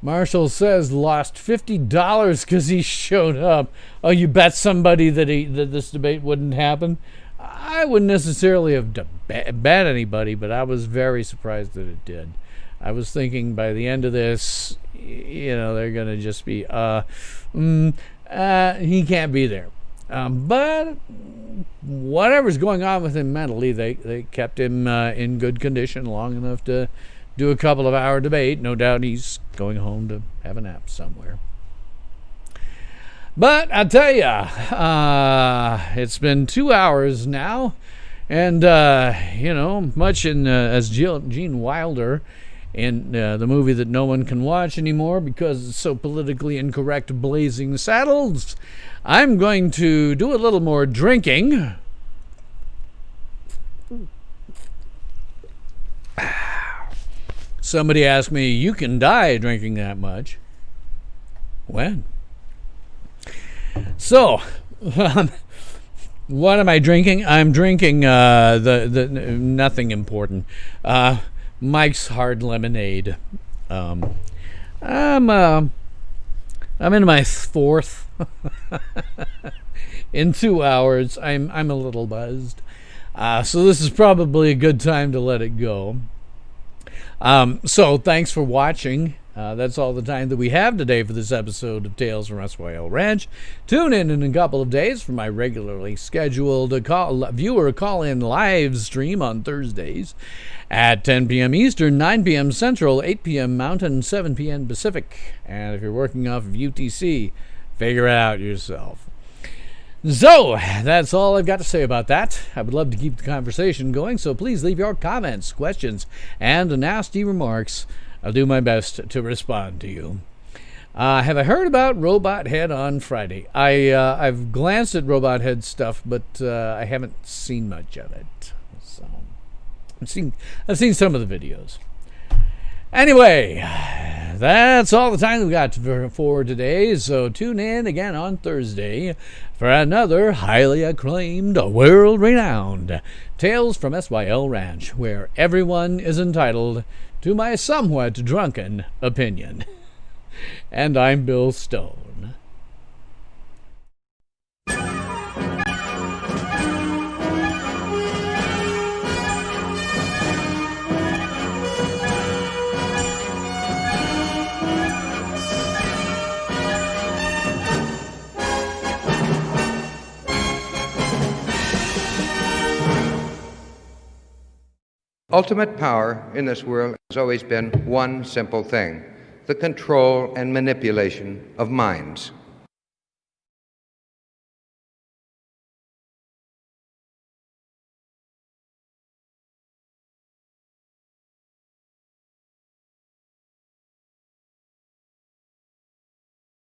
Marshall says lost $50 because he showed up. Oh, you bet somebody that this debate wouldn't happen? I wouldn't necessarily have bet anybody, but I was very surprised that it did. I was thinking by the end of this, they're going to just be, he can't be there. But whatever's going on with him mentally, they kept him in good condition long enough to do a couple of hour debate. No doubt he's going home to have a nap somewhere. But I'll tell you, it's been 2 hours now, and much in as Gene Wilder in the movie that no one can watch anymore because it's so politically incorrect, Blazing Saddles, I'm going to do a little more drinking. Somebody asked me, you can die drinking that much. When? So, what am I drinking? I'm drinking the nothing important. Mike's Hard Lemonade. I'm in my fourth. In 2 hours, I'm a little buzzed. So this is probably a good time to let it go. So thanks for watching. That's all the time that we have today for this episode of Tales from SYL Ranch. Tune in a couple of days for my regularly scheduled viewer call-in live stream on Thursdays at 10 p.m. Eastern, 9 p.m. Central, 8 p.m. Mountain, 7 p.m. Pacific. And if you're working off of UTC, figure it out yourself. So, that's all I've got to say about that. I would love to keep the conversation going, so please leave your comments, questions, and nasty remarks. I'll do my best to respond to you. Have I heard about Robot Head on Friday? I've glanced at Robot Head stuff, but I haven't seen much of it. So I've seen some of the videos. Anyway, that's all the time we've got for today, so tune in again on Thursday for another highly acclaimed, world-renowned Tales from SYL Ranch, where everyone is entitled to my somewhat drunken opinion. And I'm Bill Stone. Ultimate power in this world has always been one simple thing: the control and manipulation of minds.